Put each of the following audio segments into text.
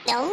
No.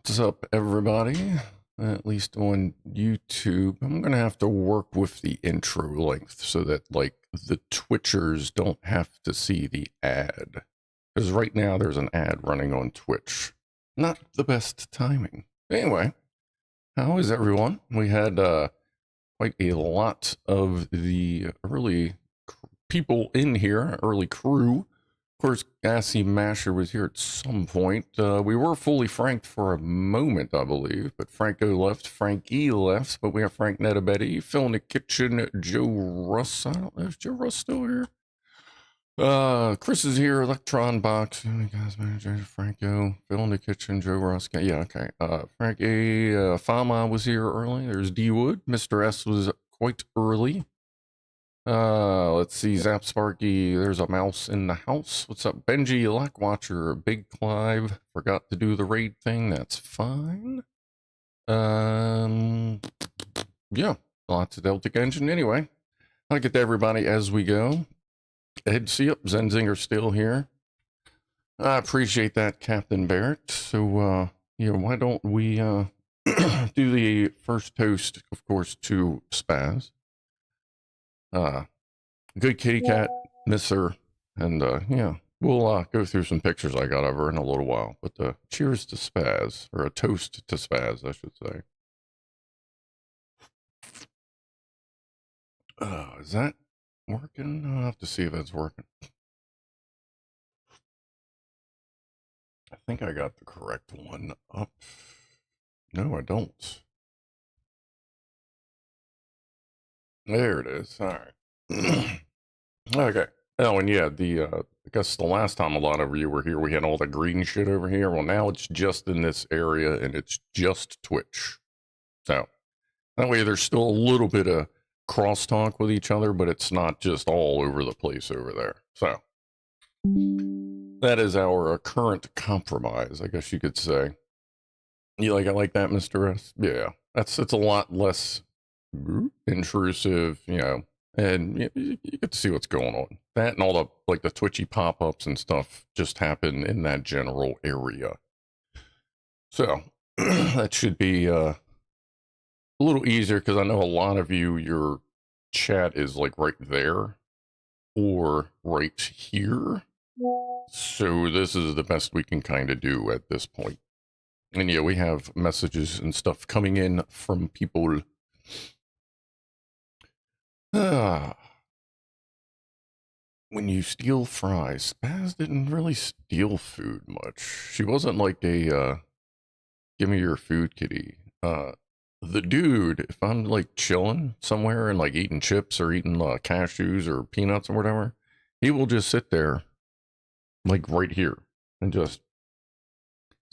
What's up, everybody? At least on YouTube. I'm gonna have to work with the intro length so that, like, the Twitchers don't have to see the ad. Because right now there's an ad running on Twitch. Not the best timing. Anyway, how is everyone? We had quite a lot of the early people in here, early crew. Of course, Gassy Masher was here at some point. We were fully franked for a moment, I believe, but Franco left, Frankie left, but we have Frank Netabetti, Phil in the kitchen, Joe Russ. I don't know if Joe Russ still here. Chris is here, Electron Box, guys manager, Franco, Phil in the kitchen, Joe Russ. Yeah, okay. Frankie, Fama was here early. There's D Wood. Mr. S was quite early. Let's see, Zap Sparky, there's a mouse in the house. What's up, Benji, Lockwatcher, Big Clive, forgot to do the raid thing, that's fine. Yeah, lots of Deltic engine. Anyway, I'll get to everybody as we go. Ed, see up, Zenzinger still here. I appreciate that, Captain Barrett. So, yeah, why don't we, do the first toast, of course, to Spaz. Good kitty cat, miss her, and yeah, we'll go through some pictures I got of her in a little while. But cheers to Spaz, or a toast to Spaz, I should say. Is that working? I'll have to see if that's working. I think I got the correct one up. No, I don't. There it is. All right. Okay. Oh, and yeah, I guess the last time a lot of you were here, we had all the green shit over here. Well, now it's just in this area, and it's just Twitch. So that way there's still a little bit of crosstalk with each other, but it's not just all over the place over there. So that is our current compromise, I guess you could say. You like, I like that, Mr. S? Yeah, it's a lot less intrusive, you know, and you get to see what's going on. That and all the, like, the twitchy pop-ups and stuff just happen in that general area. So that should be a little easier, because I know a lot of you, your chat is like right there or right here. So this is the best we can kind of do at this point. And yeah, we have messages and stuff coming in from people. When you steal fries, Spaz didn't really steal food much. She wasn't like a, give me your food kitty. The dude, if I'm like chilling somewhere and like eating chips or eating cashews or peanuts or whatever, he will just sit there like right here and just,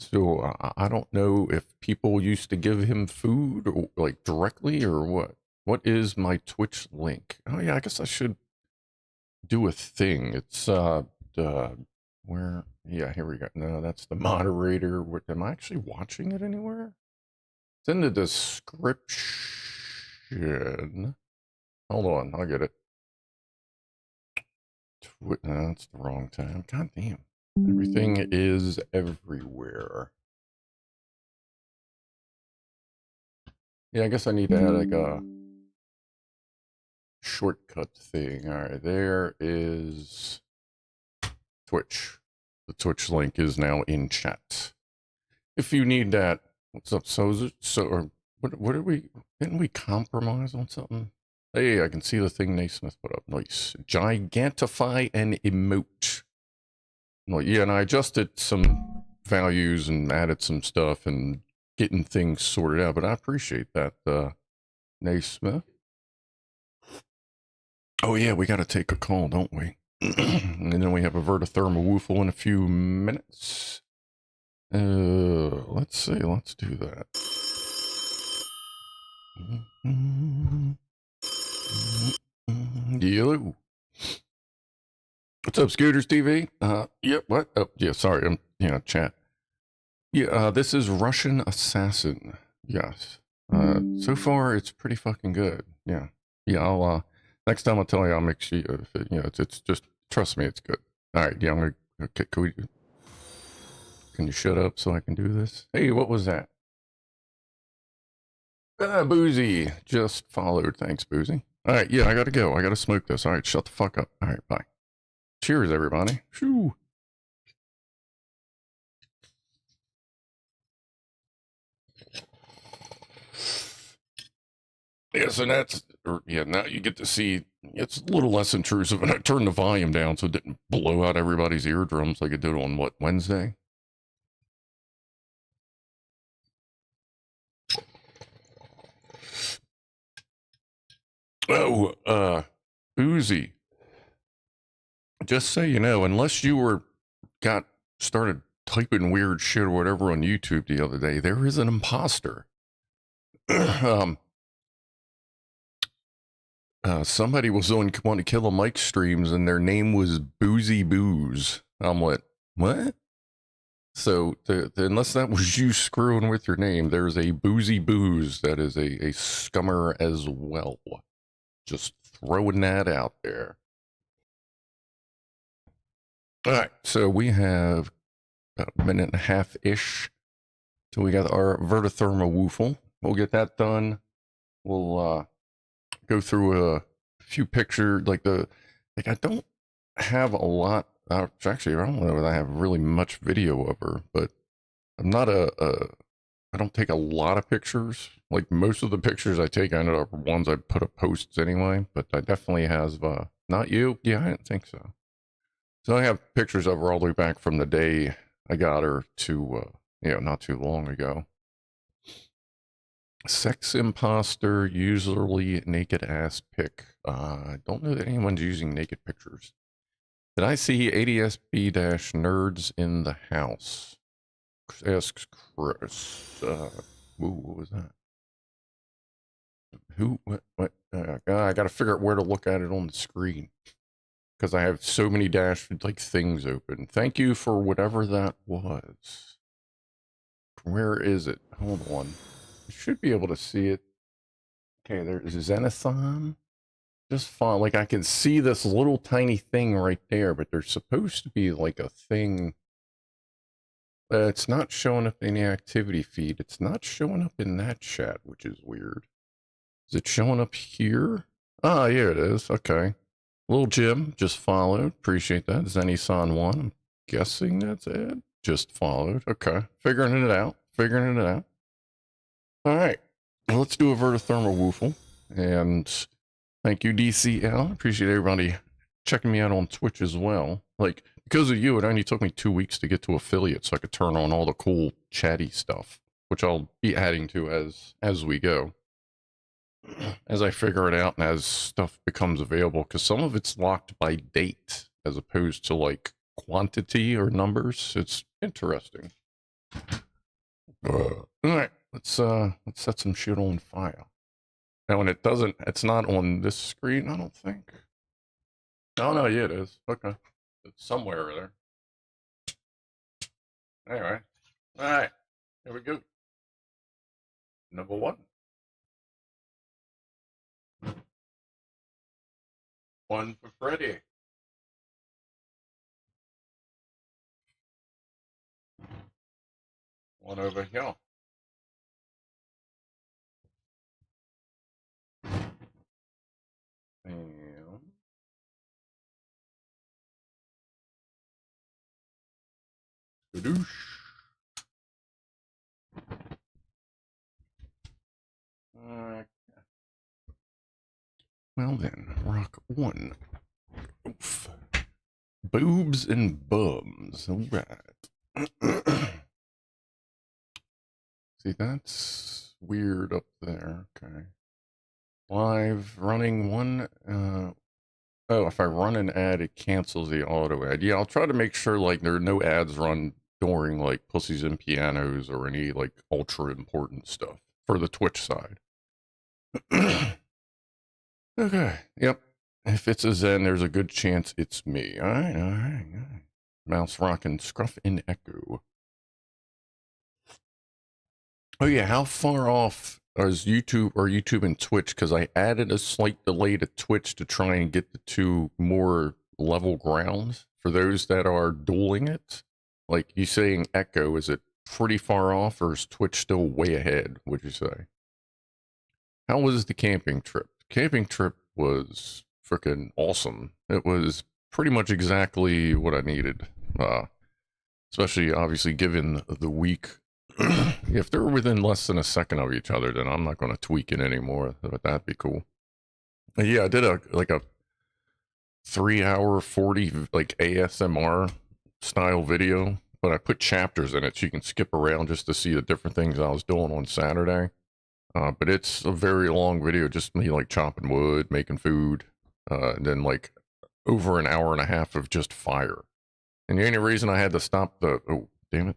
so I don't know if people used to give him food or, like, directly, or what. What is my Twitch link? Oh yeah, I guess I should do a thing. It's Where? Yeah, here we go. No, that's the moderator. What, am I actually watching it anywhere? It's in the description. Hold on, I'll get it. No, that's the wrong time. God damn. Everything is everywhere. Yeah, I guess I need to add like a shortcut thing. All right, there is Twitch. The Twitch link is now in chat. If you need that, what's up, or what did we, didn't we compromise on something? Hey, I can see the thing Naismith put up. Nice. Gigantify and emote. Well, yeah, and I adjusted some values and added some stuff and getting things sorted out, but I appreciate that, Naismith. Oh yeah, we got to take a call, don't we? And then we have a VertoThermoWhoofle in a few minutes. Let's see, let's do that. Yellow. What's up, Scooters TV? Yep, what? Oh, yeah, sorry, chat. Yeah, this is Russian Assassin. Yes. So far, it's pretty fucking good. Yeah. Yeah, I'll, next time I'll tell you, I'll make sure, it's just, trust me, it's good. All right, yeah, I'm gonna, okay, can you shut up so I can do this? Hey, what was that? Boozy just followed. Thanks, Boozy. All right, yeah, I gotta go. I gotta smoke this. All right, shut the fuck up. All right, bye. Cheers, everybody. Shoo. Yeah, so that's, yeah, now you get to see, it's a little less intrusive, and I turned the volume down so it didn't blow out everybody's eardrums like it did on, what, Wednesday? Oh, Uzi. Just so you know, unless you started typing weird shit or whatever on YouTube the other day, there is an imposter. Somebody was on Want to Kill a Mike streams and their name was Boozy Booze. I'm like, what? So unless that was you screwing with your name, there's a Boozy Booze that is a scummer as well. Just throwing that out there. All right, so we have about a minute and a half-ish till we got our VertoThermoWhoofle. We'll get that done. We'll go through a few pictures, like I don't have a lot. Actually, I don't know that I have really much video of her, but I'm not I don't take a lot of pictures. Like most of the pictures I take, I end up ones I put up posts anyway. But I definitely have. Not you? Yeah, I didn't think so. So I have pictures of her all the way back from the day I got her to, not too long ago. Sex imposter, usually naked ass pic. I don't know that anyone's using naked pictures. Did I see ADSB-nerds in the house? Asks Chris. What was that? Who? What? I got to figure out where to look at it on the screen because I have so many things open. Thank you for whatever that was. Where is it? Hold on. I should be able to see it. Okay, there's Zenithon. Just fine. Like I can see this little tiny thing right there, but there's supposed to be like a thing. It's not showing up in the activity feed. It's not showing up in that chat, which is weird. Is it showing up here? Ah, here it is. Okay. Little Jim just followed. Appreciate that. Zenithon 1. I'm guessing that's it. Just followed. Okay. Figuring it out. All right. Well, let's do a VertoThermoWhoofle. And thank you, DCL. Appreciate everybody checking me out on Twitch as well. Like, because of you, it only took me 2 weeks to get to affiliate so I could turn on all the cool chatty stuff, which I'll be adding to as we go. As I figure it out and as stuff becomes available, because some of it's locked by date as opposed to like quantity or numbers. It's interesting. All right, let's set some shit on fire. Now, when it's not on this screen, I don't think. Oh no, yeah, it is. Okay, it's somewhere there. Anyway, all right, here we go. Number one. One for Freddie. One over here. And Skadoosh. Well then, rock one. Oof. Boobs and bums. All right. See, that's weird up there. Okay. Live running one. Oh, if I run an ad, it cancels the auto ad. Yeah, I'll try to make sure like there are no ads run during like Pussies and Pianos or any like ultra important stuff for the Twitch side. Okay. Yep. If it's a Zen, there's a good chance it's me. All right. All right. All right. Mouse rocking scruff in echo. Oh yeah, how far off is YouTube and Twitch? Because I added a slight delay to Twitch to try and get the two more level grounds for those that are dueling it. Like you saying echo, is it pretty far off, or is Twitch still way ahead? Would you say? How was the camping trip? Camping trip was freaking awesome. It was pretty much exactly what I needed. Especially obviously given the week. If they're within less than a second of each other, then I'm not going to tweak it anymore. But that'd be cool. But yeah, I did a 3-hour 40 like ASMR style video, but I put chapters in it so you can skip around just to see the different things I was doing on Saturday. But it's a very long video, just me like chopping wood, making food, and then like over an hour and a half of just fire. And the only reason I had to stop oh damn it.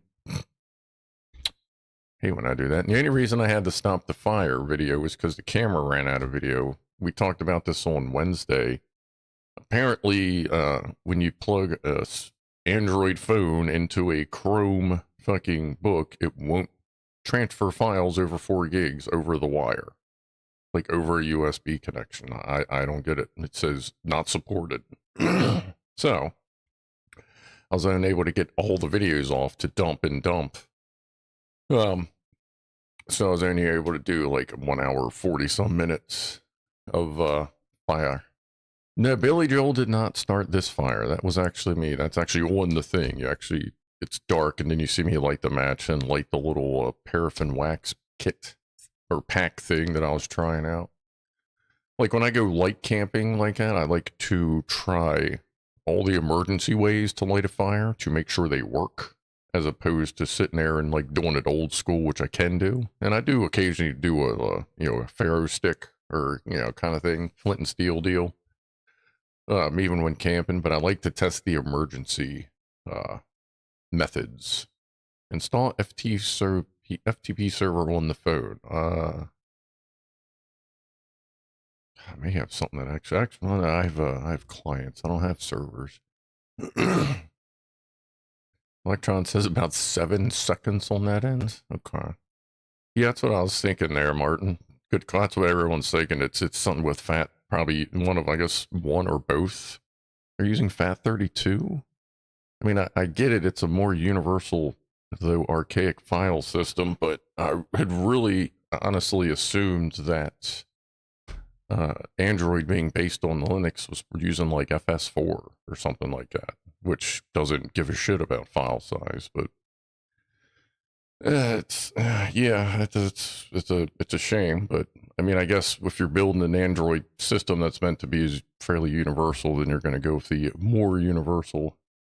Hey, when I do that. And the only reason I had to stop the fire video was because the camera ran out of video. We talked about this on Wednesday. Apparently, when you plug a Android phone into a Chrome fucking book, it won't transfer files over 4 gigs over the wire. Like over a USB connection. I don't get it. It says not supported. So, I was unable to get all the videos off to dump and dump. So I was only able to do like 1 hour, 40 some minutes of fire. No, Billy Joel did not start this fire. That was actually me. That's actually on the thing. It's dark, and then you see me light the match and light the little paraffin wax kit or pack thing that I was trying out. Like when I go light camping like that, I like to try all the emergency ways to light a fire to make sure they work, as opposed to sitting there and like doing it old school, which I can do. And I do occasionally do a Pharaoh stick or, kind of thing, flint and steel deal. Even when camping, but I like to test the emergency methods. Install FTP server on the phone. I may have something that actually I have clients. I don't have servers. Electron says about 7 seconds on that end. Okay. Yeah, that's what I was thinking there, Martin. Good. That's what everyone's thinking. It's something with fat. Probably one or both are using FAT32. I mean, I get it. It's a more universal, though archaic file system, but I had really honestly assumed that Android being based on Linux was using like FS4 or something like that, which doesn't give a shit about file size, but it's a shame. But I mean, I guess if you're building an Android system that's meant to be fairly universal, then you're going to go with the more universal.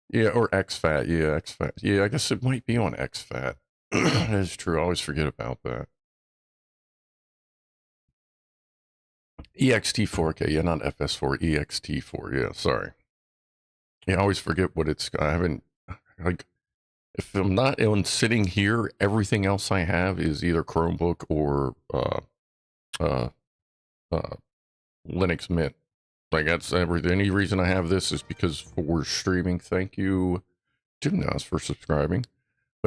Yeah, or XFAT. Yeah, XFAT. Yeah, I guess it might be on XFAT. That is true. I always forget about that. EXT4K. Yeah, not FS4. EXT4. Yeah, sorry. Yeah, I always forget what it's. I haven't like. If I'm not on sitting here, everything else I have is either Chromebook or Linux Mint. Like that's everything. Any reason I have this is because we're streaming. Thank you, Gymnast, for subscribing.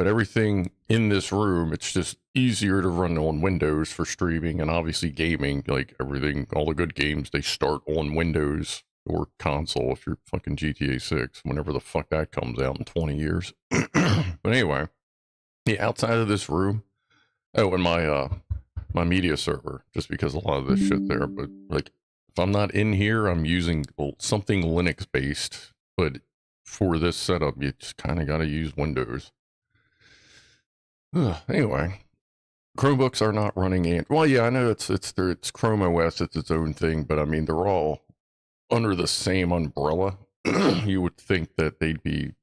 But everything in this room, it's just easier to run on Windows for streaming and obviously gaming. Like everything, all the good games, they start on Windows or console if you're fucking GTA 6, whenever the fuck that comes out in 20 years. But anyway, yeah, outside of this room, oh, and my media server, just because a lot of this shit there. But like, if I'm not in here, I'm using something Linux based. But for this setup, you just kind of got to use Windows. Anyway, Chromebooks are not running and well, yeah, I know it's Chrome OS, it's its own thing, but I mean they're all under the same umbrella. You would think that they'd be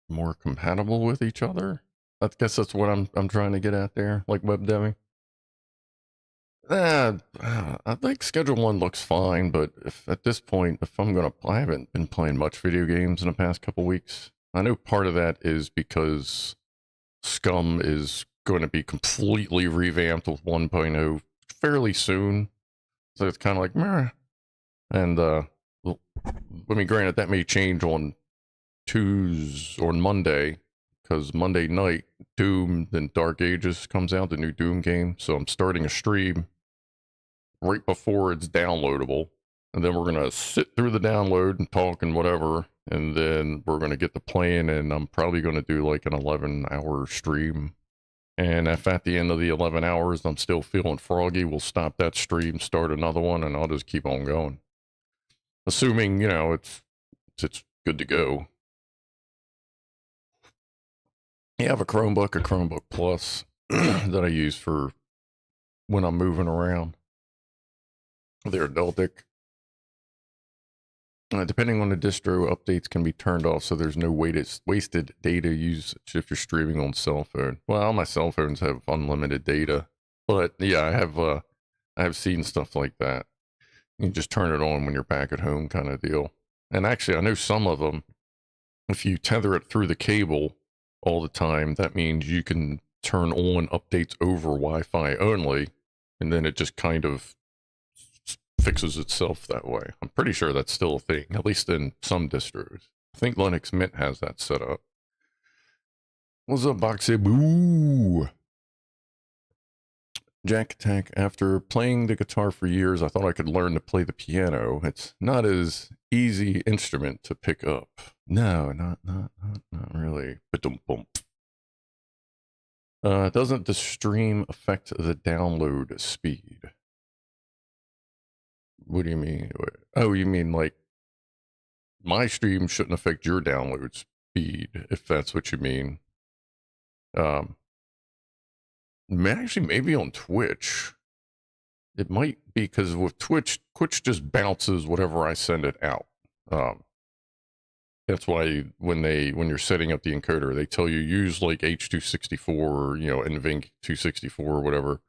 more compatible with each other. I guess that's what I'm trying to get at there, like web deving. I think Schedule 1 looks fine, but if at this point, if I'm gonna, I haven't been playing much video games in the past couple weeks. I know part of that is because Scum is going to be completely revamped with 1.0 fairly soon. So it's kind of like, meh. And, well, I mean, granted, that may change on Tuesday or Monday, because Monday night, Doom, then Dark Ages comes out, the new Doom game. So I'm starting a stream right before it's downloadable. And then we're going to sit through the download and talk and whatever. And then we're going to get to playing, and I'm probably going to do like an 11-hour stream. And if at the end of the 11 hours I'm still feeling froggy, we'll stop that stream, start another one, and I'll just keep on going. Assuming, you know, it's good to go. Yeah, I have a Chromebook Plus that I use for when I'm moving around. They're adultic. Depending on the distro, updates can be turned off, so there's no wasted data usage if you're streaming on cell phone. Well, all my cell phones have unlimited data, but yeah, I have seen stuff like that. You can just turn it on when you're back at home, kind of deal. And actually, I know some of them, if you tether it through the cable all the time, that means you can turn on updates over Wi-Fi only, and then it just kind of fixes itself that way. I'm pretty sure that's still a thing, at least in some distros. I think Linux Mint has that set up. What's up, Boxy Boo? Jack Attack, after playing the guitar for years, I thought I could learn to play the piano. It's not as easy instrument to pick up. No, not really. Doesn't the stream affect the download speed? What do you mean? Oh, you mean like my stream shouldn't affect your download speed, if that's what you mean. Actually, maybe on Twitch. It might be because with Twitch just bounces whatever I send it out. That's why when you're setting up the encoder, they tell you use like H264 or, you know, NVENC 264 or whatever.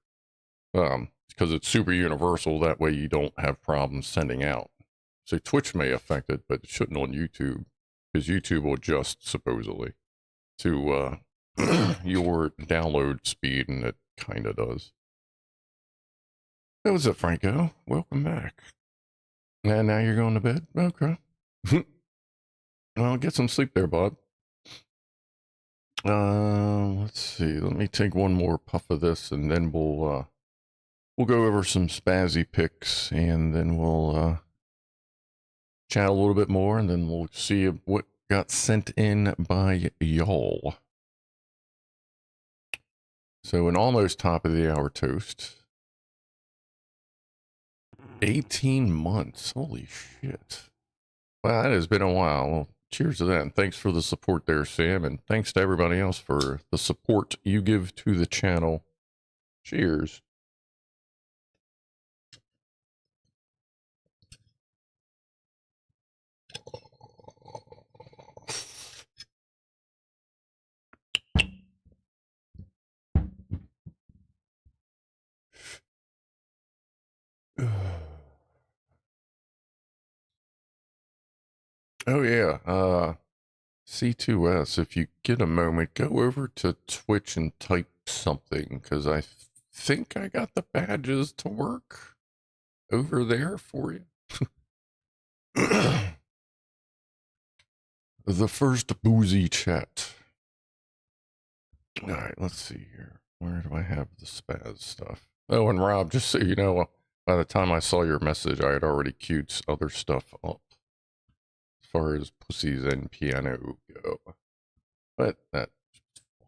Because it's super universal. That way you don't have problems sending out. So Twitch may affect it, but it shouldn't on YouTube, because YouTube will adjust supposedly to your download speed, and it kind of does. That was it, Franco. Welcome back. And now you're going to bed? Okay. Well, get some sleep there, bud. Let's see. Let me take one more puff of this, and then we'll go over some SpaZzie picks, and then we'll chat a little bit more, and then we'll see what got sent in by y'all. So an almost top of the hour toast. 18 months. Holy shit. Well, that has been a while. Well, cheers to that. And thanks for the support there, Sam. And thanks to everybody else for the support you give to the channel. Cheers. Oh yeah, C2S, if you get a moment, go over to Twitch and type something, because I think I got the badges to work over there for you. The first boozy chat. All right, let's see here. Where do I have the Spaz stuff? Oh, and Rob, just so you know, by the time I saw your message, I had already queued other stuff up as far as Pussies and Piano go. But that's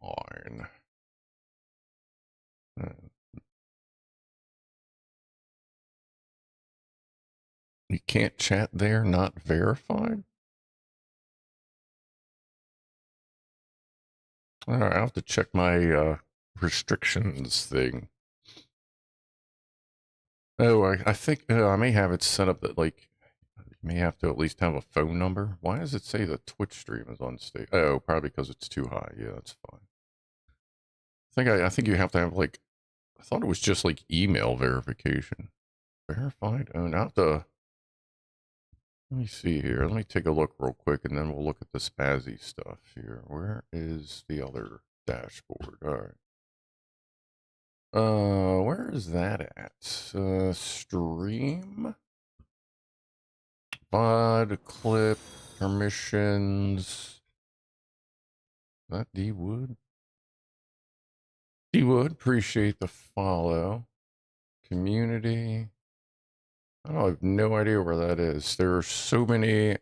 fine. You can't chat there, not verified? All right, I'll have to check my restrictions thing. Oh, I think I may have it set up that, like, you may have to at least have a phone number. Why does it say the Twitch stream is on stage? Oh, probably because it's too high. Yeah, that's fine. I think you have to have, like, I thought it was just like email verification. Verified? Oh, not the. Let me see here. Let me take a look real quick, and then we'll look at the SpaZzie stuff here. Where is the other dashboard? All right. Where is that at? Stream, VOD, clip, permissions. Is that D Wood? D Wood, appreciate the follow. Community. I have no idea where that is. There are so many.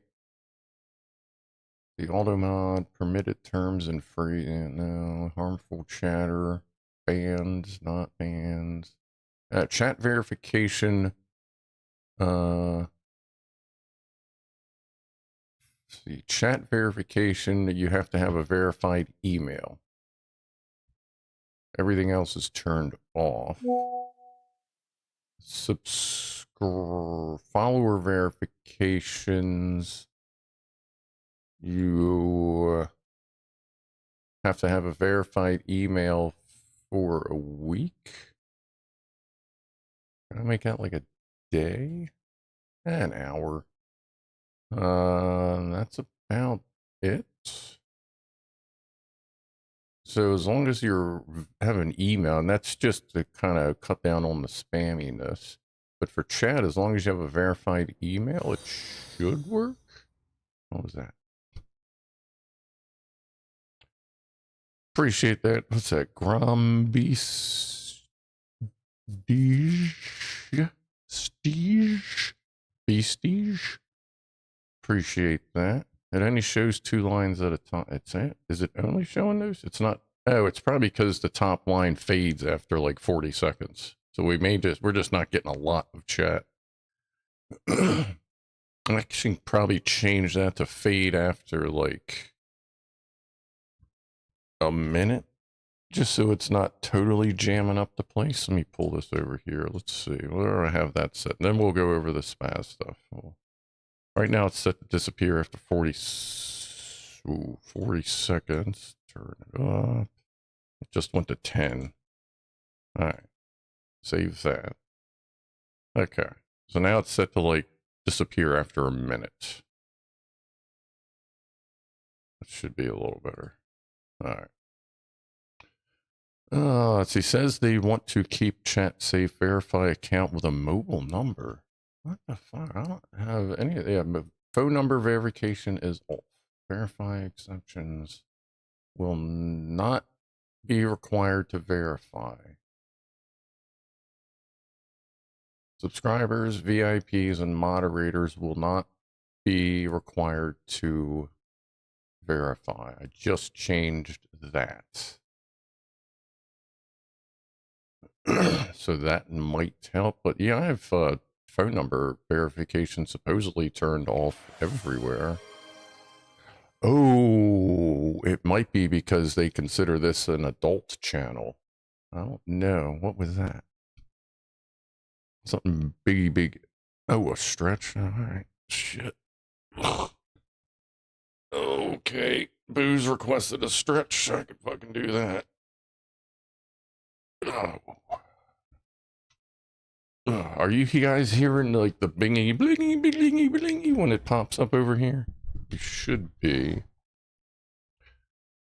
The auto mod, permitted terms and free, no, harmful chatter, bans, not bans. Chat verification. See, chat verification, you have to have a verified email. Everything else is turned off. Follower verifications. You have to have a verified email for a week. Can I make that like a day? An hour. That's about it. So as long as you have an email, and that's just to kind of cut down on the spamminess. But for chat, as long as you have a verified email, it should work. What was that? Appreciate that. What's that? Grumbie Beastige? Appreciate that. It only shows 2 lines at a time. Is it only showing those? It's not. Oh, it's probably because the top line fades after like 40 seconds. So we're just not getting a lot of chat. I can probably change that to fade after like a minute, just so it's not totally jamming up the place. Let me pull this over here. Let's see where do I have that set. And then we'll go over the Spaz stuff. Right now it's set to disappear after 40 seconds. Turn it up. It just went to 10. All right. Save that. Okay. So now it's set to like disappear after a minute. That should be a little better. All right. Let's see. Says they want to keep chat safe. Verify account with a mobile number. What the fuck? I don't have any of that. Phone number verification is off. Verify exceptions will not be required to verify. Subscribers, VIPs, and moderators will not be required to verify. I just changed that. So that might help. But yeah, I have phone number verification supposedly turned off everywhere. Oh, it might be because they consider this an adult channel. I don't know. What was that? Something big. Oh, a stretch. All right. Shit. Okay. Booze requested a stretch. I could fucking do that. Oh. Are you guys hearing like the bingy, blingy, blingy, blingy when it pops up over here? You should be.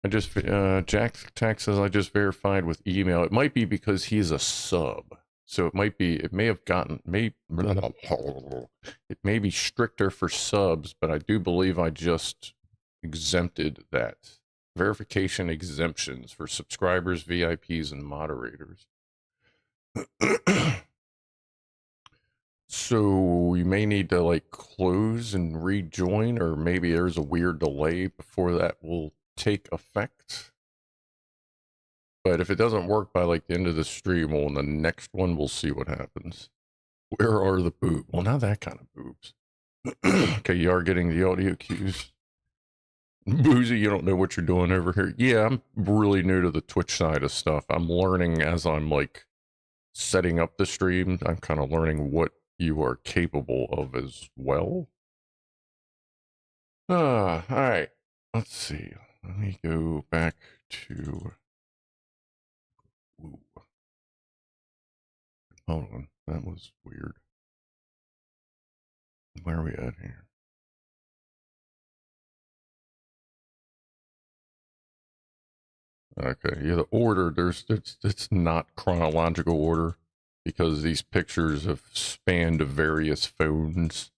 I just, Jack Tax says I just verified with email. It might be because he's a sub. So it may have gotten, it may be stricter for subs, but I do believe I just exempted that verification exemptions for subscribers, VIPs, and moderators. So you may need to like close and rejoin, or maybe there's a weird delay before that will take effect. But if it doesn't work by like the end of the stream, well, in the next one, we'll see what happens. Where are the boobs? Well, not that kind of boobs. Okay, you are getting the audio cues. Boozy, you don't know what you're doing over here. Yeah, I'm really new to the Twitch side of stuff. I'm learning as I'm like setting up the stream. I'm kind of learning what you are capable of as well. All right. Let's see. Let me go back to. Ooh. Hold on. That was weird. Where are we at here? Okay, yeah, the order, it's not chronological order because these pictures have spanned various phones.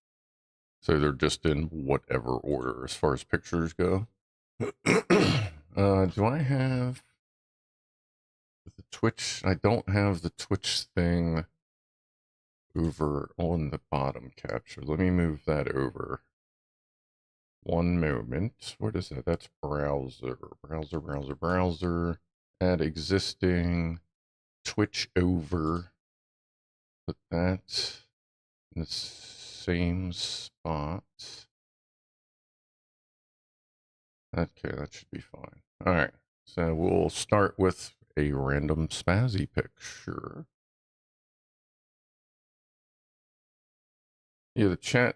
So they're just in whatever order as far as pictures go. Do I have the Twitch? I don't have the Twitch thing over on the bottom capture. Let me move that over. One moment. What is that? That's browser. Browser. Add existing. Twitch over. Put that in the same spot. Okay, that should be fine. All right. So we'll start with a random SpaZzie picture. Yeah, the chat,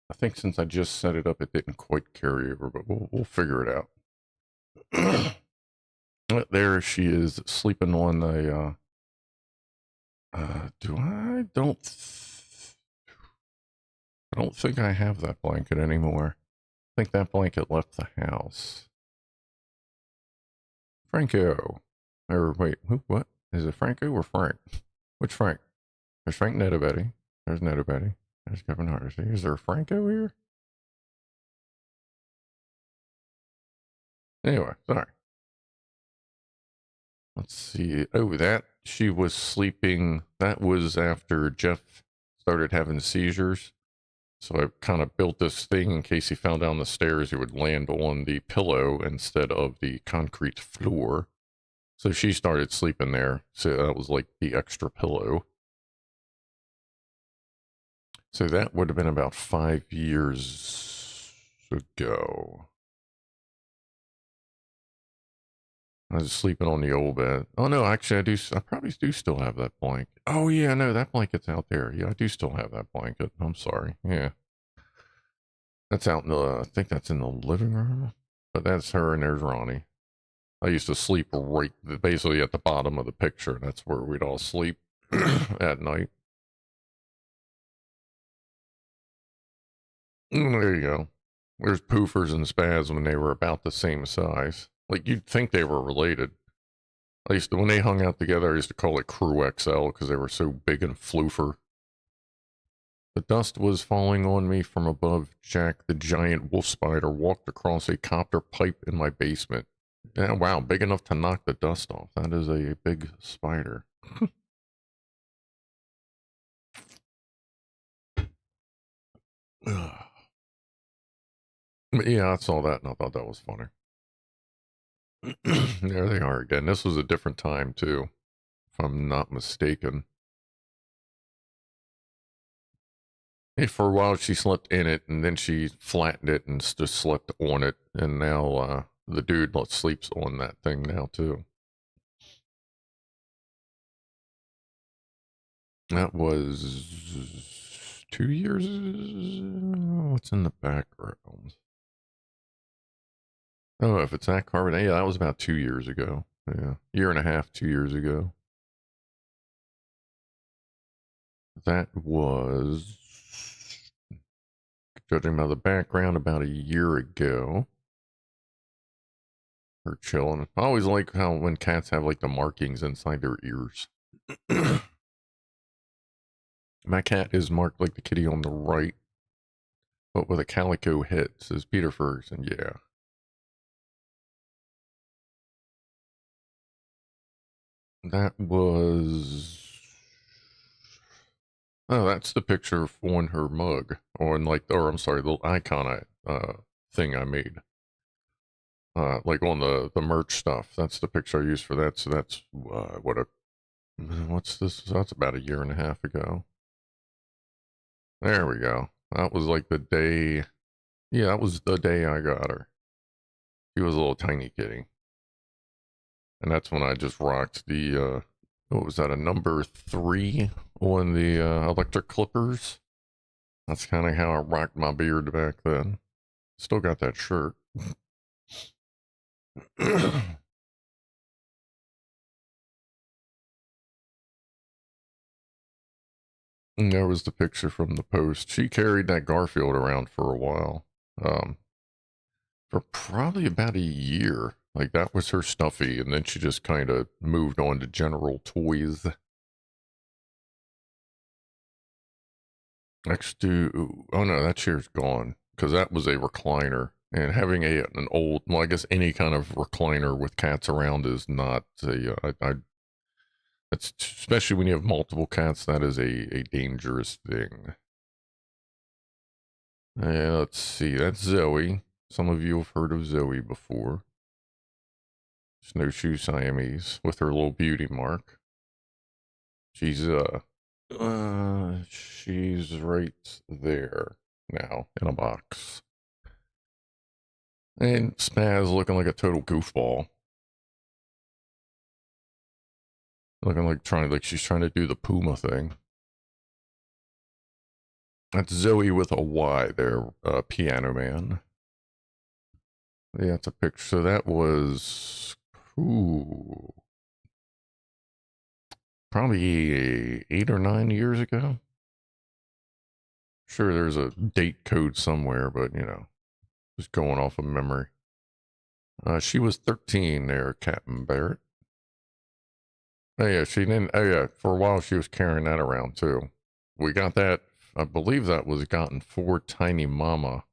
I think since I just set it up, it didn't quite carry over, but we'll figure it out. There she is sleeping on a, I don't think I have that blanket anymore. I think that blanket left the house. Franco. Or wait, who, what? Is it Franco or Frank? Which Frank? There's Frank Nettabetti. There's Nettabetti. There's Kevin Hardesty. Is there a Franco here? Anyway, sorry. Let's see. Oh, that she was sleeping. That was after Jeff started having seizures. So I kind of built this thing in case he fell down the stairs, he would land on the pillow instead of the concrete floor. So she started sleeping there. So that was like the extra pillow. So that would have been about 5 years ago. I was sleeping on the old bed. Oh no, actually I probably do still have that blanket. Oh yeah, no, that blanket's out there. Yeah, I do still have that blanket. I'm sorry. Yeah. That's out in the, I think that's in the living room. But that's her and there's Ronnie. I used to sleep right basically at the bottom of the picture. That's where we'd all sleep at night. There you go. There's Poofers and Spaz when they were about the same size. Like you'd think they were related. At least when they hung out together, I used to call it Crew XL because they were so big and floofer. The dust was falling on me from above. Jack, the giant wolf spider, walked across a copper pipe in my basement. Yeah, wow, big enough to knock the dust off. That is a big spider. But yeah, I saw that and I thought that was funny. There they are again. This was a different time too, if I'm not mistaken. Hey, for a while she slept in it and then she flattened it and just slept on it. And now the dude sleeps on that thing now too. That was 2 years. What's in the background? Oh, if it's that carbon, yeah, that was about 2 years ago. Yeah, year and a half, 2 years ago. That was, judging by the background, about a year ago. Or chilling. I always like how when cats have like the markings inside their ears. My cat is marked like the kitty on the right, but with a calico head, says Peter Ferguson. Yeah. That was. Oh, that's the picture on her mug, on like, or I'm sorry, the icon thing I made. Like on the merch stuff. That's the picture I used for that. So that's what's this? So that's about a year and a half ago. There we go. That was like the day. Yeah, that was the day I got her. She was a little tiny kitty, and that's when I just rocked the what was that? A number 3 on the electric clippers. That's kind of how I rocked my beard back then. Still got that shirt. And there was the picture from the post. She carried that Garfield around for a while. For probably about a year. Like that was her stuffy, and then she just kind of moved on to general toys. Next to, oh no, that chair's gone because that was a recliner. And having an old, well, I guess any kind of recliner with cats around is not a, that's especially when you have multiple cats, that is a dangerous thing. Let's see, that's Zoe. Some of you have heard of Zoe before. Snowshoe Siamese with her little beauty mark. She's she's right there now in a box. And Spaz looking like a total goofball. Looking like she's trying to do the Puma thing. That's Zoe with a Y there, Pianoman. Yeah, it's a picture. So that was, ooh, probably 8 or 9 years ago. Sure, there's a date code somewhere, but you know, just going off of memory. She was 13 there, Captain Barrett. Oh yeah, she didn't. Oh yeah, for a while she was carrying that around too. We got that. I believe that was gotten for Tiny Mama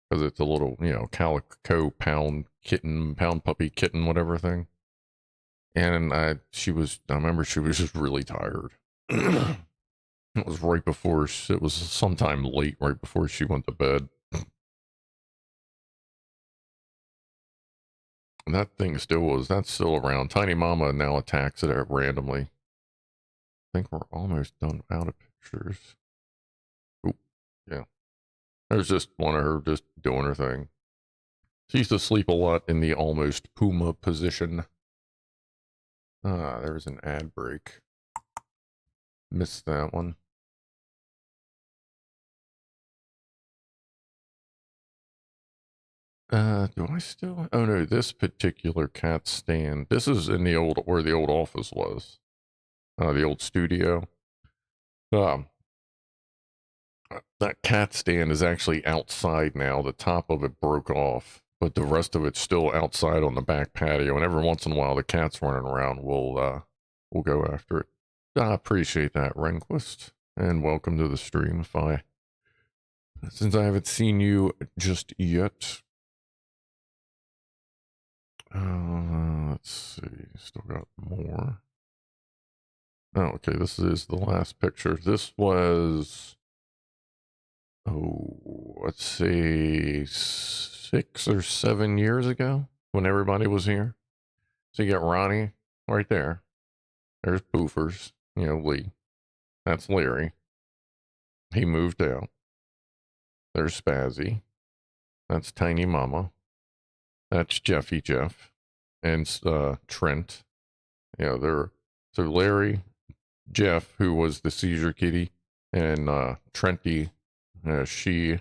because it's a little, you know, calico pound kitten, pound puppy kitten, whatever thing. And she was. I remember she was just really tired. It was right before. It was sometime late, right before she went to bed. And that thing still was. That's still around. Tiny Mama now attacks it randomly. I think we're almost done out of pictures. Oop, yeah. There's just one of her just doing her thing. She used to sleep a lot in the almost Puma position. There's an ad break. Missed that one. Do I still? Oh no, this particular cat stand. This is in the old, where the old office was. The old studio. Um, that cat stand is actually outside now. The top of it broke off, but the rest of it's still outside on the back patio. And every once in a while, the cat's running around. We'll go after it. I appreciate that, Rehnquist, and welcome to the stream. Since I haven't seen you just yet, let's see, still got more. Oh, okay, this is the last picture. This was, oh, let's see, 6 or 7 years ago when everybody was here. So you got Ronnie right there. There's Boofers, you know, Lee. That's Larry. He moved out. There's SpaZzie. That's Tiny Mama. That's Jeffy Jeff. And Trent. You know, they're, so Larry, Jeff, who was the seizure kitty, and Trenty, she,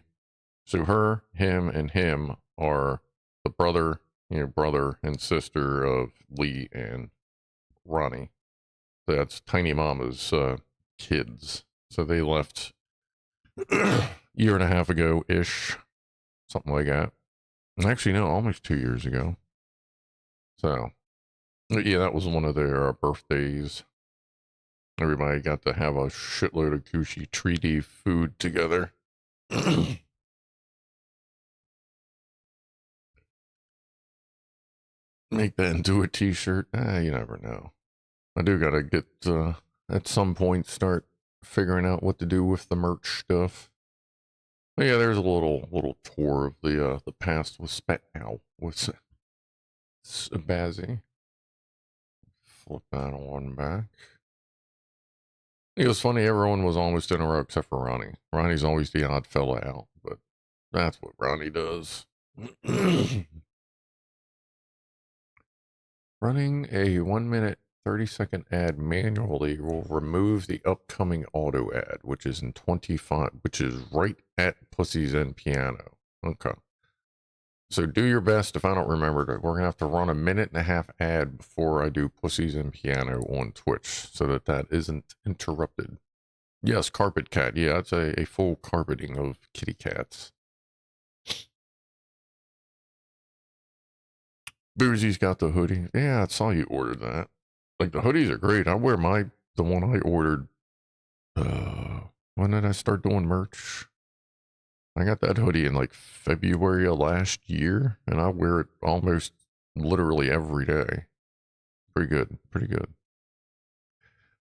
so her, him, and him are the brother, you know, brother and sister of Lee and Ronnie. So that's Tiny Mama's kids. So they left year and a half ago ish, something like that. Actually, no, almost 2 years ago. So, yeah, that was one of their birthdays. Everybody got to have a shitload of Gucci treaty food together. Make that into a t-shirt. You never know. I do gotta get, at some point, start figuring out what to do with the merch stuff. But yeah, there's a little tour of the past with SpaZzie. Flip that on back. It was funny, everyone was almost in a row except for Ronnie. Ronnie's always the odd fella out, but that's what Ronnie does. Running a 1 minute 30-second ad manually will remove the upcoming auto ad, which is in 25, which is right at Pussies and Piano. Okay. So do your best. If I don't remember it, we're going to have to run a 1.5-minute ad before I do Pussies and Piano on Twitch so that that isn't interrupted. Yes, carpet cat. Yeah, it's a full carpeting of kitty cats. Boozy's got the hoodie. Yeah, I saw you ordered that. Like, the hoodies are great. I wear the one I ordered. When did I start doing merch? I got that hoodie in like February of last year, and I wear it almost literally every day. Pretty good. Pretty good.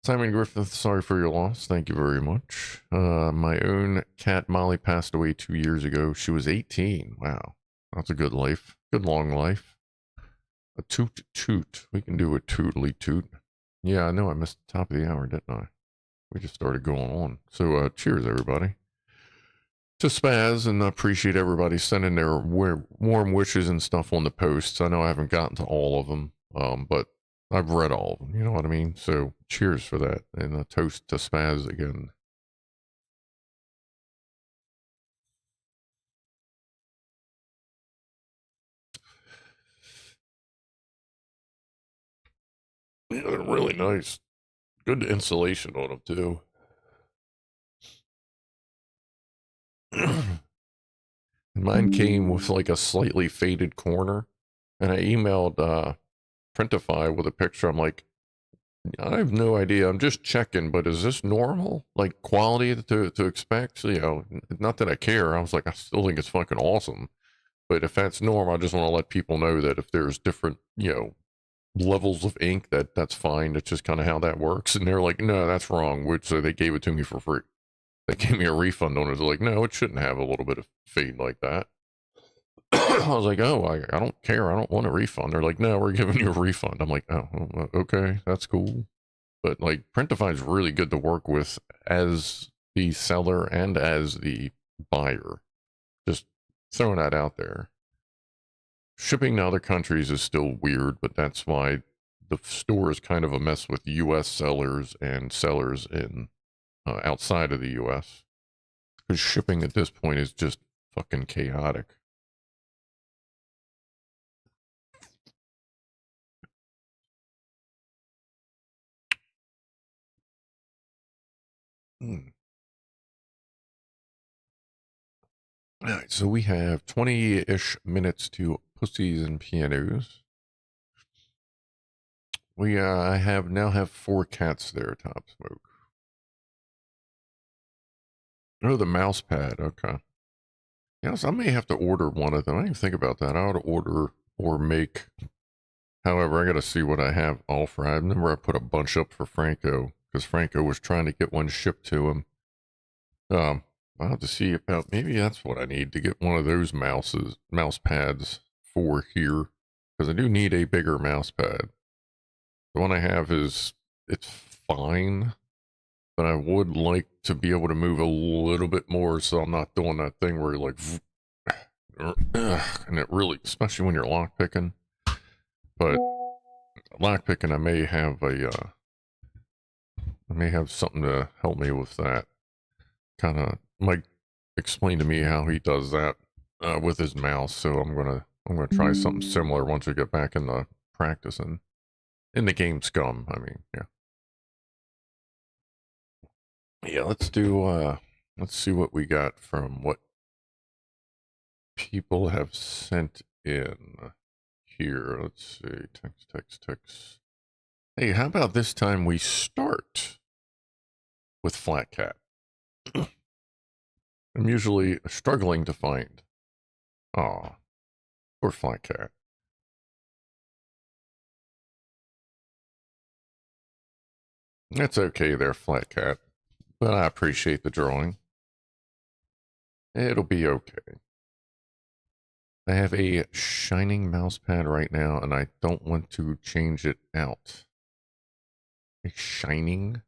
Simon Griffith, sorry for your loss. Thank you very much. My own cat Molly passed away 2 years ago. She was 18. Wow. That's a good life. Good long life. A toot toot. We can do a tootly toot. Yeah, I know I missed the top of the hour, didn't I? We just started going on. So, cheers, everybody. To Spaz, and I appreciate everybody sending their warm wishes and stuff on the posts. I know I haven't gotten to all of them, but I've read all of them. You know what I mean? So, cheers for that. And a toast to Spaz again. Yeah, they're really nice. Good insulation on them, too. Mine came with like a slightly faded corner, and I emailed Printify with a picture. I'm like, I have no idea. I'm just checking, but is this normal? Like quality to expect? You know, not that I care. I was like, I still think it's fucking awesome. But if that's normal, I just want to let people know that if there's different, levels of ink, that's fine. It's just kind of how that works. And they're like, no, that's wrong. Which so they gave it to me for free. They gave me a refund on it. They're like, no, it shouldn't have a little bit of fade like that. I was like, oh, I don't care. I don't want a refund. They're like, no, we're giving you a refund. I'm like, oh, okay, that's cool. But like Printify is really good to work with as the seller and as the buyer. Just throwing that out there. Shipping to other countries is still weird, but that's why the store is kind of a mess with U.S. sellers and sellers in outside of the U.S. Because shipping at this point is just fucking chaotic. All right, so we have 20-ish minutes to Pussies and Pianos. We I now have 4 cats there, Top Smoke. Oh, the mouse pad. Okay. Yes, I may have to order one of them. I didn't even think about that. I ought to order or make. However, I got to see what I have offer. I remember I put a bunch up for Franco because Franco was trying to get one shipped to him. I'll have to see about maybe that's what I need to get one of those mouse pads for here because I do need a bigger mouse pad. The one I have it's fine, but I would like to be able to move a little bit more so I'm not doing that thing where you're like, and it really, especially when you're lockpicking. But lockpicking, I may have something to help me with that. Kind of Mike explained to me how he does that with his mouse, so I'm gonna try something similar once we get back in the practicing in the game scum. I mean, yeah. Let's do. Let's see what we got from what people have sent in here. Let's see. Text. Hey, how about this time we start with Flat Cat? I'm usually struggling to find. Aw, poor Flat Cat. That's okay there, Flat Cat. But I appreciate the drawing. It'll be okay. I have a shining mouse pad right now, and I don't want to change it out. A shining?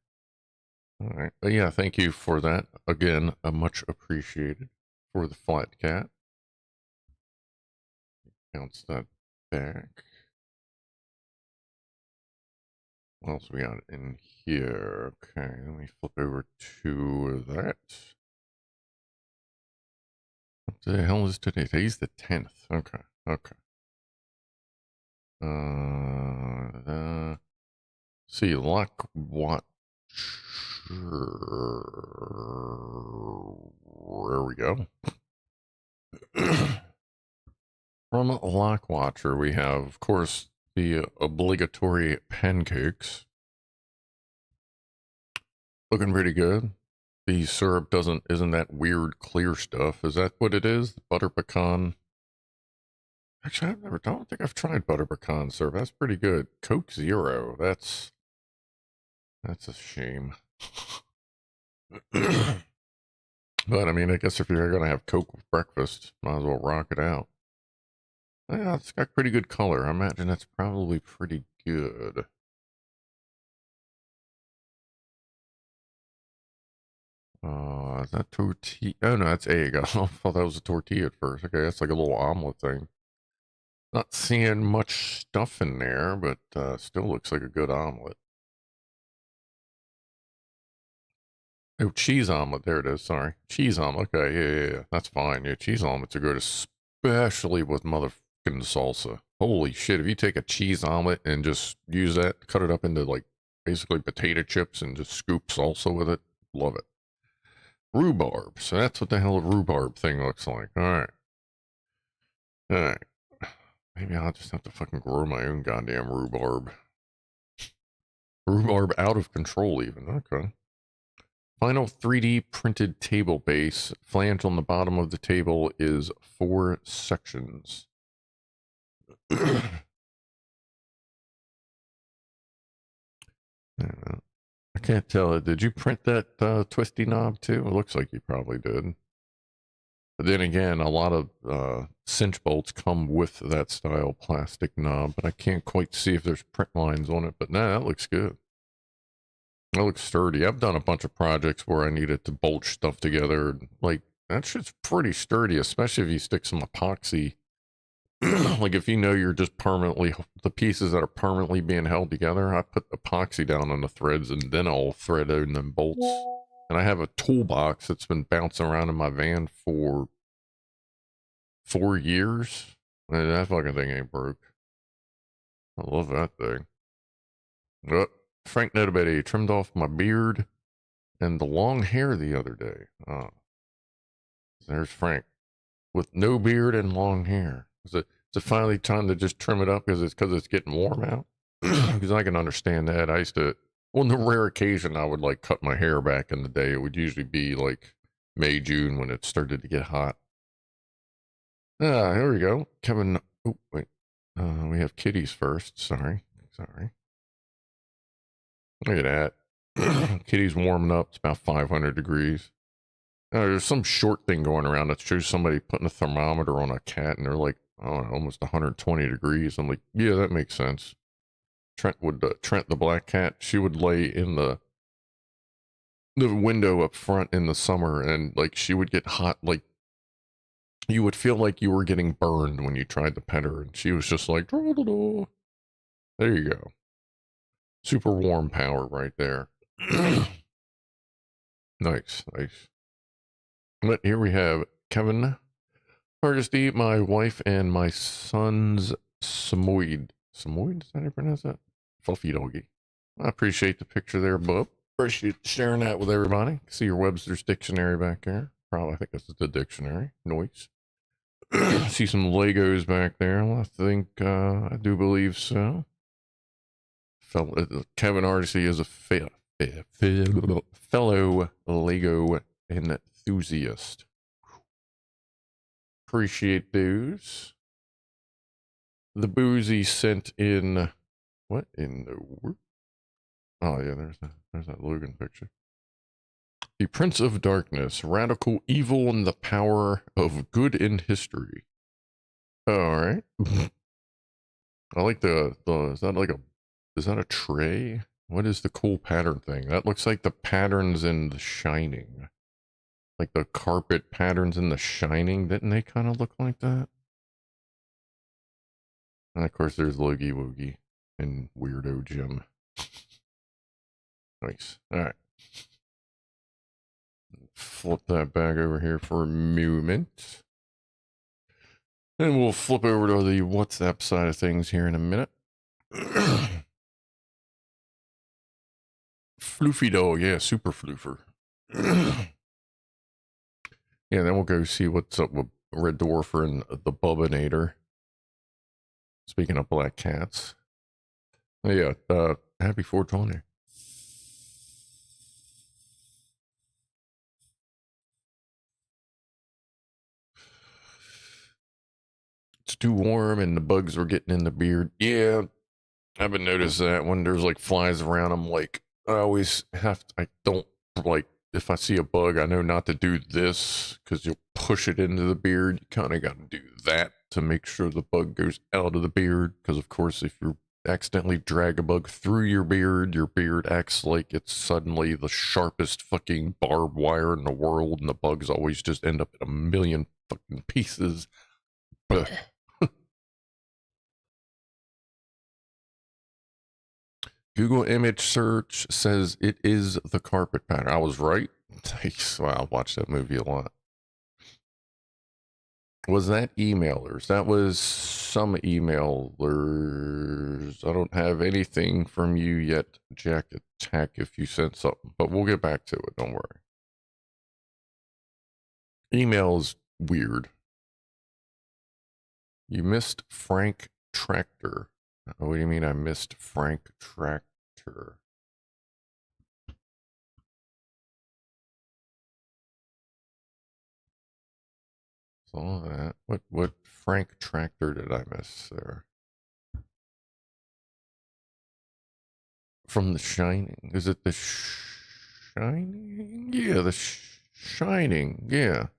Alright. But yeah, thank you for that. Again, much appreciated for the Flat Cat. Bounce that back. What else we got in here? Okay, let me flip over to that. What the hell is today? Today's the 10th. Okay, okay. See, lock watch. There we go. From Lock Watcher, we have, of course, the obligatory pancakes. Looking pretty good. The syrup isn't that weird clear stuff. Is that what it is? Butter pecan. Actually, I don't think I've tried butter pecan syrup. That's pretty good. Coke Zero. That's a shame. But I mean, I guess if you're gonna have Coke with breakfast, might as well rock it out. Yeah, it's got pretty good color. I imagine that's probably pretty good. Is that tortilla? Oh no, that's egg. I thought that was a tortilla at first. Okay, that's like a little omelet thing. Not seeing much stuff in there, but still looks like a good omelet. Oh, cheese omelet. There it is. Sorry. Cheese omelet. Okay, yeah. That's fine. Yeah, cheese omelets are good, especially with motherfucking salsa. Holy shit. If you take a cheese omelet and just use that, cut it up into like basically potato chips and just scoop salsa with it, love it. Rhubarb. So that's what the hell a rhubarb thing looks like. All right. All right. Maybe I'll just have to fucking grow my own goddamn rhubarb. Rhubarb out of control even. Okay. Final 3D printed table base. Flange on the bottom of the table is 4 sections. I can't tell. Did you print that twisty knob too? It looks like you probably did. But then again, a lot of cinch bolts come with that style plastic knob, but I can't quite see if there's print lines on it. But nah, that looks good. It looks sturdy. I've done a bunch of projects where I needed to bolt stuff together. Like, that shit's pretty sturdy, especially if you stick some epoxy. Like, if you know you're just permanently, the pieces that are permanently being held together, I put epoxy down on the threads and then I'll thread in them bolts. And I have a toolbox that's been bouncing around in my van for 4 years. And that fucking thing ain't broke. I love that thing. Oh, Frank Notabetty trimmed off my beard and the long hair the other day. There's Frank with no beard and long hair. Is it finally time to just trim it up because it's getting warm out? Because I can understand that. I used to, on the rare occasion, I would like cut my hair back in the day. It would usually be like May, June when it started to get hot. Here we go. Kevin. Oh, wait. We have kitties first. Sorry. Look at that. Kitty's warming up. It's about 500 degrees. There's some short thing going around that shows somebody putting a thermometer on a cat and they're like, oh, almost 120 degrees. I'm like, yeah, that makes sense. Trent the black cat, she would lay in the window up front in the summer and like she would get hot. Like you would feel like you were getting burned when you tried to pet her. And she was just like, "Doo-doo-doo." There you go. Super warm power right there. Nice. But here we have Kevin, Majesty, my wife, and my son's Samoyed. Samoyed? Is that how you pronounce that? Fluffy doggy. I appreciate the picture there, bub. Appreciate sharing that with everybody. See your Webster's dictionary back there. Probably, I think this is the dictionary. Noise. See some Legos back there. Well, I do believe so. Kevin Arcee is a fellow Lego enthusiast. Appreciate those. The Boozy sent in what in the world? Oh yeah, there's Logan picture. The Prince of Darkness, radical evil and the power of good in history. All right. I like the is that a tray? What is the cool pattern thing? That looks like the patterns in The Shining. Like the carpet patterns in The Shining. Didn't they kind of look like that? And of course there's Logie Woogie and Weirdo Jim. Nice. Alright. Flip that back over here for a moment. And we'll flip over to the WhatsApp side of things here in a minute. Floofy dog, yeah, super floofer. Yeah, then we'll go see what's up with Red Dwarfer and the Bubbinator. Speaking of black cats. Yeah, happy 420. It's too warm and the bugs are getting in the beard. Yeah, I've been noticing that when there's like flies around, I'm like, I don't like, if I see a bug, I know not to do this because you'll push it into the beard. You kind of got to do that to make sure the bug goes out of the beard. Because, of course, if you accidentally drag a bug through your beard acts like it's suddenly the sharpest fucking barbed wire in the world, and the bugs always just end up in a million fucking pieces. Google image search says it is the carpet pattern. I was right. Wow, I watched that movie a lot. Was that emailers? That was some emailers. I don't have anything from you yet, Jack Attack, if you sent something, but we'll get back to it. Don't worry. Email's weird. You missed Frank Tractor. What do you mean I missed Frank Tractor? Saw that. What Frank Tractor did I miss there? From The Shining. Is it The Shining? Yeah, The Shining. Yeah.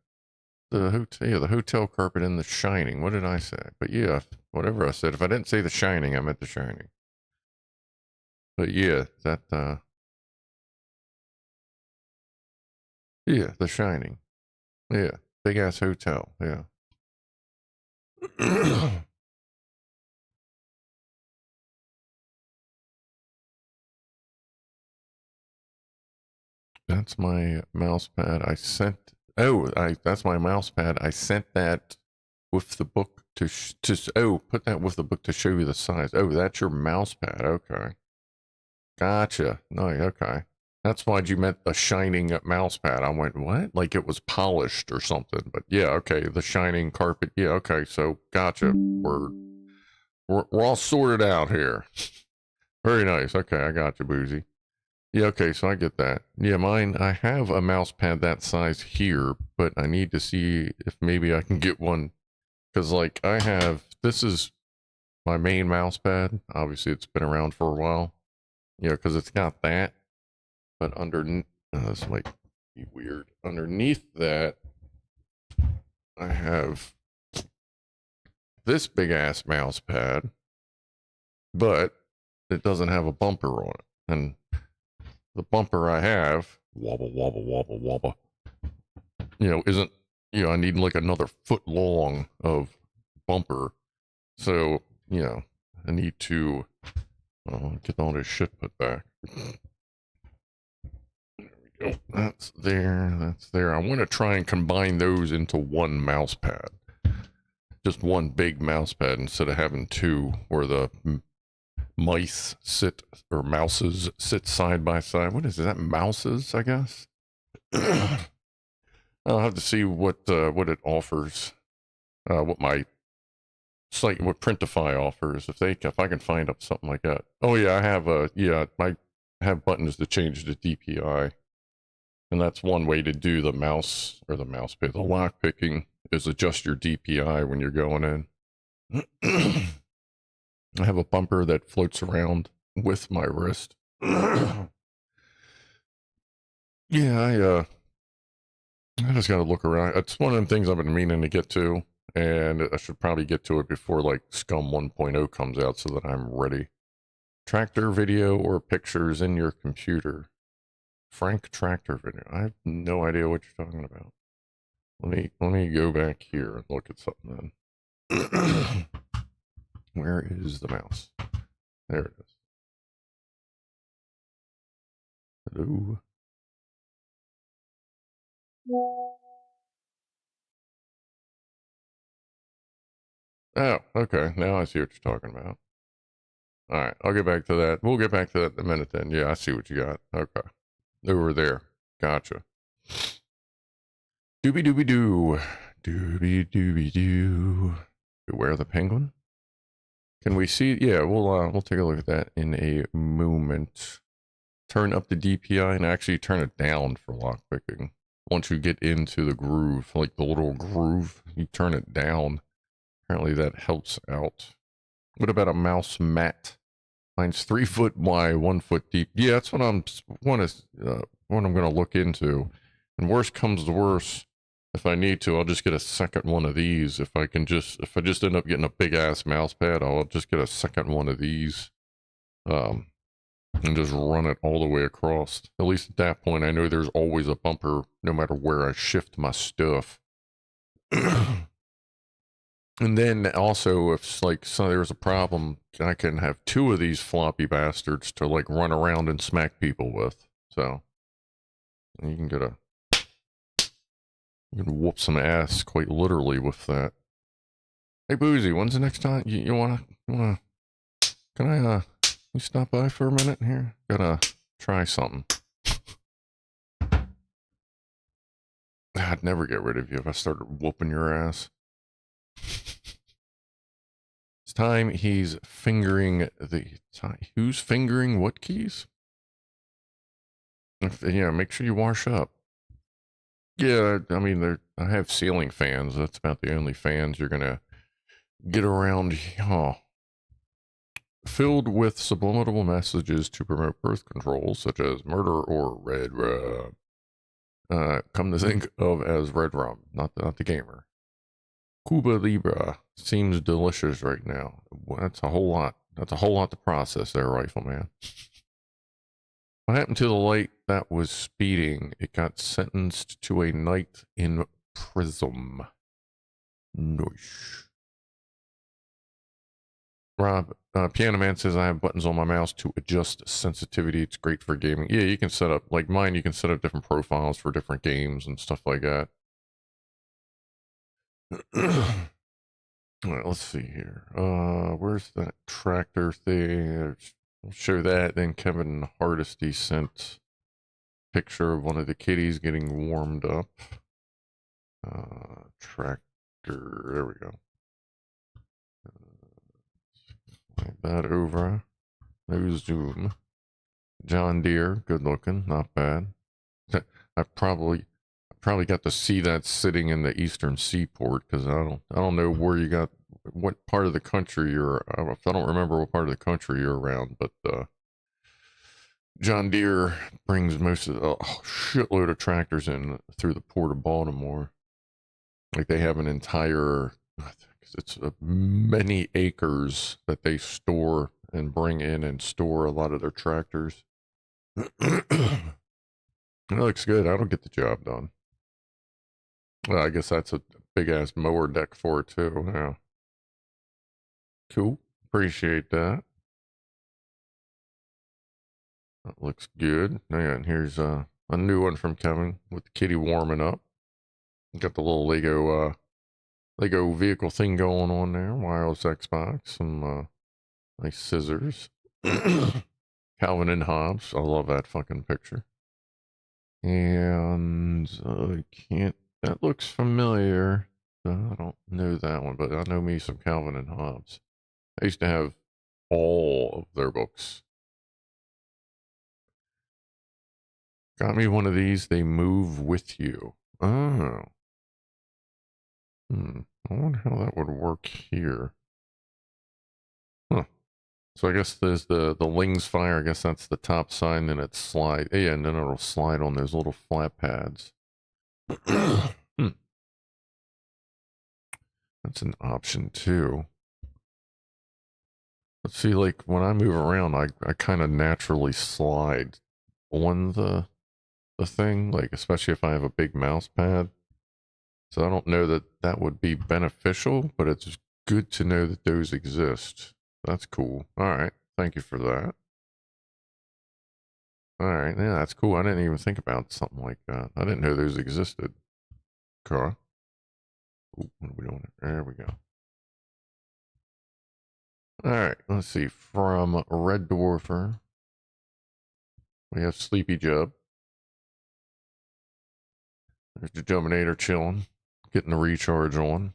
The hotel carpet in The Shining. What did I say? But yeah, whatever I said. If I didn't say The Shining, I meant The Shining. But yeah, yeah, The Shining. Yeah, big ass hotel. Yeah. That's my mouse pad. I sent. Oh, that's my mouse pad. I sent that with the book to put that with the book to show you the size. Oh, that's your mouse pad. Okay. Gotcha. No, okay. That's why you meant the shining mouse pad. I went, what? Like it was polished or something. But yeah, okay. The shining carpet. Yeah, okay. So gotcha. We're all sorted out here. Very nice. Okay, I got you, Boozy. Yeah, okay, so I get that. Yeah, mine, I have a mouse pad that size here, but I need to see if maybe I can get one. Because, like, this is my main mouse pad. Obviously, it's been around for a while. You know, because it's got that. But underneath, this might be weird. Underneath that, I have this big ass mouse pad, but it doesn't have a bumper on it. And the bumper I have, wobble, wobble, wobble, wobble, isn't, I need like another foot long of bumper. So, I need to get all this shit put back. There we go. That's there. I want to try and combine those into one mouse pad. Just one big mouse pad instead of having two where the mouses sit side by side. What is that? Mouses, I guess. I'll have to see what it offers. What my site, what Printify offers. If I can find up something like that. Oh yeah, I have buttons to change the DPI, and that's one way to do the mouse pad. The lock picking is adjust your DPI when you're going in. I have a bumper that floats around with my wrist. Yeah, I just got to look around. It's one of them things I've been meaning to get to, and I should probably get to it before like Scum 1.0 comes out so that I'm ready. Tractor video or pictures in your computer. Frank tractor video. I have no idea what you're talking about. Let me go back here and look at something then. Where is the mouse? There it is. Hello. Oh, okay. Now I see what you're talking about. All right, I'll get back to that. We'll get back to that in a minute then. Yeah, I see what you got. Okay. Over there. Gotcha. Doobie doobie doo. Doobie doobie doo. Beware the penguin? Can we see? Yeah, we'll take a look at that in a moment. Turn up the DPI and actually turn it down for lockpicking. Once you get into the groove, like the little groove, you turn it down. Apparently that helps out. What about a mouse mat? Mine's 3 foot wide, 1 foot deep. Yeah, that's what what I'm gonna look into. And worst comes to worst, if I need to, I'll just get a second one of these. If I just end up getting a big ass mouse pad, I'll just get a second one of these. And just run it all the way across. At least at that point, I know there's always a bumper no matter where I shift my stuff. And then also, if like there's a problem, I can have 2 of these floppy bastards to like run around and smack people with. So you can you can whoop some ass quite literally with that. Hey Boozy, when's the next time you wanna can I you stop by for a minute here? Gotta try something. I'd never get rid of you if I started whooping your ass. It's time he's fingering who's fingering what keys? Yeah, make sure you wash up. Yeah, I mean, I have ceiling fans. That's about the only fans you're gonna get around. Oh. Filled with subliminal messages to promote birth control, such as murder or red rum. Come to think of as red rum, not the gamer. Cuba Libre seems delicious right now. That's a whole lot. That's a whole lot to process there, Rifleman. What happened to the light that was speeding? It got sentenced to a night in prison. Nice. Rob, Pianoman says I have buttons on my mouse to adjust sensitivity. It's great for gaming. Yeah, you can set up, like mine, you can set up different profiles for different games and stuff like that. All right, let's see here. Where's that tractor thing? I'll show that. Then Kevin Hardesty sent a picture of one of the kitties getting warmed up. Tractor. There we go. Slide that over. No zoom. John Deere, good looking, not bad. I probably got to see that sitting in the eastern seaport because I don't know where you got what part of the country you're. I don't remember what part of the country you're around, but John Deere brings most of a shitload of tractors in through the port of Baltimore. Like they have an entire, it's many acres that they store and bring in and store a lot of their tractors. It looks good. I don't get the job done. Well, I guess that's a big ass mower deck for it too. Yeah. Cool. Appreciate that. That looks good. And here's a new one from Kevin with the kitty warming up. Got the little Lego vehicle thing going on there. Wireless Xbox. Some nice scissors. Calvin and Hobbes. I love that fucking picture. And I can't. That looks familiar. I don't know that one, but I know me some Calvin and Hobbes. I used to have all of their books. Got me one of these. They move with you. Oh. I wonder how that would work here. Huh. So I guess there's the Lings Fire. I guess that's the top sign. Then it slide. Yeah, and then it'll slide on those little flat pads. That's an option too. But see, like when I move around, I kind of naturally slide on the thing. Like especially if I have a big mouse pad. So I don't know that that would be beneficial, but it's good to know that those exist. That's cool. All right. Thank you for that. All right. Yeah, that's cool. I didn't even think about something like that. I didn't know those existed. Okay. Ooh, what are we doing? There we go. All right. Let's see. From Red Dwarfer, we have Sleepy Jub. There's the Dominator chilling, getting the recharge on.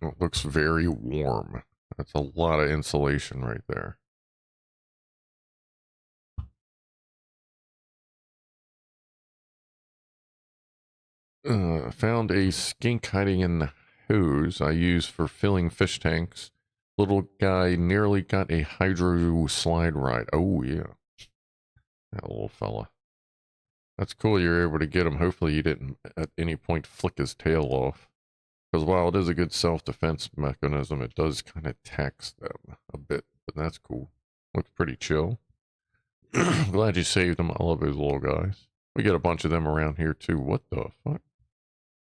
It looks very warm. That's a lot of insulation right there. Found a skink hiding in the hose I use for filling fish tanks. Little guy nearly got a hydro slide ride. Oh, yeah. That little fella. That's cool you're able to get him. Hopefully you didn't at any point flick his tail off. Because while it is a good self-defense mechanism, it does kind of tax them a bit. But that's cool. Looks pretty chill. Glad you saved them. I love those little guys. We get a bunch of them around here too. What the fuck?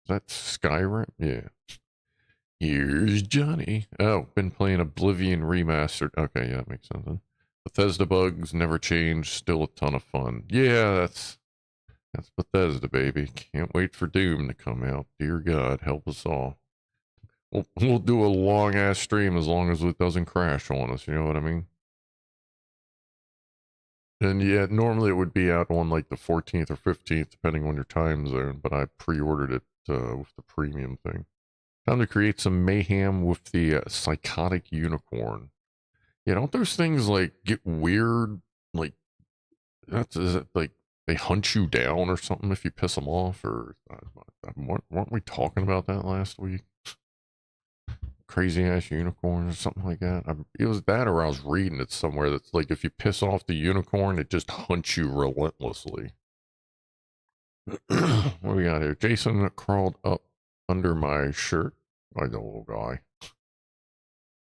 Is that Skyrim? Yeah. Here's Johnny. Oh, been playing Oblivion Remastered. Okay, yeah, that makes sense. Bethesda bugs never change. Still a ton of fun. Yeah, that's Bethesda, baby. Can't wait for Doom to come out. Dear God, help us all. We'll do a long ass stream as long as it doesn't crash on us. You know what I mean? And yeah, normally it would be out on like the 14th or 15th, depending on your time zone. But I pre-ordered it with the premium thing. Time to create some mayhem with the psychotic unicorn. Yeah, don't those things like get weird? Like, is it like they hunt you down or something if you piss them off? Or weren't we talking about that last week? Crazy ass unicorn or something like that. It was that, or I was reading it somewhere that's like if you piss off the unicorn, it just hunts you relentlessly. What do we got here? Jason crawled up under my shirt. Like the little guy.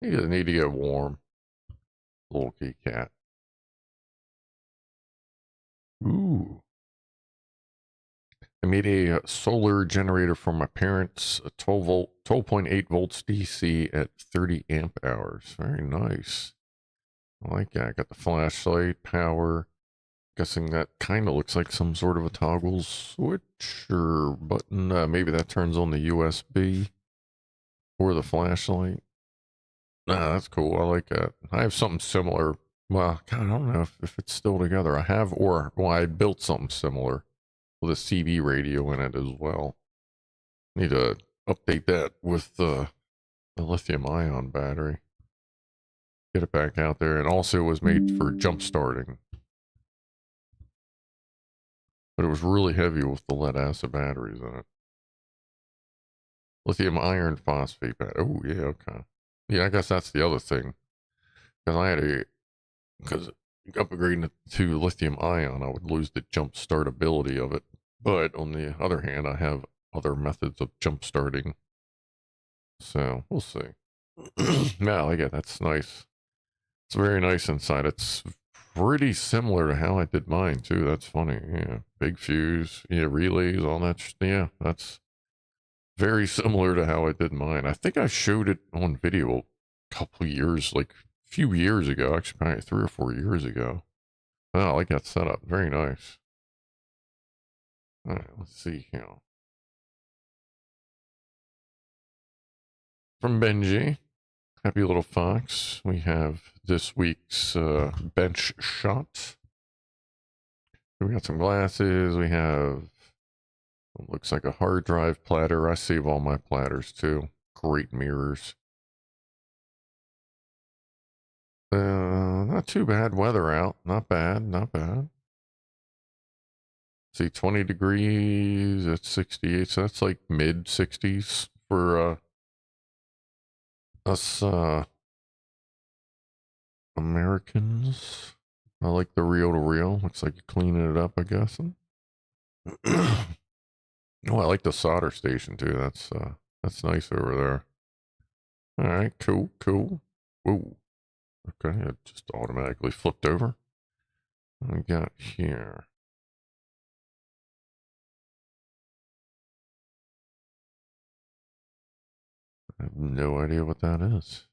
He doesn't need to get warm. Little kitty cat. Ooh. I made a solar generator for my parents, a 12.8 volts DC at 30 amp hours. Very nice. I like that. I got the flashlight, power. Guessing that kind of looks like some sort of a toggle switch or button. Maybe that turns on the USB or the flashlight. Nah, that's cool. I like that. I have something similar. Well, God, I don't know if it's still together. I have, well, I built something similar with a CB radio in it as well. Need to update that with the lithium ion battery. Get it back out there. And also it was made for jump starting. But it was really heavy with the lead acid batteries in it. Lithium iron phosphate battery. Oh, yeah, okay. Yeah, I guess that's the other thing. Because upgrading it to lithium ion, I would lose the jump start ability of it. But on the other hand, I have other methods of jump starting. So we'll see. No, I get that's nice. It's very nice inside. It's pretty similar to how I did mine too. That's funny. Yeah, big fuse. Yeah, relays, all that. Yeah, that's very similar to how I did mine. I think I showed it on video a couple years, like a few years ago. Actually, probably 3 or 4 years ago. Oh, I like that setup. Very nice. All right, let's see here. From Benji. Happy little fox. We have this week's bench shot. We got some glasses. We have what looks like a hard drive platter. I save all my platters too. Great mirrors. Not too bad weather out. Not bad. Not bad. See, 20 degrees at 68. So that's like mid 60s for Us, Americans. I like the reel to reel. Looks like you're cleaning it up, I guess. Oh, I like the solder station too. That's nice over there. All right, cool, cool. Whoa. Okay, it just automatically flipped over. What we got here? I have no idea what that is.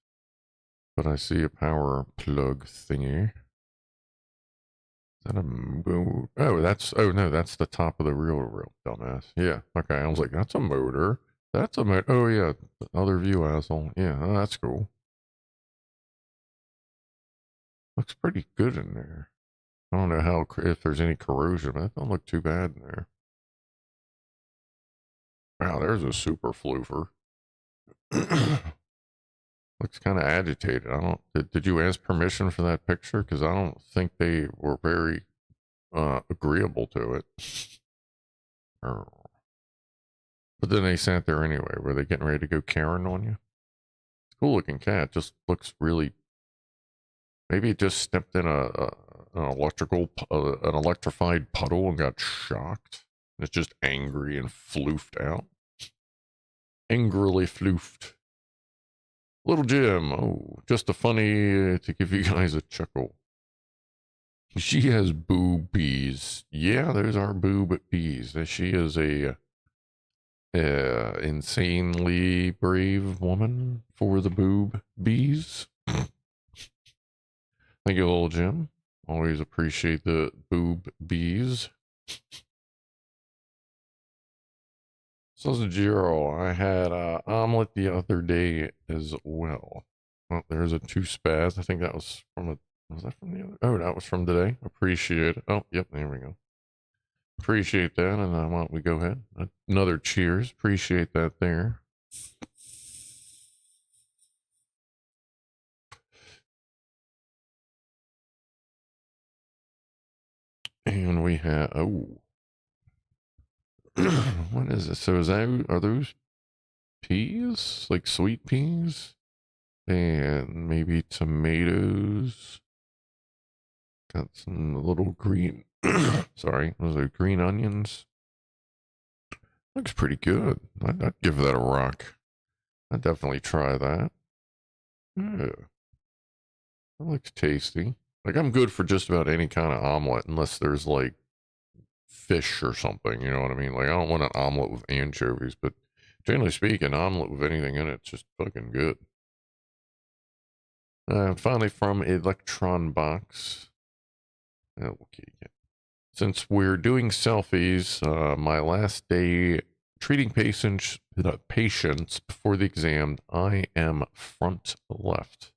But I see a power plug thingy. Is that a motor? Oh, oh no, that's the top of the reel, dumbass. Yeah, okay, I was like, that's a motor. That's a motor. Oh yeah, the other view asshole. Yeah, oh, that's cool. Looks pretty good in there. I don't know how, if there's any corrosion, but it don't look too bad in there. Wow, there's a super floofer. Looks kind of agitated. I don't. Did you ask permission for that picture? Because I don't think they were very agreeable to it. But then they sat there anyway. Were they getting ready to go Karen on you? Cool looking cat. Just looks really. Maybe it just stepped in an electrified puddle and got shocked. And it's just angry and floofed out. Angrily floofed. Little Jim. Oh, just a funny to give you guys a chuckle. She has boobies. Yeah, those are boob bees. She is a insanely brave woman for the boob bees. Thank you, little Jim. Always appreciate the boob bees. Sausage-Giro, I had omelet the other day as well. Oh, there's a 2 Spaz. I think that was from was that from the other? Oh, that was from today. Appreciate it. Oh, yep, there we go. Appreciate that. And why don't we go ahead? Another cheers. Appreciate that there. And we have, oh. What is it? So are those peas? Like sweet peas? And maybe tomatoes. Got some little green, sorry, those are green onions. Looks pretty good. I'd give that a rock. I'd definitely try that. Yeah. That looks tasty. Like, I'm good for just about any kind of omelet, unless there's like fish or something, you know what I mean? Like, I don't want an omelet with anchovies, but generally speaking, omelet with anything in it's just fucking good. Finally from Electron Box. Okay. Since we're doing selfies, my last day treating patients before the exam, I am front left.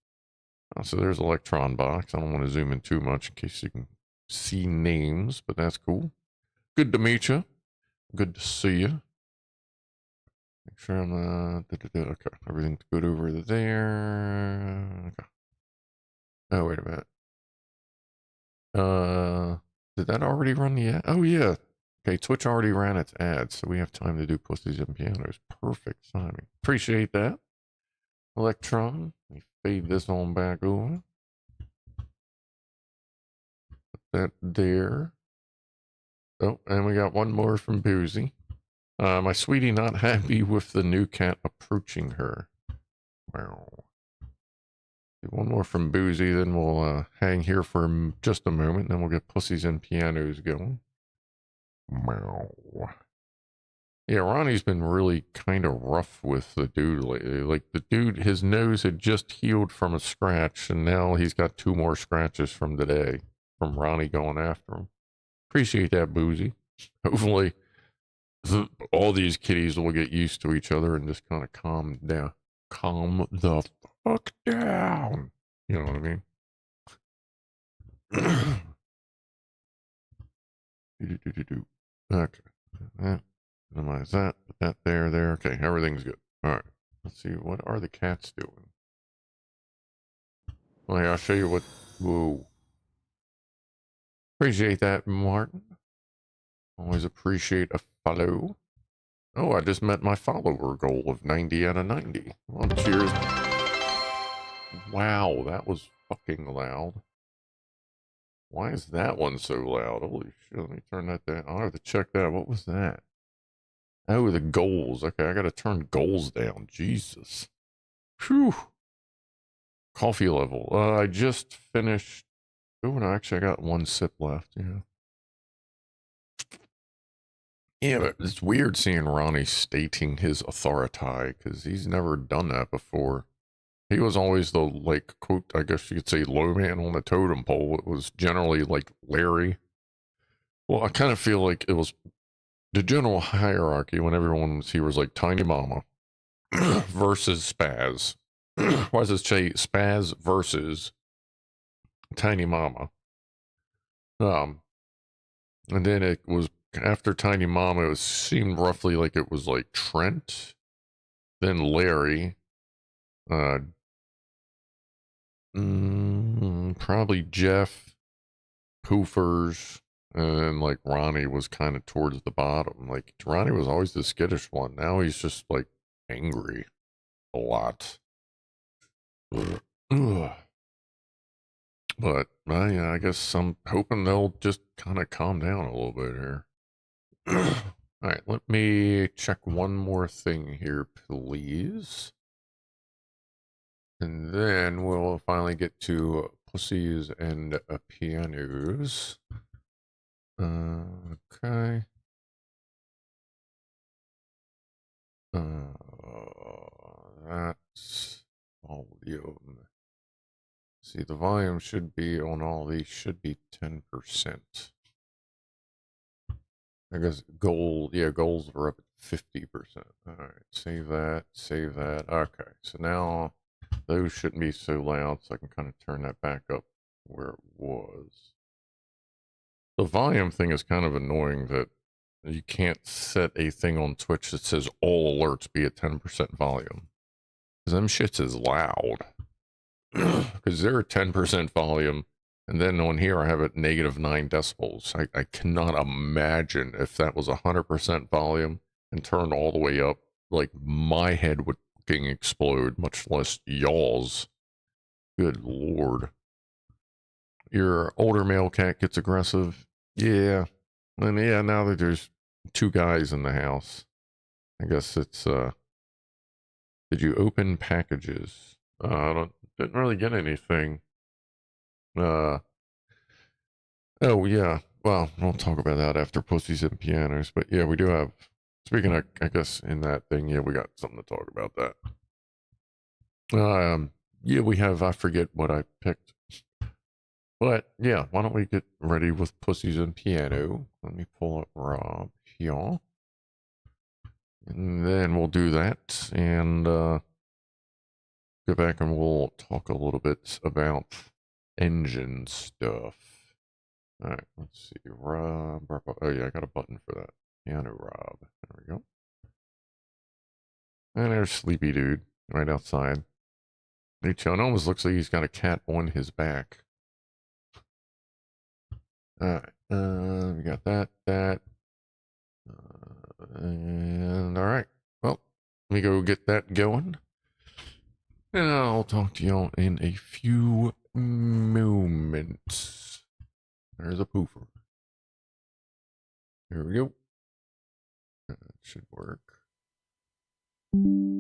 So there's Electron Box. I don't want to zoom in too much in case you can see names, but that's cool. Good to meet you. Good to see you. Make sure I'm okay. Everything's good over there. Okay. Oh, wait a minute. Did that already run the ad? Oh yeah. Okay, Twitch already ran its ads, so we have time to do Pussies and Pianos. Perfect timing. Appreciate that. Electron. Let me fade this on back over. Put that there. Oh, and we got one more from Boozy. My sweetie not happy with the new cat approaching her. Wow. One more from Boozy, then we'll hang here for just a moment, then we'll get Pussies and Pianos going. Wow. Yeah, Ronnie's been really kind of rough with the dude lately. Like, the dude, his nose had just healed from a scratch, and now he's got 2 more scratches from today, from Ronnie going after him. Appreciate that, Boozy. Hopefully, all these kitties will get used to each other and just kind of calm down. Calm the fuck down. You know what I mean? Okay. Minimize that. Put that there. Okay, everything's good. All right. Let's see. What are the cats doing? Well, here, I'll show you what. Whoa. Appreciate that, Martin. Always appreciate a follow. Oh, I just met my follower goal of 90 out of 90. Well, cheers. Wow, that was fucking loud. Why is that one so loud? Holy shit, let me turn that down. I'll have to check that. What was that? Oh, the goals. Okay, I gotta turn goals down. Jesus. Whew. Coffee level. I just finished. Oh, no, actually, I got one sip left. Yeah. Yeah, but it's weird seeing Ronnie stating his authority because he's never done that before. He was always the, like, quote, I guess you could say, low man on the totem pole. It was generally like Larry. Well, I kind of feel like it was the general hierarchy when everyone was here was like Tiny Mama versus Spaz. Why does it say Spaz versus Tiny Mama? Um, and then it was after Tiny Mama, it seemed roughly like it was like Trent, then Larry, uh, probably Jeff, Poofers, and then like Ronnie was kind of towards the bottom. Like Ronnie was always the skittish one. Now he's just like angry a lot. Ugh. But yeah, I guess I'm hoping they'll just kind of calm down a little bit here. All right, let me check one more thing here, please. And then we'll finally get to Pussies and Pianos. Okay. That's volume. See, the volume should be on all these, should be 10%. I guess gold, yeah, goals are up at 50%. All right, save that, save that. Okay, so now those shouldn't be so loud, so I can kind of turn that back up where it was. The volume thing is kind of annoying that you can't set a thing on Twitch that says all alerts be at 10% volume. Because them shits is loud. Because they're at 10% volume, and then on here I have it -9 decibels. I cannot imagine if that was 100% volume and turned all the way up, like my head would fucking explode, much less y'all's. Good lord. Your older male cat gets aggressive. Yeah. And yeah, now that there's two guys in the house, I guess it's, did you open packages? Didn't really get anything. Uh, oh, yeah. Well, we'll talk about that after Pussies and Pianos. But yeah, we do have, speaking of, I guess, in that thing, yeah, we got something to talk about that. Yeah, we have, I forget what I picked. But yeah, why don't we get ready with Pussies and Piano? Let me pull up Rob here. And then we'll do that and go back and we'll talk a little bit about engine stuff. All right, let's see. Rob. Oh, yeah, I got a button for that. Piano Rob. There we go. And there's Sleepy Dude right outside. It almost looks like he's got a cat on his back. All right. We got that. And all right. Well, let me go get that going. And I'll talk to y'all in a few moments. There's a poofer. Here we go. That should work. Ooh.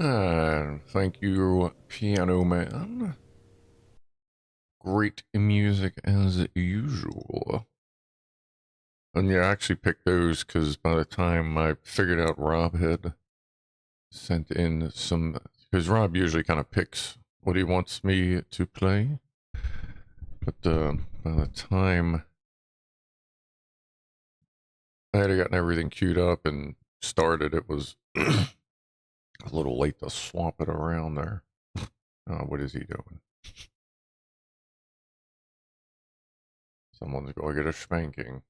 Thank you, Pianoman. Great music as usual. And yeah, I actually picked those because by the time I figured out Rob had sent in some, because Rob usually kind of picks what he wants me to play. But by the time I had gotten everything queued up and started, it was a little late to swap it around there. What is he doing? Someone's going to get a spanking.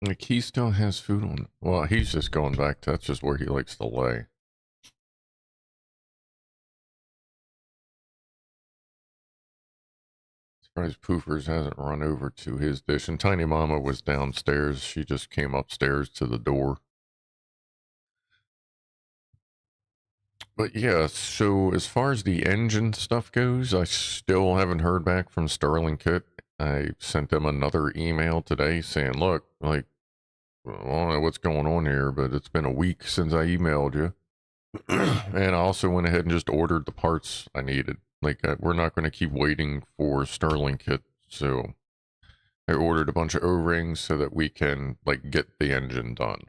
Like, he still has food on. Well, he's just going back to, that's just where he likes to lay. Surprised Poofers hasn't run over to his dish. And Tiny Mama was downstairs. She just came upstairs to the door. But yeah, so as far as the engine stuff goes, I still haven't heard back from Sterling Kit. I sent them another email today saying, look, like, I don't know what's going on here, but it's been a week since I emailed you. And I also went ahead and just ordered the parts I needed. Like, we're not going to keep waiting for Sterling Kit. So I ordered a bunch of O-rings so that we can, like, get the engine done.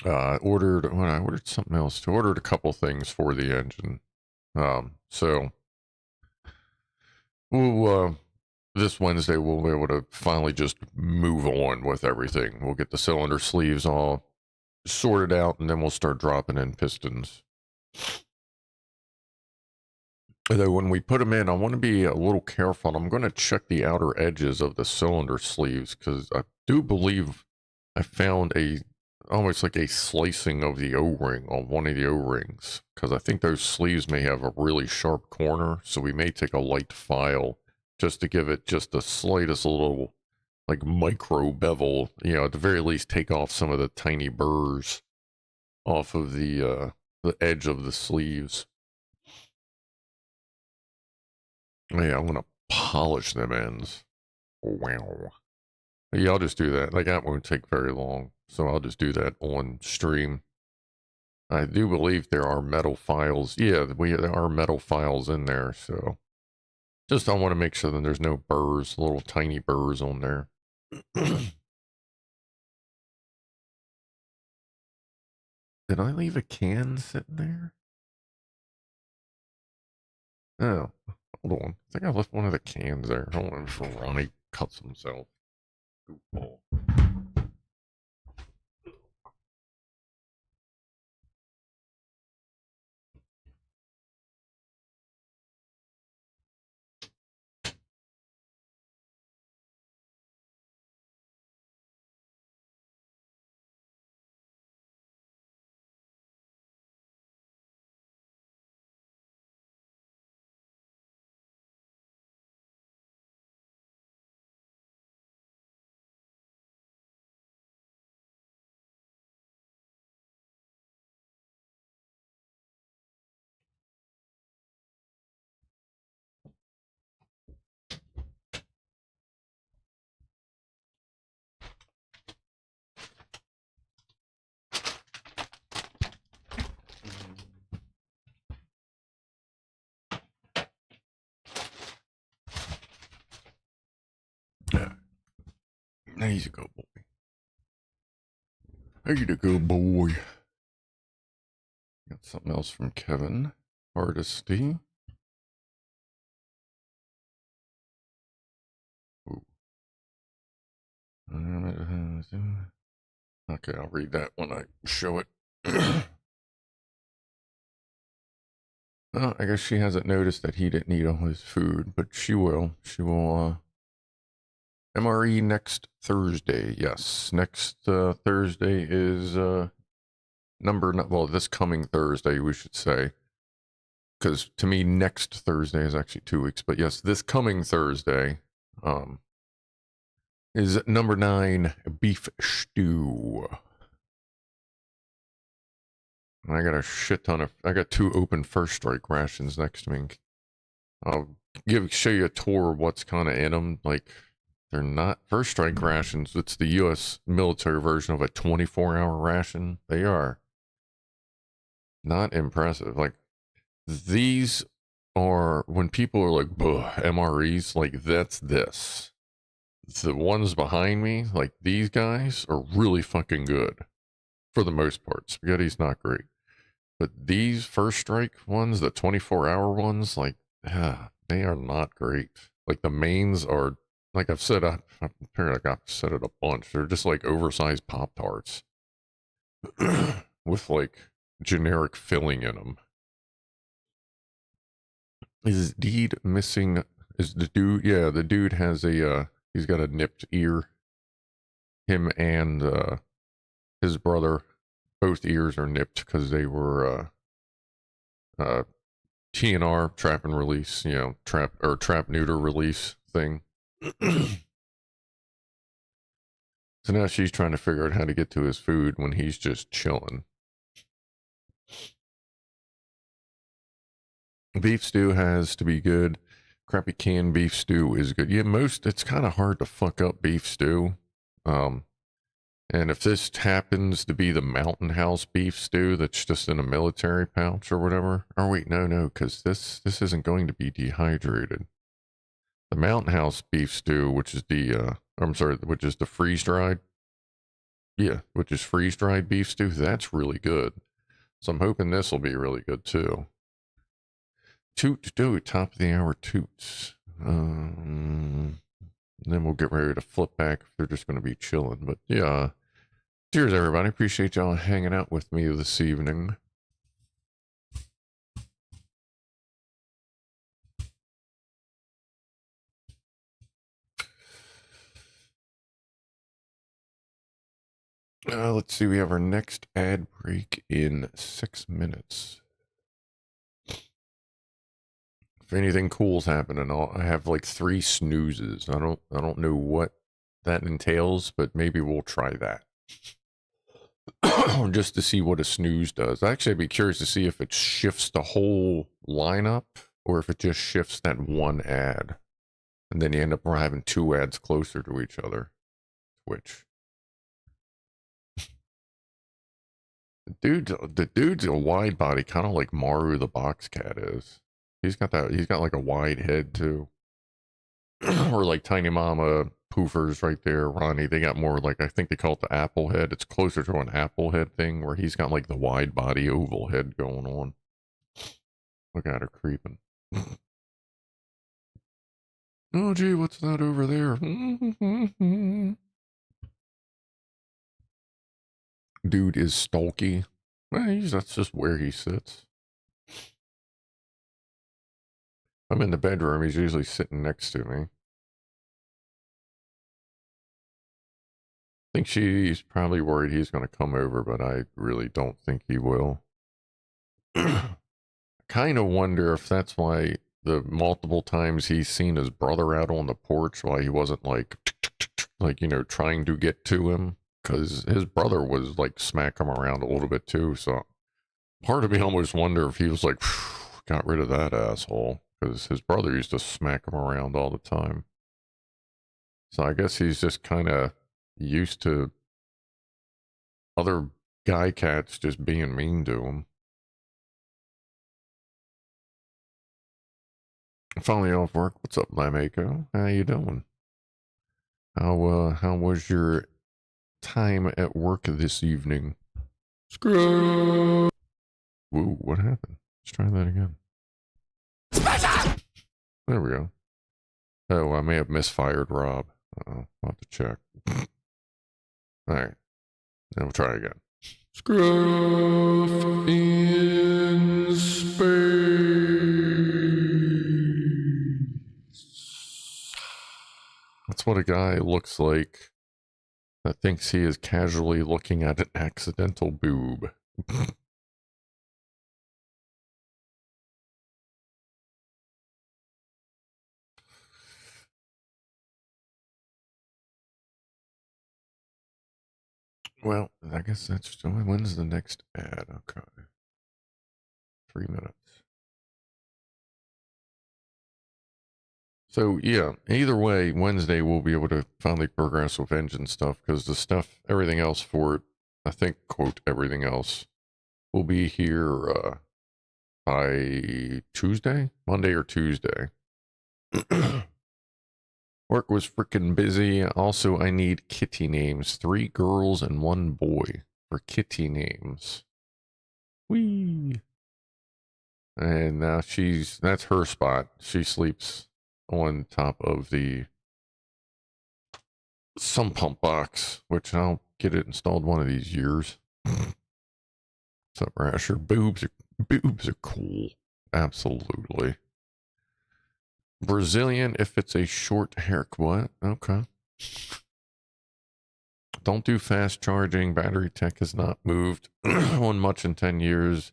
I ordered something else. I ordered a couple things for the engine. So we'll, this Wednesday we'll be able to finally just move on with everything. We'll get the cylinder sleeves all sorted out, and then we'll start dropping in pistons. Although when we put them in, I want to be a little careful. I'm going to check the outer edges of the cylinder sleeves because I do believe I found almost like a slicing of the O-ring on one of the O-rings, because I think those sleeves may have a really sharp corner, so we may take a light file just to give it just the slightest little, like, micro bevel, you know, at the very least take off some of the tiny burrs off of the edge of the sleeves. Yeah, I'm gonna polish them ends. Wow. Yeah, I'll just do that. Like, that won't take very long, so I'll just do that on stream. I do believe there are metal files. Yeah, there are metal files in there, so just I want to make sure that there's no burrs, little tiny burrs on there. Did I leave a can sitting there? Oh, hold on. I think I left one of the cans there. Hold on before Ronnie cuts himself. Goofball. Yeah. There you go, boy. There you go, boy. Got something else from Kevin. Artisty. Ooh. Okay, I'll read that when I show it. Well, I guess she hasn't noticed that he didn't eat all his food, but she will. She will, MRE next Thursday. Yes, next Thursday is this coming Thursday, we should say. Because to me, next Thursday is actually 2 weeks. But yes, this coming Thursday is number 9 beef stew. I got a shit ton of. I got 2 open First Strike rations next to me. I'll show you a tour of what's kind of in them. Like, They're not first strike rations. It's the U.S. military version of a 24-hour ration. They are not impressive. Like, these are, when people are like, MREs, like, that's this. The ones behind me, like these guys, are really fucking good for the most part. Spaghetti's not great. But these first strike ones, the 24-hour ones, like, they are not great. Like, the mains are, like I've said, I've said it a bunch. They're just like oversized Pop Tarts with like generic filling in them. Is Deed missing? Is the dude? Yeah, the dude has a. He's got a nipped ear. Him and his brother, both ears are nipped because they were TNR, trap and release, trap neuter release thing. So now she's trying to figure out how to get to his food when he's just chilling. Beef stew has to be good. Crappy canned beef stew is good. Yeah, it's kind of hard to fuck up beef stew. And if this happens to be the Mountain House beef stew that's just in a military pouch or whatever. Oh wait, no, because this isn't going to be dehydrated. The Mountain House beef stew, which is which is the freeze dried. Yeah, which is freeze dried beef stew. That's really good. So I'm hoping this will be really good too. Toot do top of the hour toots. Then we'll get ready to flip back if they're just going to be chilling. But yeah. Cheers, everybody. Appreciate y'all hanging out with me this evening. Let's see. We have our next ad break in 6 minutes. If anything cool's happening, I have like 3 snoozes. I don't know what that entails, but maybe we'll try that. Just to see what a snooze does. Actually, I'd be curious to see if it shifts the whole lineup or if it just shifts that one ad. And then you end up having 2 ads closer to each other. Which the dude's a wide body, kind of like Maru the box cat is. He's got like a wide head too. Or like Tiny Mama, Poofers right there, Ronnie. They got more like, I think they call it the apple head. It's closer to an apple head thing where he's got like the wide body oval head going on. Look at her creeping. Oh gee, what's that over there? Dude is stalky. Well, that's just where he sits. I'm in the bedroom. He's usually sitting next to me. I think she's probably worried he's going to come over, but I really don't think he will. Kind of wonder if that's why the multiple times he's seen his brother out on the porch, why he wasn't like, trying to get to him. Because his brother was like smacking him around a little bit too. So part of me almost wonder if he was like, got rid of that asshole. Because his brother used to smack him around all the time. So I guess he's just kind of used to other guy cats just being mean to him. Finally off work. What's up, Lamako? How you doing? How was your time at work this evening? Screw. Woo, what happened? Let's try that again. There we go. Oh, I may have misfired Rob. I'll have to check. Alright. Now we'll try again. Scruff in space. That's what a guy looks like that thinks he is casually looking at an accidental boob. Well, I guess that's just, when's the next ad? Okay. 3 minutes. So yeah, either way, Wednesday we'll be able to finally progress with engine stuff because the stuff, everything else for it, I think, quote, everything else will be here by Tuesday, Monday or Tuesday. Work was freaking busy. Also, I need kitty names. 3 girls and 1 boy for kitty names. Whee! And now that's her spot. She sleeps on top of the sump pump box, which I'll get it installed one of these years. What's up, Rasher? Boobs are cool. Absolutely. Brazilian if it's a short haircut. Okay. Don't do fast charging. Battery tech has not moved on much in 10 years.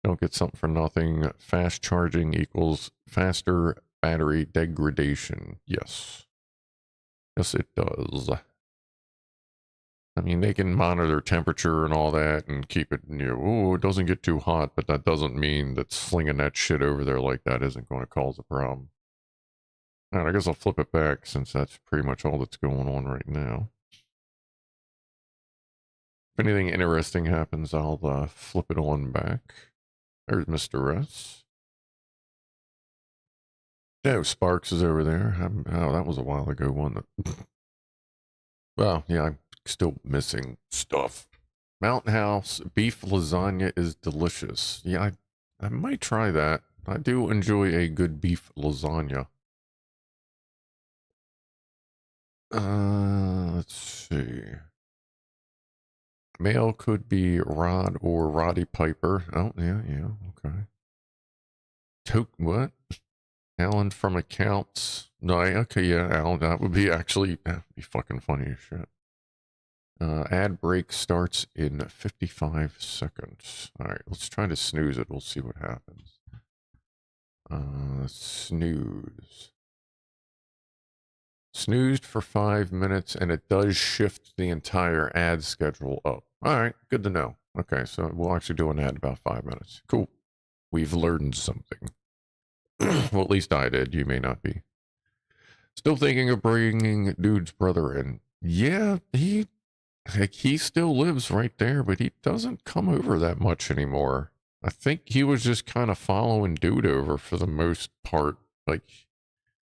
Don't get something for nothing. Fast charging equals faster battery degradation. Yes. Yes, it does. I mean, they can monitor temperature and all that and keep it, oh, it doesn't get too hot, but that doesn't mean that slinging that shit over there like that isn't going to cause a problem. All right, I guess I'll flip it back since that's pretty much all that's going on right now. If anything interesting happens, I'll flip it on back. There's Mr. S. Oh, Sparks is over there. Oh, that was a while ago, wasn't it? Well, yeah, I'm still missing stuff. Mountain House beef lasagna is delicious. Yeah, I might try that. I do enjoy a good beef lasagna. Let's see. Male could be Rod or Roddy Piper. Oh, yeah, okay. What? Alan from accounts. No, okay, yeah, Alan, that'd be fucking funny as shit. Ad break starts in 55 seconds. All right, let's try to snooze it. We'll see what happens. Snooze. Snoozed for 5 minutes, and it does shift the entire ad schedule up. All right, good to know. Okay, so we'll actually do an ad about 5 minutes. Cool. We've learned something. Well, at least I did. You may not be. Still thinking of bringing dude's brother in. Yeah, he still lives right there, but he doesn't come over that much anymore. I think he was just kind of following dude over for the most part. Like,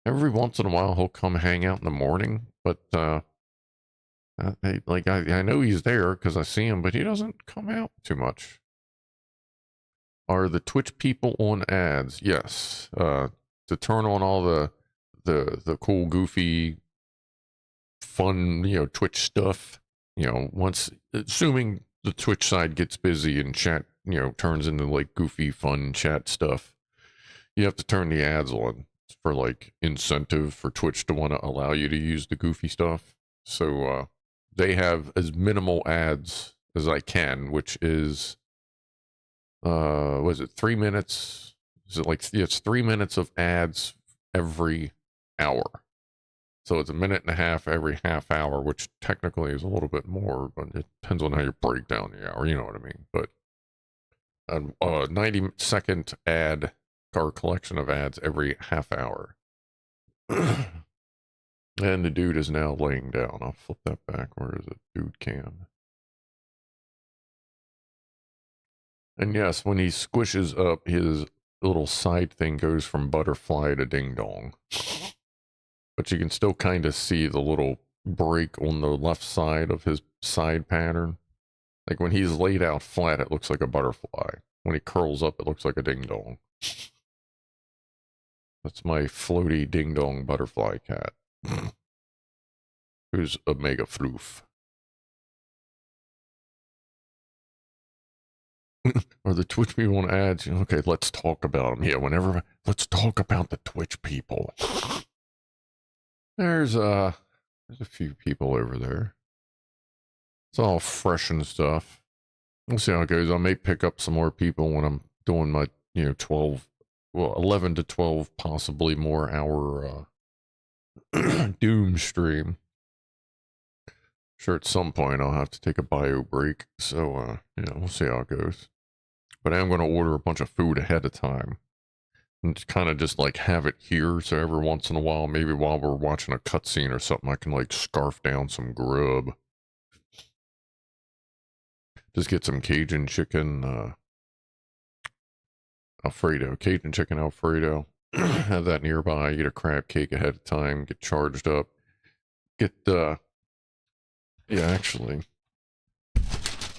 every once in a while he'll come hang out in the morning, but I know he's there because I see him, but he doesn't come out too much. Are the Twitch people on ads? Yes. To turn on all the cool, goofy, fun, Twitch stuff. Once, assuming the Twitch side gets busy and chat, turns into like goofy, fun chat stuff, you have to turn the ads on for like incentive for Twitch to want to allow you to use the goofy stuff. So they have as minimal ads as I can, which is was it 3 minutes? Is it like, yeah, it's 3 minutes of ads every hour. So it's a minute and a half every half hour, which technically is a little bit more, but it depends on how you break down the hour. You know what I mean? But a 90-second ad or collection of ads every half hour. And the dude is now laying down. I'll flip that back. Where is it? Dude cam. And yes, when he squishes up, his little side thing goes from butterfly to ding dong. But you can still kind of see the little break on the left side of his side pattern. Like when he's laid out flat, it looks like a butterfly. When he curls up, it looks like a ding dong. That's my floaty ding dong butterfly cat. Who's a mega floof. Or the Twitch people on ads. Okay, let's talk about them. Yeah, let's talk about the Twitch people. There's a few people over there. It's all fresh and stuff. We'll see how it goes. I may pick up some more people when I'm doing my, 11 to 12, possibly more hour Doom stream. Sure, at some point I'll have to take a bio break. So, we'll see how it goes. But I am going to order a bunch of food ahead of time. and kind of just like have it here. So every once in a while, maybe while we're watching a cutscene or something, I can like scarf down some grub. Just get some Cajun chicken, Alfredo, Cajun chicken Alfredo. Have that nearby. Get a crab cake ahead of time. Get charged up. Get yeah, actually,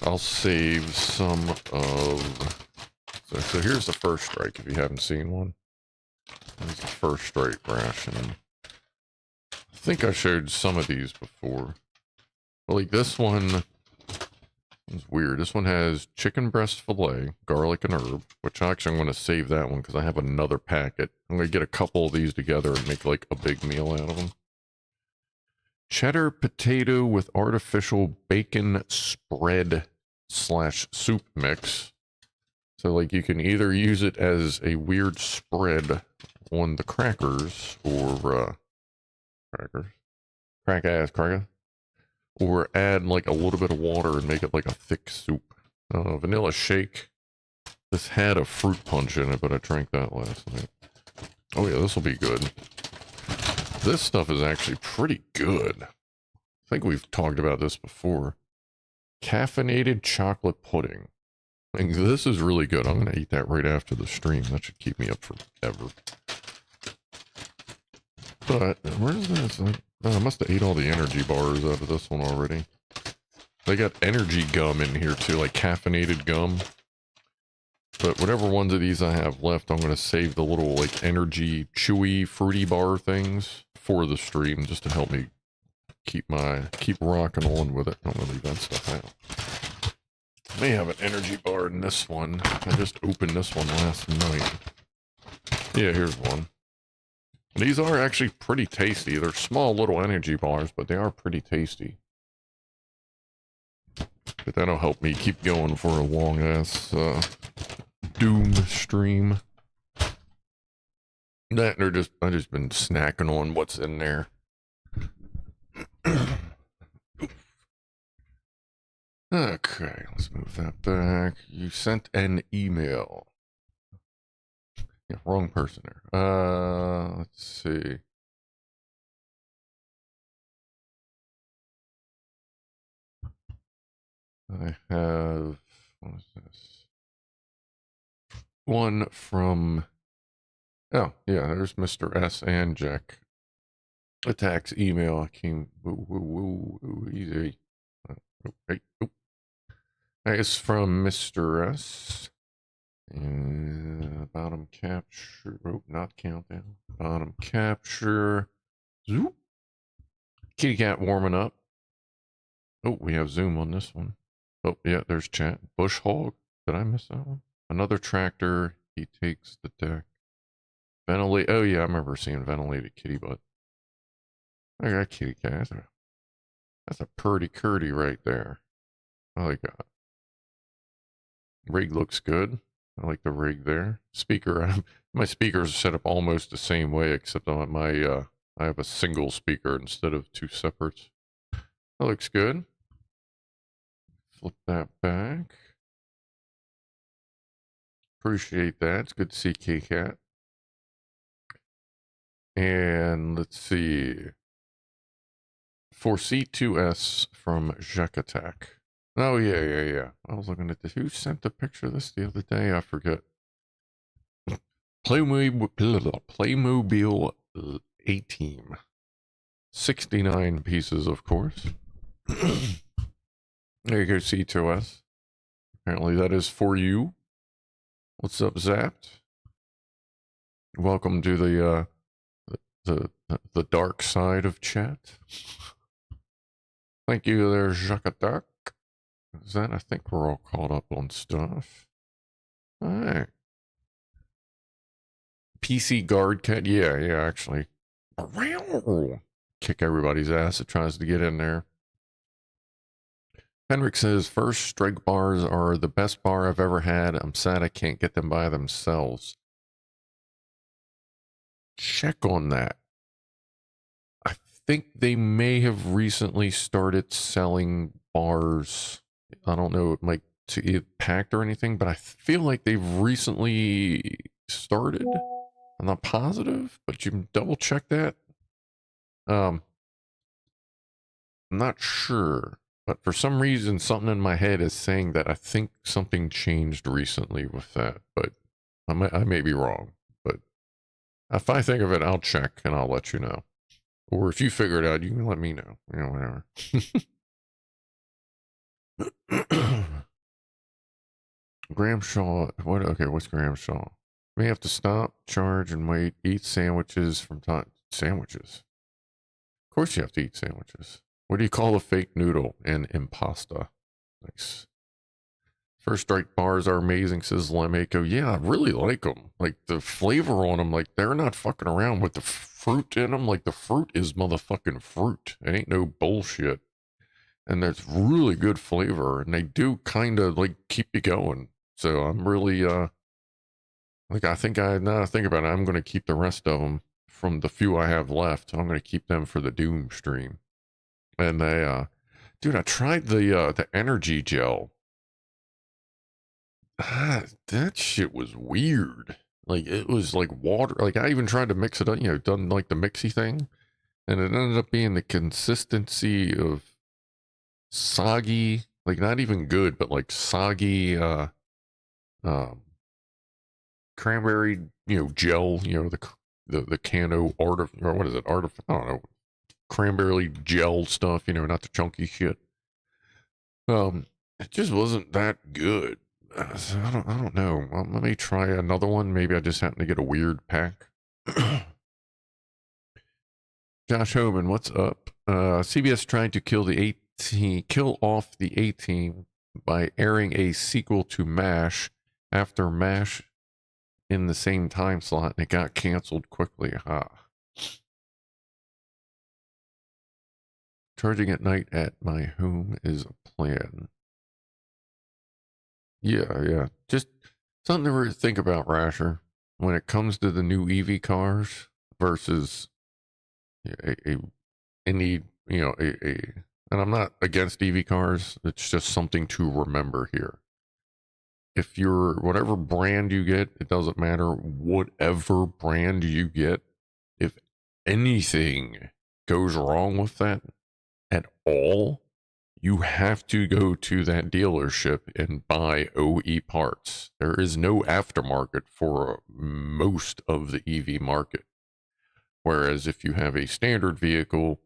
I'll save some of. So here's the first strike. If you haven't seen one, here's the first strike ration. I think I showed some of these before. But like this one. It's weird. This one has chicken breast filet, garlic and herb, which actually I'm going to save that one because I have another packet. I'm going to get a couple of these together and make like a big meal out of them. Cheddar potato with artificial bacon spread / soup mix. So like you can either use it as a weird spread on the crackers or crackers. Or add like a little bit of water and make it like a thick soup. Vanilla shake. This had a fruit punch in it, but I drank that last night. Oh yeah, this will be good. This stuff is actually pretty good. I think we've talked about this before. Caffeinated chocolate pudding. Like, this is really good. I'm going to eat that right after the stream. That should keep me up forever. But, where is this? I must have ate all the energy bars out of this one already. They got energy gum in here too, like caffeinated gum. But whatever ones of these I have left, I'm going to save the little like energy chewy fruity bar things for the stream just to help me keep rocking on with it. I'm going to leave that stuff out. May have an energy bar in this one. I just opened this one last night. Yeah, here's one. These are actually pretty tasty. They're small little energy bars, but they are pretty tasty. But that'll help me keep going for a long-ass Doom stream. That or I've just been snacking on what's in there. Okay, let's move that back. You sent an email. Yeah, wrong person there. Let's see. I have, what is this? One from, oh, yeah, there's Mr. S and Jack. Attacks email came, easy. It's from Mr. S. Bottom capture, not countdown. Bottom capture. Zoop. Kitty cat warming up. Oh, we have zoom on this one. Oh, yeah, there's chat. Bush hog. Did I miss that one? Another tractor. He takes the deck. Ventilate. Oh, yeah, I remember seeing ventilated kitty butt. I got kitty cat. That's a purdy curdy right there. I like that. Rig looks good. I like the rig there. Speaker. My speakers are set up almost the same way, except on I have a single speaker instead of two separates. That looks good. Flip that back. Appreciate that. It's good to see K-Cat. And let's see. For C2S from Jacques Attack. Oh, yeah. I was looking at this. Who sent the picture of this the other day? I forget. Playmobil A-Team. 69 pieces, of course. There you go, C2S. Apparently that is for you. What's up, Zapped? Welcome to the dark side of chat. Thank you there, Jacques Duck. Is that? I think we're all caught up on stuff. Alright. PC guard cat. Yeah, actually. Kick everybody's ass that tries to get in there. Henrik says, first strike bars are the best bar I've ever had. I'm sad I can't get them by themselves. Check on that. I think they may have recently started selling bars. I don't know, like to packed or anything, but I feel like they've recently started. I'm not positive, but you can double check that. I'm not sure, but for some reason, something in my head is saying that I think something changed recently with that, but I may be wrong. But if I think of it, I'll check and I'll let you know. Or if you figure it out, you can let me know. You know, whatever. Gramshaw, what? Okay, what's Gramshaw? We have to stop, charge, and wait. Eat sandwiches from time. Sandwiches. Of course, you have to eat sandwiches. What do you call a fake noodle? An impasta. Nice. First Strike bars are amazing, says Lemako. Yeah, I really like them. Like the flavor on them, like they're not fucking around with the fruit in them. Like the fruit is motherfucking fruit. It ain't no bullshit. And there's really good flavor, and they do kind of like keep you going. So I'm really like I think now that I think about it, I'm going to keep the rest of them from the few I have left. I'm going to keep them for the Doom stream. And they dude, I tried the energy gel. That shit was weird. Like it was like water. Like I even tried to mix it up, done like the mixy thing, and it ended up being the consistency of soggy, like not even good, but like soggy um cranberry, gel, the Cano art of, or what is it? Art of, I don't know, cranberry gel stuff, not the chunky shit. It just wasn't that good. So I don't know. Well, let me try another one. Maybe I just happen to get a weird pack. Josh Hoban, what's up? CBS trying to kill off the A-Team by airing a sequel to MASH after MASH in the same time slot, and it got canceled quickly. Charging at night at my home is a plan. Yeah. Just something to really think about, Rasher, when it comes to the new EV cars versus any, and I'm not against EV cars. It's just something to remember here. If you're, whatever brand you get, it doesn't matter whatever brand you get. If anything goes wrong with that at all, you have to go to that dealership and buy OE parts. There is no aftermarket for most of the EV market. Whereas if you have a standard vehicle,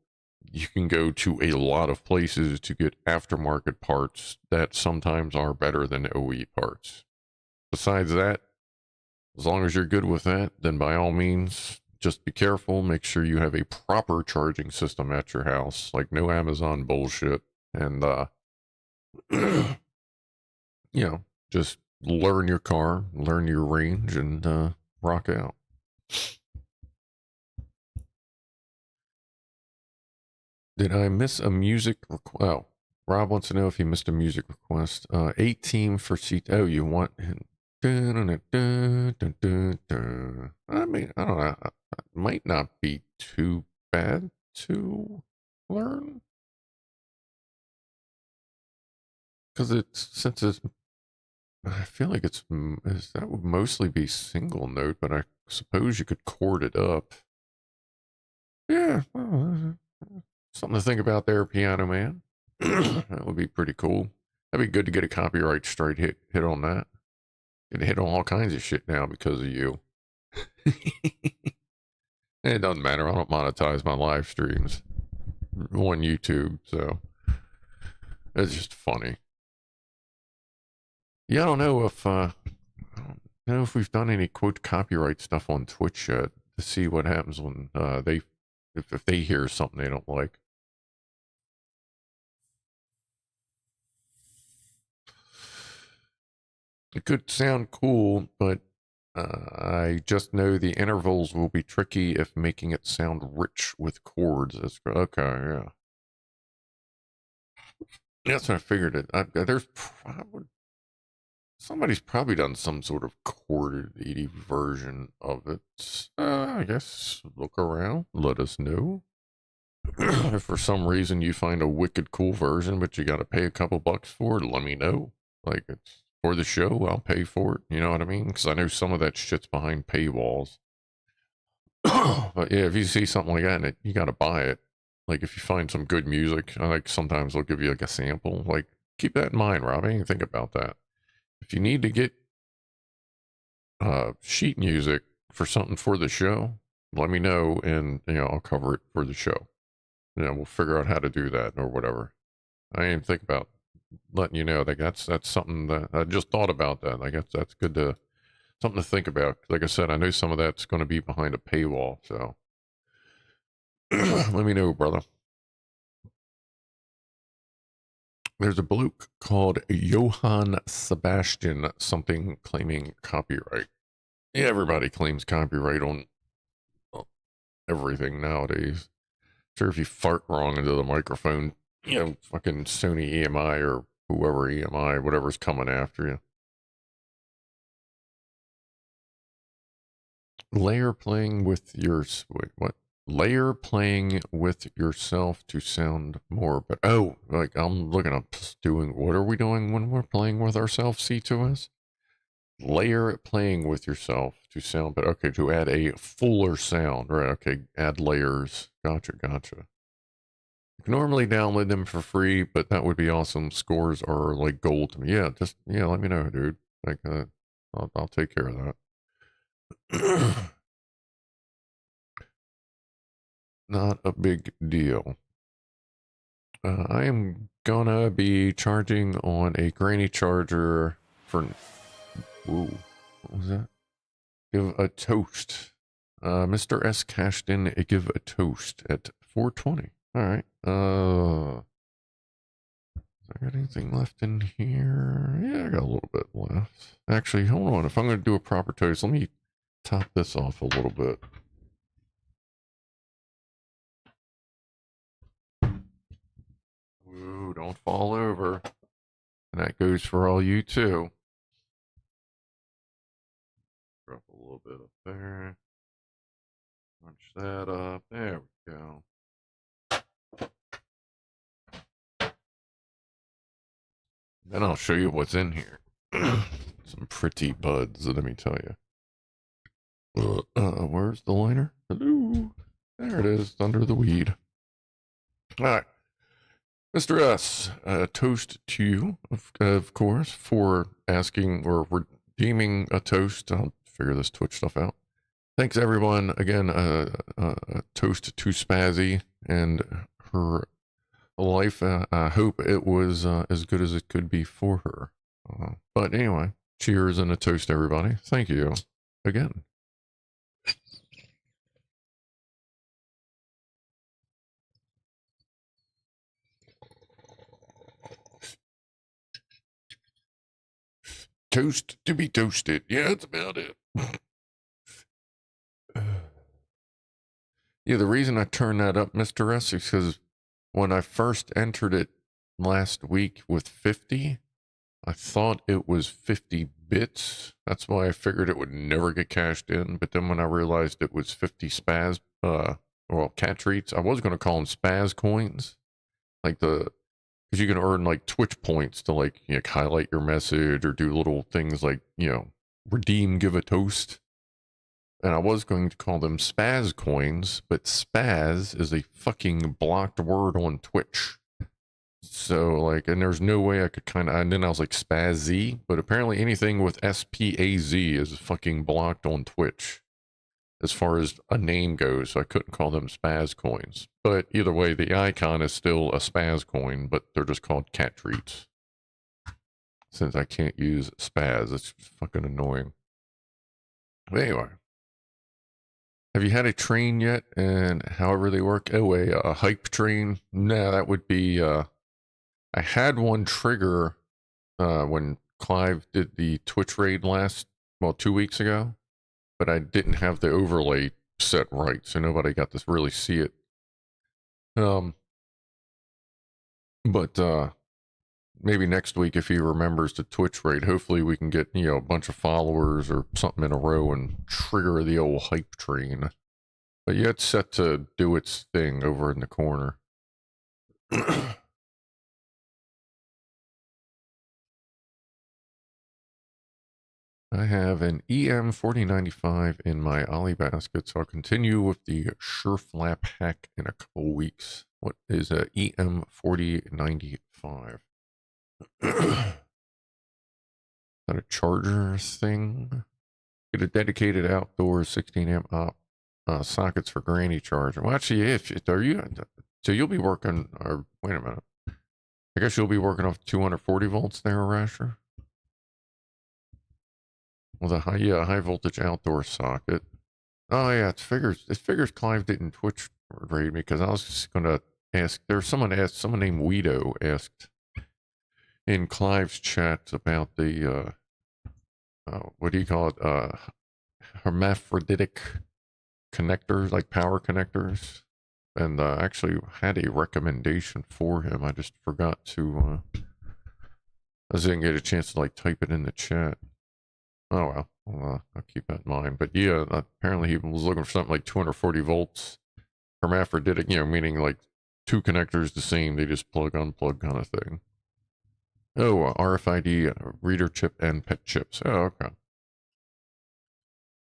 you can go to a lot of places to get aftermarket parts that sometimes are better than OE parts. Besides that, as long as you're good with that, then by all means, just be careful. Make sure you have a proper charging system at your house, like no Amazon bullshit. And, just learn your car, learn your range, and rock out. Did I miss a music request? Oh, Rob wants to know if he missed a music request. 18 for seat. Oh, you want. I mean, I don't know. It might not be too bad to learn. Because I feel like that would mostly be single note, but I suppose you could chord it up. Yeah, something to think about there, Pianoman. That would be pretty cool. That'd be good to get a copyright straight hit on that. Get hit on all kinds of shit now because of you. It doesn't matter. I don't monetize my live streams on YouTube, so it's just funny. Yeah, I don't know if we've done any quote copyright stuff on Twitch yet to see what happens when if they hear something they don't like. It could sound cool, but I just know the intervals will be tricky if making it sound rich with chords. Okay, yeah. That's what I figured. Somebody's probably done some sort of chorded 80 version of it. I guess look around, let us know. If for some reason you find a wicked cool version, but you got to pay a couple bucks for it, let me know. Like it's for the show, I'll pay for it. You know what I mean? Because I know some of that shit's behind paywalls. But yeah, if you see something like that, you got to buy it. Like if you find some good music, like sometimes they'll give you like a sample. Like keep that in mind, Rob. I didn't think about that. If you need to get sheet music for something for the show, let me know, and I'll cover it for the show. We'll figure out how to do that or whatever. I didn't think about letting you know. Like that's something that I just thought about. That I guess that's good to something to think about. Like I said, I know some of that's going to be behind a paywall, so let me know, brother. There's a bloke called Johann Sebastian something claiming copyright. Yeah, everybody claims copyright on everything nowadays. Sure, if you fart wrong into the microphone, fucking Sony EMI or whoever EMI, whatever's coming after you. Layer playing with your wait, what? Layer playing with yourself to sound more, but like I'm looking up doing. What are we doing when we're playing with ourselves? C2S. Layer playing with yourself to sound, but okay, to add a fuller sound, right? Okay, add layers. Gotcha. You can normally download them for free, but that would be awesome. Scores are like gold to me. Yeah, just let me know, dude. Like, I'll take care of that. Not a big deal. I am gonna be charging on a granny charger for. Ooh, what was that? Give a toast. Mr. S cashed in a give a toast at 420. All right. I got anything left in here? Yeah, I got a little bit left. Actually, hold on. If I'm going to do a proper toast, let me top this off a little bit. Ooh, don't fall over. And that goes for all you too. Drop a little bit up there. Punch that up. There we go. Then I'll show you what's in here. Some pretty buds, let me tell you. Where's the lighter? Hello. There it is, under the weed. All right. Mr. S, toast to you, of course, for asking or redeeming a toast. I'll figure this Twitch stuff out. Thanks, everyone. Again, toast to SpaZzie and her life. I hope it was as good as it could be for her. But anyway, cheers and a toast, everybody. Thank you again. Toast to be toasted. Yeah, that's about it. Yeah, the reason I turned that up, Mr. S, is because when I first entered it last week with 50, I thought it was 50 bits. That's why I figured it would never get cashed in. But then when I realized it was 50 Spaz, cat treats, I was going to call them Spaz coins. Like because you can earn like Twitch points to like, highlight your message or do little things like, redeem, give a toast. And I was going to call them Spaz coins, but Spaz is a fucking blocked word on Twitch. So like, and there's no way I could and then I was like SpaZzie, but apparently anything with SPAZ is fucking blocked on Twitch as far as a name goes. So I couldn't call them Spaz coins. But either way, the icon is still a Spaz coin, but they're just called cat treats. Since I can't use Spaz, it's fucking annoying. But anyway. Have you had a train yet? And however they work? Oh, a hype train? No, that would be, I had one trigger when Clive did the Twitch raid 2 weeks ago, but I didn't have the overlay set right, so nobody got to really see it. But maybe next week, if he remembers the Twitch raid, hopefully we can get, a bunch of followers or something in a row and trigger the old hype train. But yeah, it's set to do its thing over in the corner. I have an EM4095 in my Ollie basket, so I'll continue with the Sure Flap hack in a couple weeks. What is a EM4095? Is that a charger thing? Get a dedicated outdoor 16 amp op sockets for granny charger. Well, actually, if are you, so you'll be working. Or wait a minute. I guess you'll be working off 240 volts there, Rasher. Well, the high voltage outdoor socket. Oh yeah, it figures Clive didn't Twitch raid me because I was just gonna ask. There's someone named Guido asked in Clive's chat about the what do you call it? Hermaphroditic connectors, like power connectors, and actually had a recommendation for him. I just forgot to. I didn't get a chance to like type it in the chat. Oh well, I'll keep that in mind. But yeah, apparently he was looking for something like 240 volts, hermaphroditic, meaning like two connectors the same. They just plug unplug kind of thing. Oh, RFID reader chip and pet chips. Oh, okay.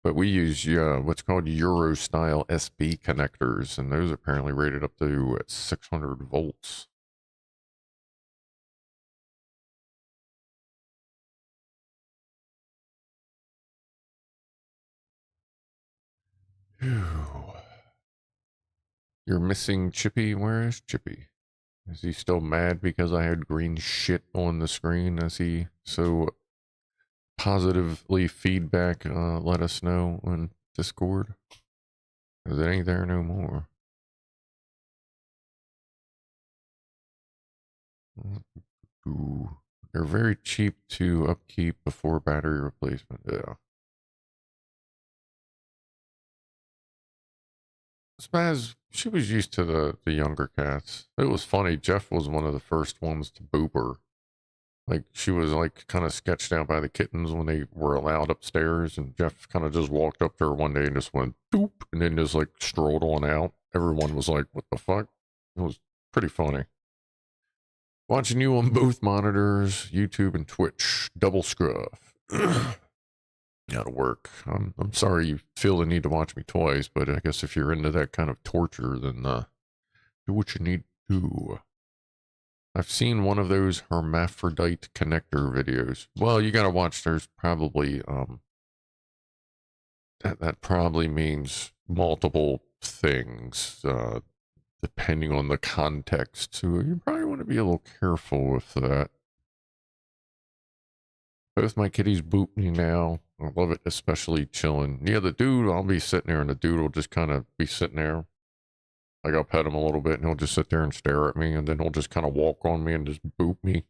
But we use what's called Euro style SB connectors, and those are apparently rated up to 600 volts. You're missing Chippy. Where is Chippy? Is he still mad because I had green shit on the screen? As he so positively feedback let us know on Discord? Because it ain't there no more. Ooh. They're very cheap to upkeep before battery replacement. Yeah. Spaz, she was used to the younger cats. It was funny. Jeff was one of the first ones to boop her. Like, she was, like, kind of sketched out by the kittens when they were allowed upstairs, and Jeff kind of just walked up to her one day and just went, doop, and then just, like, strolled on out. Everyone was like, what the fuck? It was pretty funny. Watching you on both monitors, YouTube and Twitch. Double scruff. Gotta work. I'm sorry you feel the need to watch me twice, but I guess if you're into that kind of torture, then do what you need to do. I've seen one of those hermaphrodite connector videos. Well, you gotta watch. There's probably that probably means multiple things, depending on the context. So you probably want to be a little careful with that. Both my kitties boot me now. I love it, especially Chillin. Yeah, the dude, I'll be sitting there and the dude will just kind of be sitting there. Like I'll pet him a little bit and he'll just sit there and stare at me and then he'll just kind of walk on me and just boot me.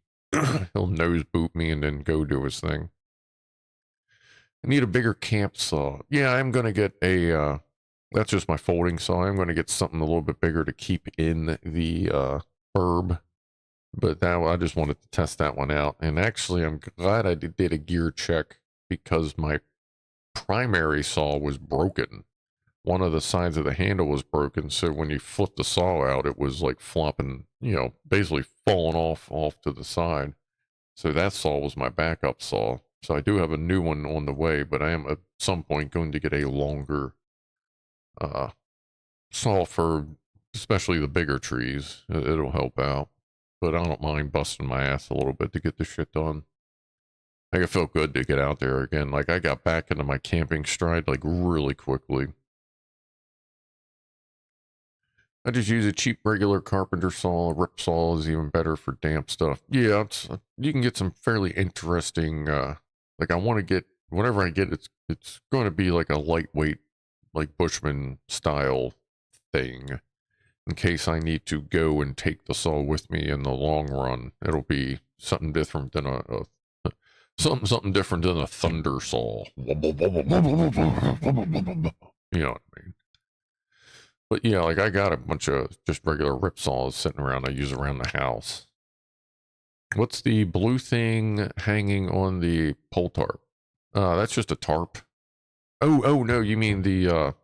He'll nose boot me and then go do his thing. I need a bigger camp saw. Yeah, I'm going to get a, that's just my folding saw. I'm going to get something a little bit bigger to keep in the herb. But that I just wanted to test that one out. And actually, I'm glad I did a gear check because my primary saw was broken. One of the sides of the handle was broken. So when you flip the saw out, it was like flopping, basically falling off to the side. So that saw was my backup saw. So I do have a new one on the way, but I am at some point going to get a longer saw for especially the bigger trees. It'll help out. But I don't mind busting my ass a little bit to get this shit done. Like it felt good to get out there again. Like I got back into my camping stride like really quickly. I just use a cheap regular carpenter saw. A rip saw is even better for damp stuff. Yeah, you can get some fairly interesting. Like I want to get whatever I get. It's going to be like a lightweight, like Bushman style thing. In case I need to go and take the saw with me in the long run, it'll be something different than something different than a thunder saw. You know what I mean? But yeah, like I got a bunch of just regular rip saws sitting around I use around the house. What's the blue thing hanging on the pole tarp? That's just a tarp. Oh no, you mean the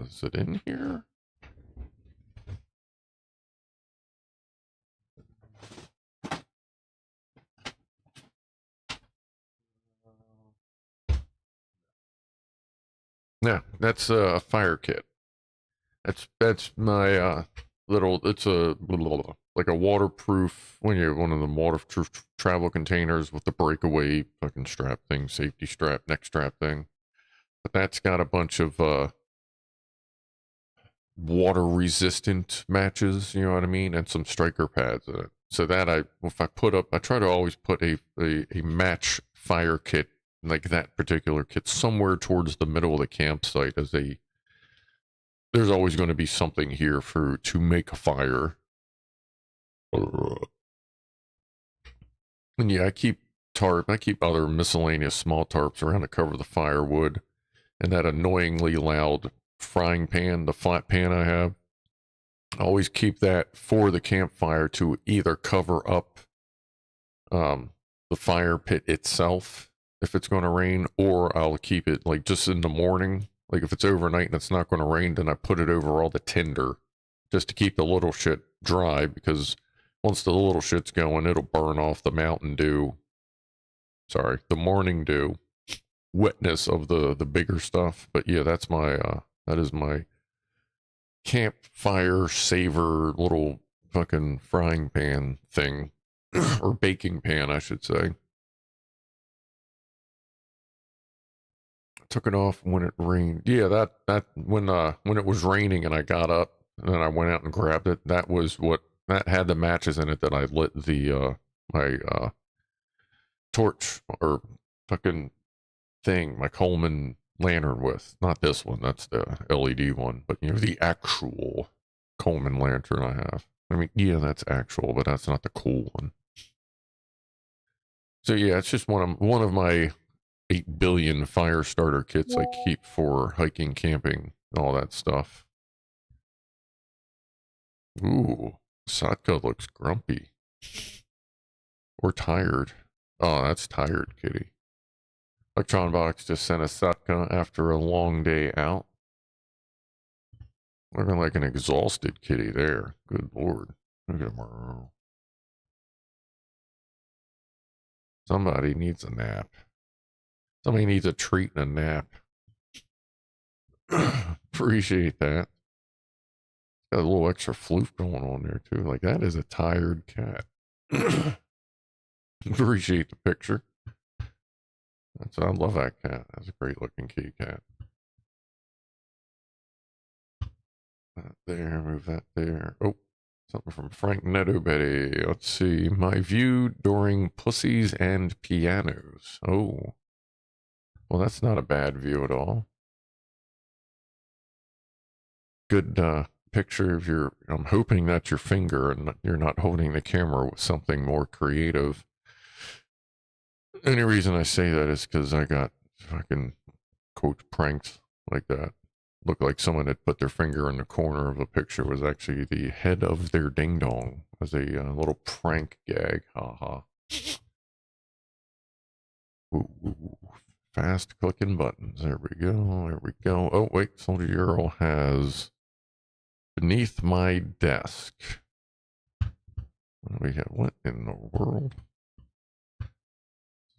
is it in here? Yeah, that's a fire kit. That's my little. It's a little like a waterproof when you have one of the waterproof travel containers with the breakaway fucking strap thing, safety strap, neck strap thing. But that's got a bunch of water resistant matches, you know what I mean, and some striker pads in it. So that if I put up, I try to always put a match fire kit like that particular kit somewhere towards the middle of the campsite as there's always going to be something here to make a fire. And yeah, I keep other miscellaneous small tarps around to cover the firewood, and that annoyingly loud frying pan, the flat pan I have. I always keep that for the campfire to either cover up the fire pit itself if it's going to rain, or I'll keep it like just in the morning. Like if it's overnight and it's not going to rain, then I put it over all the tinder just to keep the little shit dry, because once the little shit's going, it'll burn off the Mountain Dew. Sorry, the morning dew wetness of the bigger stuff. But yeah, that is my campfire saver little fucking frying pan thing, or baking pan, I should say. Took it off when it rained. Yeah, that when it was raining and I got up and then I went out and grabbed it. That had the matches in it that I lit the my torch or fucking thing, my Coleman lantern with. Not this one. That's the LED one, but you know the actual Coleman lantern I have. I mean, yeah, that's actual, but that's not the cool one. So yeah, it's just one of my 8 billion fire starter kits I keep for hiking, camping, all that stuff. Ooh, Satka looks grumpy. Or tired. Oh, that's tired, kitty. Electron Box just sent a Satka after a long day out. Looking like an exhausted kitty there. Good lord. Look at him. Somebody needs a nap. Somebody needs a treat and a nap. Appreciate that. Got a little extra floof going on there too. Like that is a tired cat. Appreciate the picture. I love that cat. That's a great looking kitty cat. That there, move that there. Oh, something from Frank Netto Betty. Let's see. My view during Pussies and Pianos. Oh. Well, that's not a bad view at all. Good picture of your. I'm hoping that's your finger and you're not holding the camera with something more creative. Any reason I say that is because I got fucking quote pranked like that. Looked like someone had put their finger in the corner of the picture was actually the head of their ding dong as a little prank gag. Haha. Ooh, ooh, fast clicking buttons. There we go. There we go. Oh, wait. Soldier Euro has beneath my desk. What do we have? What in the world?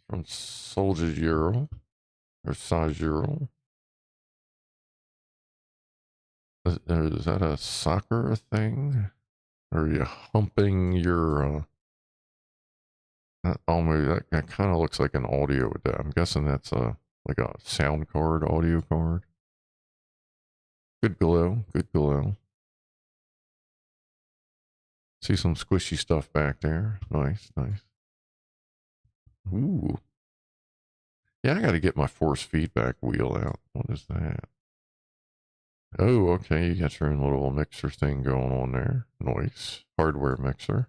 From Soldier Euro or Sajuro. Is that a soccer thing? Or are you humping your maybe that kind of looks like an audio. I'm guessing that's like a sound card, audio card. Good glow, good glow. See some squishy stuff back there. Nice, nice. Ooh. Yeah, I got to get my force feedback wheel out. What is that? Oh, okay. You got your own little mixer thing going on there. Nice. Hardware mixer.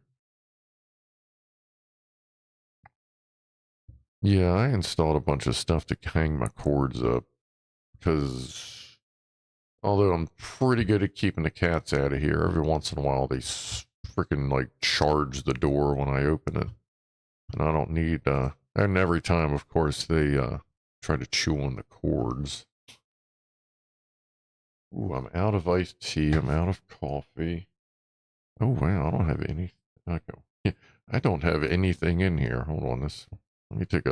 Yeah, I installed a bunch of stuff to hang my cords up because although I'm pretty good at keeping the cats out of here, every once in a while they freaking like charge the door when I open it. And I don't need, and every time, of course, they try to chew on the cords. Ooh, I'm out of iced tea. I'm out of coffee. Oh, wow, I don't have any. Okay. I don't have anything in here. Hold on, let me take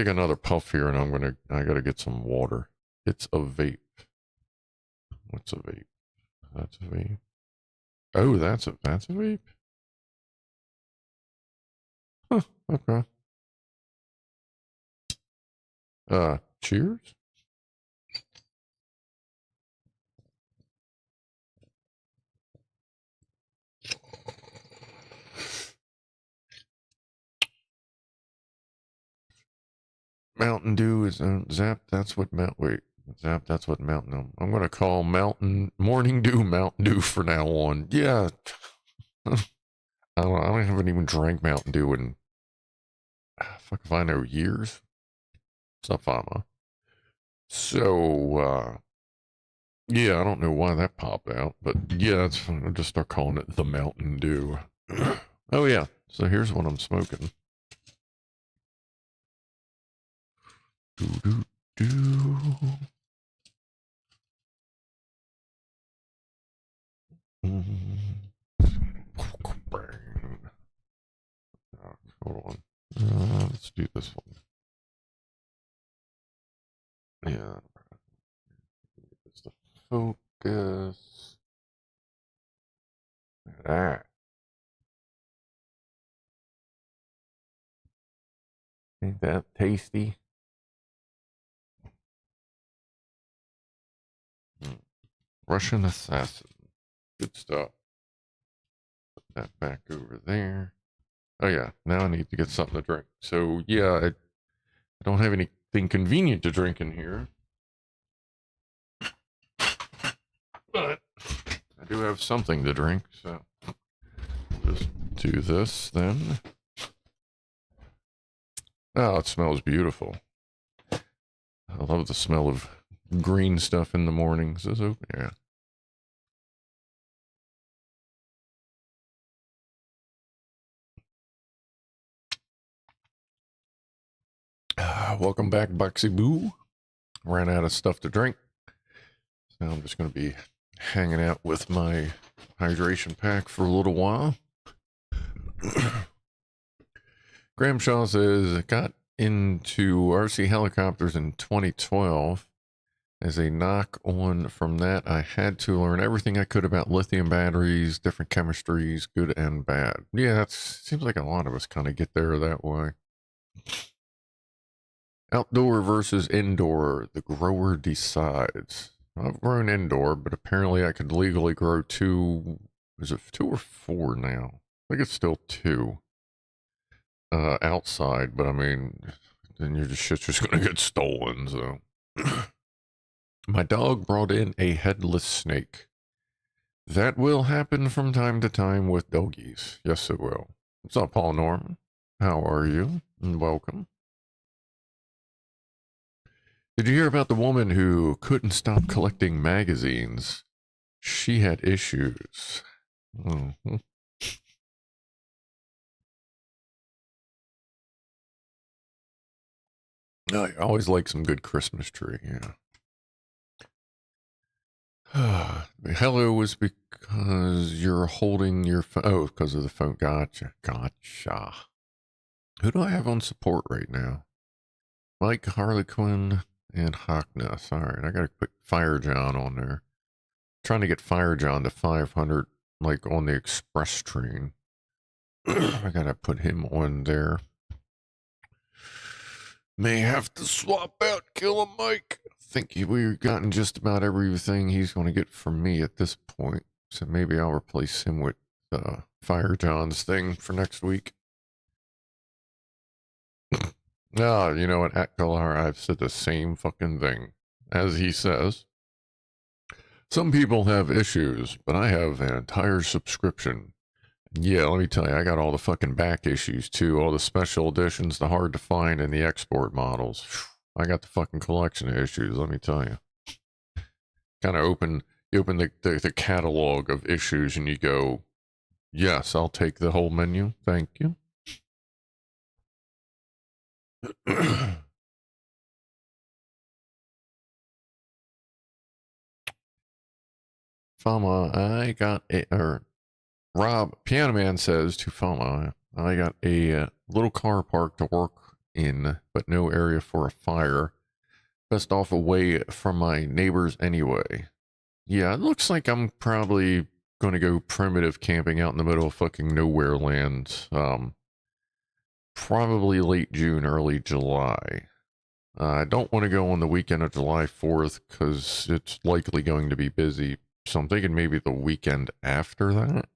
another puff here, and I gotta get some water. It's a vape. What's a vape? That's a vape. Oh, that's a vape? Huh, okay. Cheers? Mountain Dew is Zap. That's what Zap. That's what Mountain. I'm gonna call Morning Dew Mountain Dew for now on. Yeah. I haven't even drank Mountain Dew in fuck if I know years. What's up, Fama? So yeah, I don't know why that popped out, but yeah, I'll just start calling it the Mountain Dew. Oh yeah. So here's what I'm smoking. Do do do. Hold on. Let's do this one. Yeah. It's the focus. That. Ain't that tasty? Russian Assassin. Good stuff. Put that back over there. Oh yeah, now I need to get something to drink. So yeah, I don't have anything convenient to drink in here. But I do have something to drink, so just do this then. Oh, it smells beautiful. I love the smell of green stuff in the mornings. Yeah. Welcome back, Boxy Boo. Ran out of stuff to drink. So now I'm just going to be hanging out with my hydration pack for a little while. Graham Shaw says, got into RC helicopters in 2012. As a knock on from that, I had to learn everything I could about lithium batteries, different chemistries, good and bad. Yeah, that seems like a lot of us kind of get there that way. Outdoor versus indoor, the grower decides. I've grown indoor, but apparently I could legally grow two. Is it 2 or 4 now? I think it's still 2 outside, but I mean, then your shit's just gonna get stolen. So, my dog brought in a headless snake. That will happen from time to time with doggies. Yes, it will. What's up, Paul Norman? How are you? And welcome. Did you hear about the woman who couldn't stop collecting magazines? She had issues. Mm-hmm. Oh, I always like some good Christmas tree, yeah. Hello was because you're holding your phone. Oh, because of the phone. Gotcha. Gotcha. Who do I have on support right now? Mike, Harlequin, and Hockness. All right, I got to put Fire John on there. Trying to get Fire John to 500, like on the express train. I got to put him on there. May have to swap out Killer Mike. I think we've gotten just about everything he's going to get from me at this point. So maybe I'll replace him with Fire John's thing for next week. Ah, you know what, at Galar, I've said the same fucking thing. As he says, some people have issues, but I have an entire subscription. Yeah, let me tell you, I got all the fucking back issues too, all the special editions, the hard to find, and the export models. I got the fucking collection of issues, let me tell you. Kind of you open the catalog of issues and you go, yes, I'll take the whole menu, thank you. Fama, I got Rob, Pianoman says to Fama, I got a little car park to work in, but no area for a fire. Best off away from my neighbors anyway. Yeah, it looks like I'm probably going to go primitive camping out in the middle of fucking nowhere land. Probably late June, early July. I don't want to go on the weekend of July 4th because it's likely going to be busy. So I'm thinking maybe the weekend after that.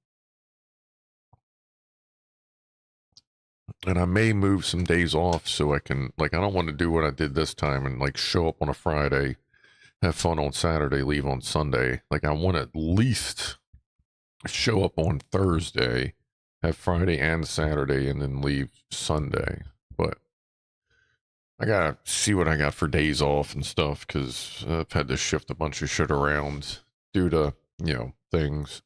And I may move some days off so I can, like, I don't want to do what I did this time and, like, show up on a Friday, have fun on Saturday, leave on Sunday. Like, I want to at least show up on Thursday, have Friday and Saturday, and then leave Sunday. But I gotta see what I got for days off and stuff because I've had to shift a bunch of shit around due to, things.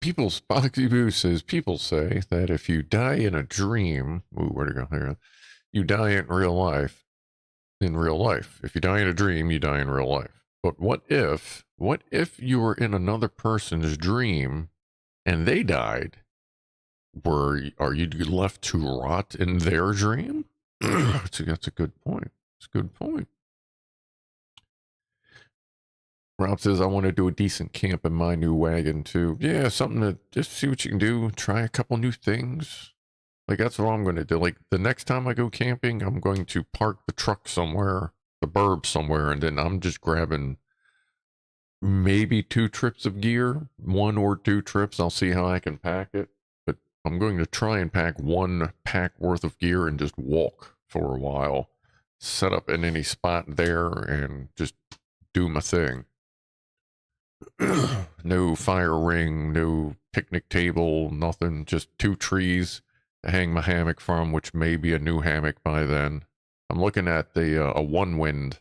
SpaZzie Boo says, people say that if you die in a dream, ooh, where'd it go here? You die in real life. In real life. If you die in a dream, you die in real life. But what if you were in another person's dream and they died? Are you left to rot in their dream? That's a good point. It's a good point. Rob says, I want to do a decent camp in my new wagon too. Yeah, something to just see what you can do. Try a couple new things. Like, that's what I'm going to do. Like, the next time I go camping, I'm going to park the truck somewhere, the burb somewhere, and then I'm just grabbing maybe 2 trips of gear, 1 or 2 trips. I'll see how I can pack it. But I'm going to try and pack 1 pack worth of gear and just walk for a while. Set up in any spot there and just do my thing. No fire ring, no picnic table, nothing. Just 2 trees to hang my hammock from, which may be a new hammock by then. I'm looking at a one wind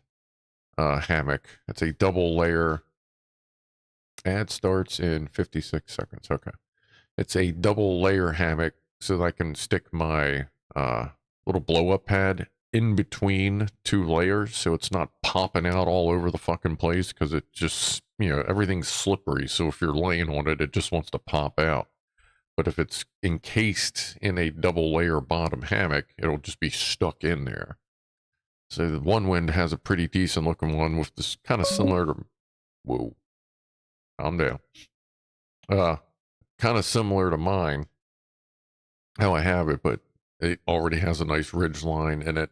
hammock. It's a double layer. Ad starts in 56 seconds. Okay. It's a double layer hammock so that I can stick my little blow up pad in between 2 layers so it's not popping out all over the fucking place because it just, everything's slippery. So if you're laying on it, it just wants to pop out. But if it's encased in a double layer bottom hammock, it'll just be stuck in there. So the one wind has a pretty decent looking one with this kind of similar to, whoa, calm down. Kind of similar to mine, how I have it, but it already has a nice ridge line in it.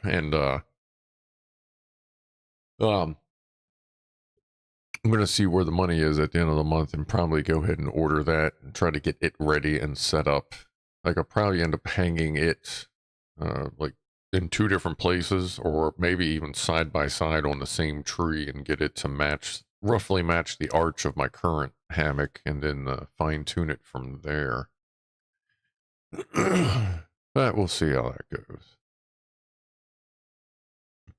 And I'm gonna see where the money is at the end of the month and probably go ahead and order that and try to get it ready and set up. Like, I'll probably end up hanging it like in 2 different places, or maybe even side by side on the same tree and get it to roughly match the arch of my current hammock, and then fine tune it from there. But we'll see how that goes.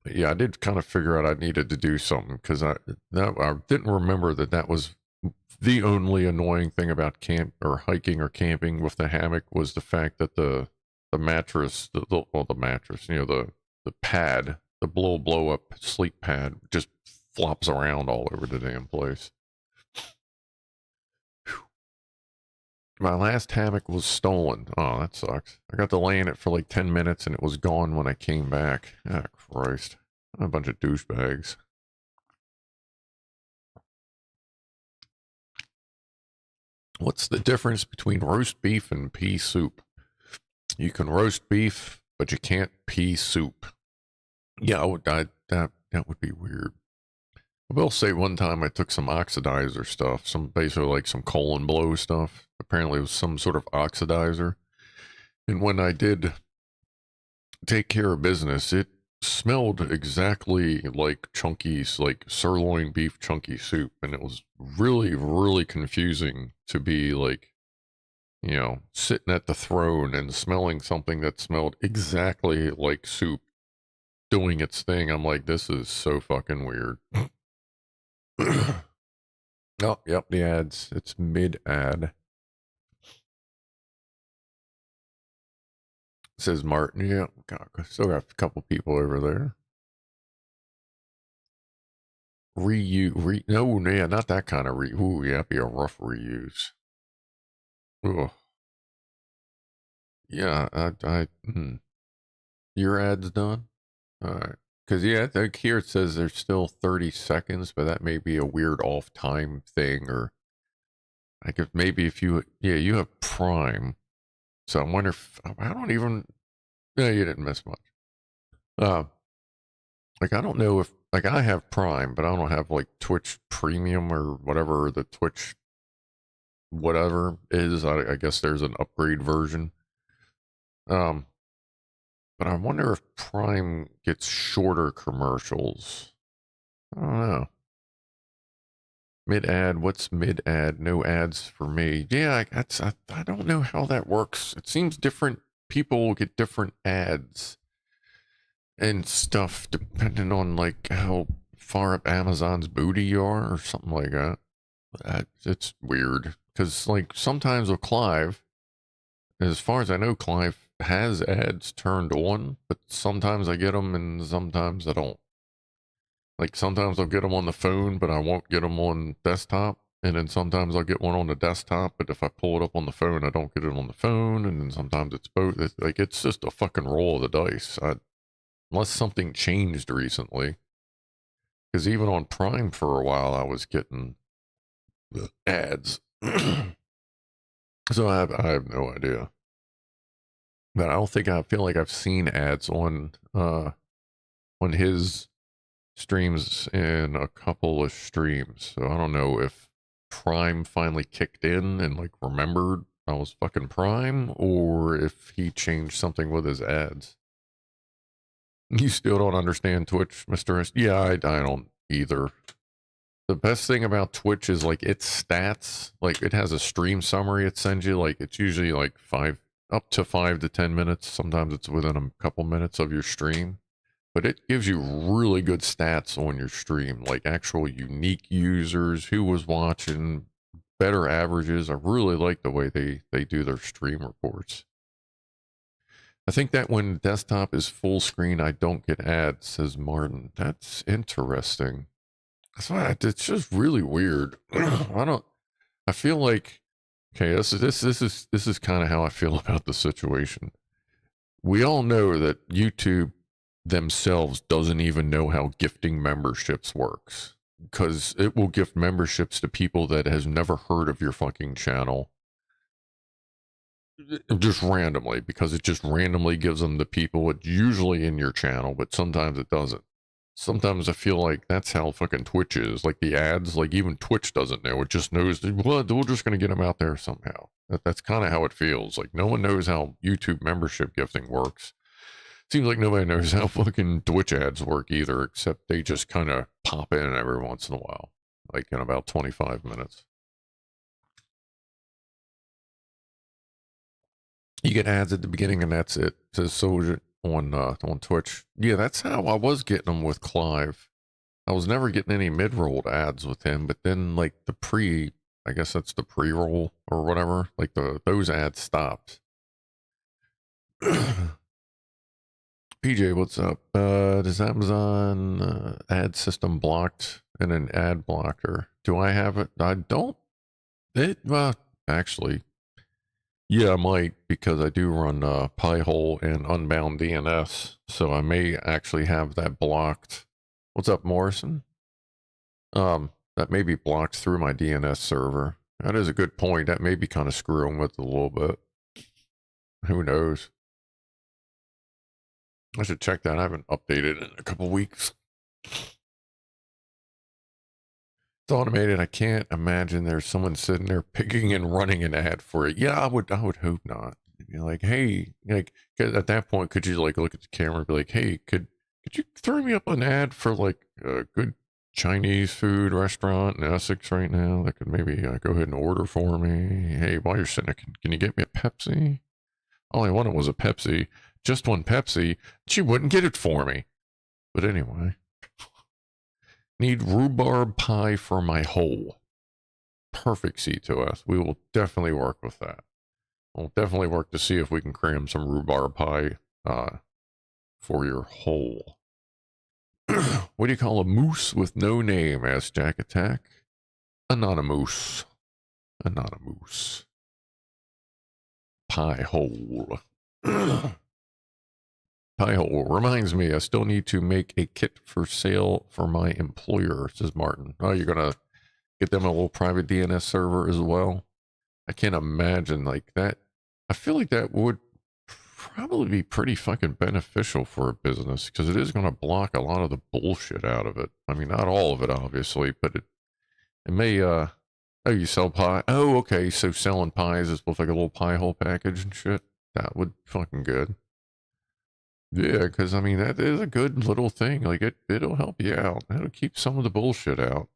But yeah, I did kind of figure out I needed to do something because I didn't remember that was the only annoying thing about camp or hiking or camping with the hammock was the fact that the mattress, the mattress, the pad, the blow up sleep pad just flops around all over the damn place. My last hammock was stolen. Oh, that sucks. I got to lay in it for like 10 minutes and it was gone when I came back. Ah, Christ. A bunch of douchebags. What's the difference between roast beef and pea soup? You can roast beef, but you can't pea soup. Yeah, that would be weird. I will say one time I took some oxidizer stuff, basically like some colon blow stuff. Apparently it was some sort of oxidizer. And when I did take care of business, it smelled exactly like like sirloin beef chunky soup. And it was really, really confusing to be like, sitting at the throne and smelling something that smelled exactly like soup doing its thing. I'm like, this is so fucking weird. Oh, yep, the ads. It's mid-ad. Says Martin. Yeah, God, still got a couple people over there. No, yeah, not that kind of ooh, yeah, that'd be a rough reuse. Ugh. Yeah, your ad's done? Alright. Because, yeah, I think here it says there's still 30 seconds, but that may be a weird off time thing, or I guess maybe if you, yeah, you have Prime. So I wonder if, I don't even, no, you didn't miss much. Uh, like, I don't know if, like, I have Prime, but I don't have, like, Twitch Premium or whatever the Twitch whatever is. I guess there's an upgrade version. Um, but I wonder if Prime gets shorter commercials. I don't know. Mid ad, what's mid ad? No ads for me. Yeah, I don't know how that works. It seems different people will get different ads and stuff depending on like how far up Amazon's booty you are or something like that. It's weird because like sometimes with Clive, as far as I know, Clive has ads turned on, but sometimes I get them and sometimes I don't. Like sometimes I'll get them on the phone, but I won't get them on desktop. And then sometimes I'll get one on the desktop, but if I pull it up on the phone, I don't get it on the phone. And then sometimes it's both. It's just a fucking roll of the dice. Unless something changed recently. Because even on Prime for a while, I was getting ads. So I have no idea. But I don't think I feel like I've seen ads on his streams in a couple of streams. So I don't know if Prime finally kicked in and like remembered I was fucking Prime or if he changed something with his ads. You still don't understand Twitch, Mr. S? Yeah, I don't either. The best thing about Twitch is like its stats, like it has a stream summary it sends you, like it's usually like up to 5 to 10 minutes. Sometimes it's within a couple minutes of your stream. But it gives you really good stats on your stream, like actual unique users, who was watching, better averages. I really like the way they do their stream reports. I think that when desktop is full screen, I don't get ads, says Martin. That's interesting. It's just really weird. I feel like, okay, this is kind of how I feel about the situation. We all know that YouTube themselves doesn't even know how gifting memberships works because it will gift memberships to people that has never heard of your fucking channel just randomly because it just randomly gives them the people it's usually in your channel, but sometimes it doesn't. Sometimes I feel like that's how fucking Twitch is. Like the ads, like even Twitch doesn't know. It just knows, well, we're just going to get them out there somehow. That's kind of how it feels. Like no one knows how YouTube membership gifting works. Seems like nobody knows how fucking Twitch ads work either, except they just kind of pop in every once in a while, like in about 25 minutes. You get ads at the beginning, and that's it. It says Soldier on Twitch. Yeah, that's how I was getting them with Clive. I was never getting any mid-rolled ads with him, but then like I guess that's the pre-roll or whatever. Like those ads stopped. PJ, what's up? Does Amazon ad system blocked and an ad blocker? Do I have it? I don't. Well, actually, yeah, I might because I do run Pi-hole and Unbound DNS, so I may actually have that blocked. What's up, Morrison? That may be blocked through my DNS server. That is a good point. That may be kind of screwing with it a little bit. Who knows? I should check that. I haven't updated in a couple weeks. It's automated. I can't imagine there's someone sitting there picking and running an ad for it. Yeah, I would hope not. You're like, hey, like at that point, could you like look at the camera and be like, hey, could you throw me up an ad for like a good Chinese food restaurant in Essex right now that could maybe go ahead and order for me? Hey, while you're sitting there, can you get me a Pepsi? All I wanted was a Pepsi, just one Pepsi. She wouldn't get it for me. But anyway. Need rhubarb pie for my hole. Perfect, C2S. We will definitely work with that. We'll definitely work to see if we can cram some rhubarb pie for your hole. What do you call a moose with no name? Asked Jack Attack. Anonymous. Anonymous. Pie hole. Piehole reminds me, I still need to make a kit for sale for my employer, says Martin. Oh, you're going to get them a little private DNS server as well? I can't imagine like that. I feel like that would probably be pretty fucking beneficial for a business because it is going to block a lot of the bullshit out of it. I mean, not all of it, obviously, but it may, oh, you sell pie? Oh, okay. So selling pies is with like a little pie hole package and shit. That would fucking good. Yeah, because I mean, that is a good little thing. Like, it'll help you out. It'll keep some of the bullshit out.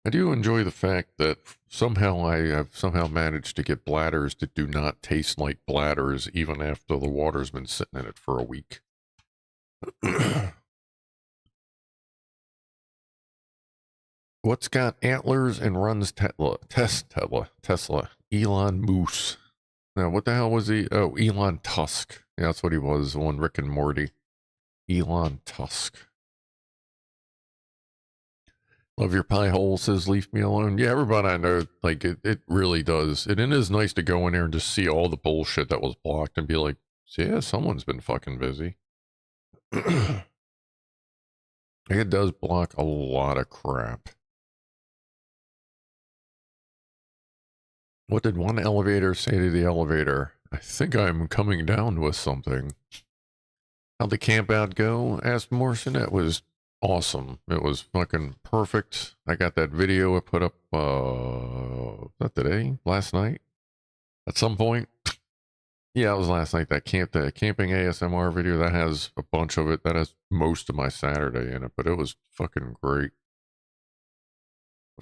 I do enjoy the fact that somehow I have somehow managed to get bladders that do not taste like bladders even after the water's been sitting in it for a week. What's got antlers and runs Tesla? Elon Moose. Now, what the hell was he? Oh, Elon Tusk. Yeah, that's what he was on Rick and Morty. Elon Tusk. Love your pie hole, says leave me alone. Yeah, everybody I know, like, it really does. And it is nice to go in there and just see all the bullshit that was blocked and be like, yeah, someone's been fucking busy. It does block a lot of crap. What did one elevator say to the elevator? I think I'm coming down with something. How'd the camp out go? Asked Morrison. It was awesome. It was fucking perfect. I got that video I put up, not today? Last night? At some point? Yeah, it was last night. That camping ASMR video, that has a bunch of it. That has most of my Saturday in it, but it was fucking great.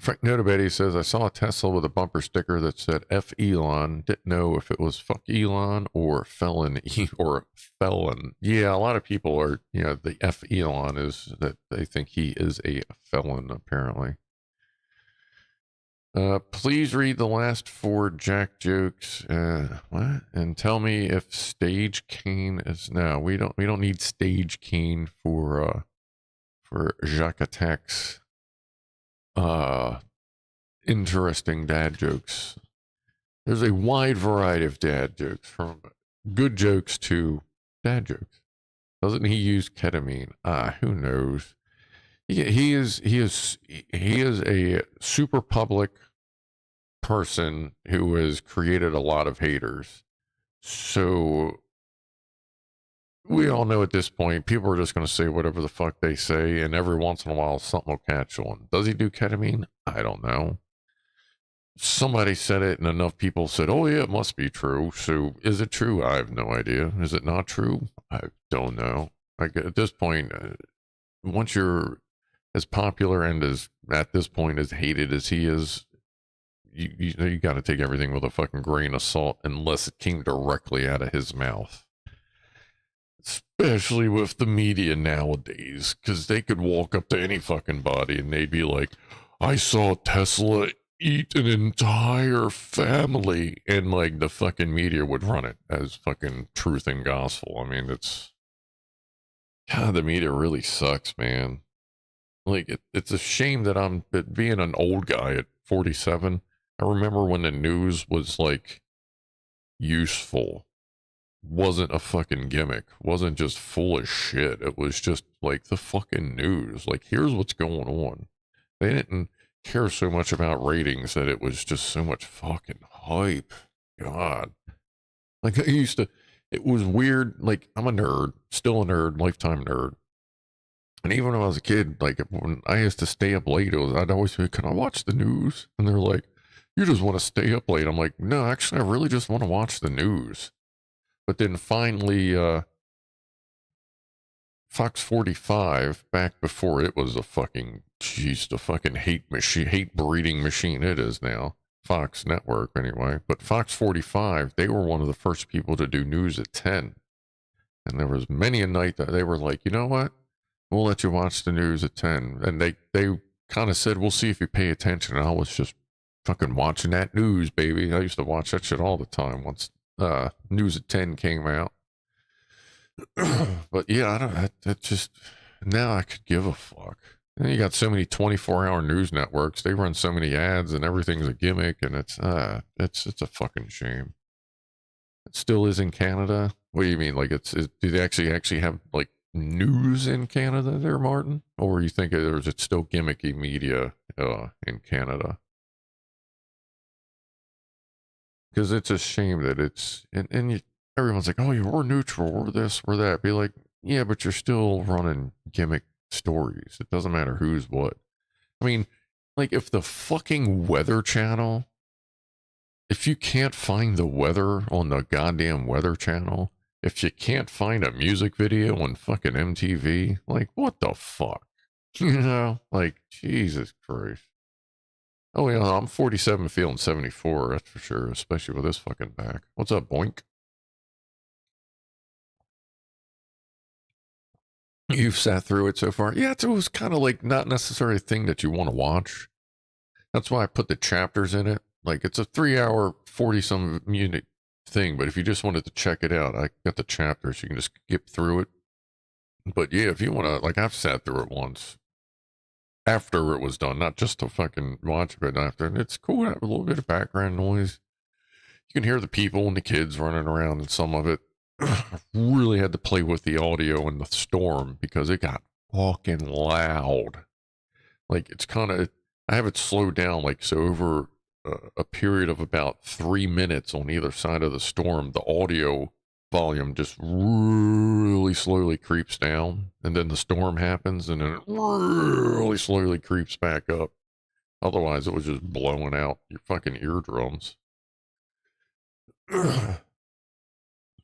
Frank Notabetty says, I saw a Tesla with a bumper sticker that said F Elon. Didn't know if it was fuck Elon or felon or felon. Yeah, a lot of people are, you know, the F Elon is that they think he is a felon, apparently. Please read the last 4 Jack jokes. What? And tell me if Stage Cane is no. We don't need Stage Cane for Jacques Attack's interesting dad jokes. There's a wide variety of dad jokes, from good jokes to dad jokes. Doesn't he use ketamine? Who knows? He is a super public person who has created a lot of haters. So we all know at this point, people are just going to say whatever the fuck they say, and every once in a while, something will catch on. Does he do ketamine? I don't know. Somebody said it, and enough people said, oh, yeah, it must be true. So is it true? I have no idea. Is it not true? I don't know. Like, at this point, once you're as popular and as, at this point, as hated as he is, you got to take everything with a fucking grain of salt unless it came directly out of his mouth. Especially with the media nowadays, because they could walk up to any fucking body and they'd be like, I saw Tesla eat an entire family, and like the fucking media would run it as fucking truth and gospel. I mean, it's, God, the media really sucks, man. Like, it's a shame that I'm being an old guy at 47. I remember when the news was like useful, wasn't a fucking gimmick, wasn't just full of shit. It was just like the fucking news. Like, here's what's going on. They didn't care so much about ratings that it was just so much fucking hype. God. Like, I used to, it was weird. Like, I'm a nerd, still a nerd, lifetime nerd. And even when I was a kid, like when I used to stay up late, I'd always say, can I watch the news? And they're like, you just want to stay up late. I'm like, no, actually, I really just want to watch the news. But then finally, Fox 45, back before it was a fucking, jeez, the fucking hate machine, hate breeding machine it is now. Fox Network, anyway. But Fox 45, they were one of the first people to do news at 10. And there was many a night that they were like, you know what? We'll let you watch the news at 10. And they kind of said, we'll see if you pay attention. And I was just fucking watching that news, baby. I used to watch that shit all the time once News at 10 came out. But yeah, I don't, that just, now I could give a fuck. And you got so many 24-hour news networks. They run so many ads and everything's a gimmick, and it's a fucking shame. It still is in Canada. What do you mean? Like do they actually have like news in Canada there, Martin? Or you think or is it still gimmicky media in Canada? Because it's a shame that it's everyone's like, oh, you're neutral, or this, or that. Be like, yeah, but you're still running gimmick stories. It doesn't matter who's what. I mean, like if the fucking Weather Channel, if you can't find the weather on the goddamn Weather Channel, if you can't find a music video on fucking MTV, like what the fuck? You know, like Jesus Christ. Oh yeah, I'm 47 feeling 74, that's for sure, especially with this fucking back. What's up, Boink? You've sat through it so far. Yeah, it was kind of like not necessarily a thing that you want to watch. That's why I put the chapters in it. Like it's a 3 hour, 40 some minute thing, but if you just wanted to check it out, I got the chapters. You can just skip through it. But yeah, if you want to, like I've sat through it once after it was done, not just to fucking watch it, but after. And it's cool to have a little bit of background noise. You can hear the people and the kids running around, and some of it really had to play with the audio in the storm because it got fucking loud. Like it's kind of, I have it slowed down, like so over a period of about 3 minutes on either side of the storm, the audio volume just really slowly creeps down, and then the storm happens, and then it really slowly creeps back up. Otherwise, it was just blowing out your fucking eardrums.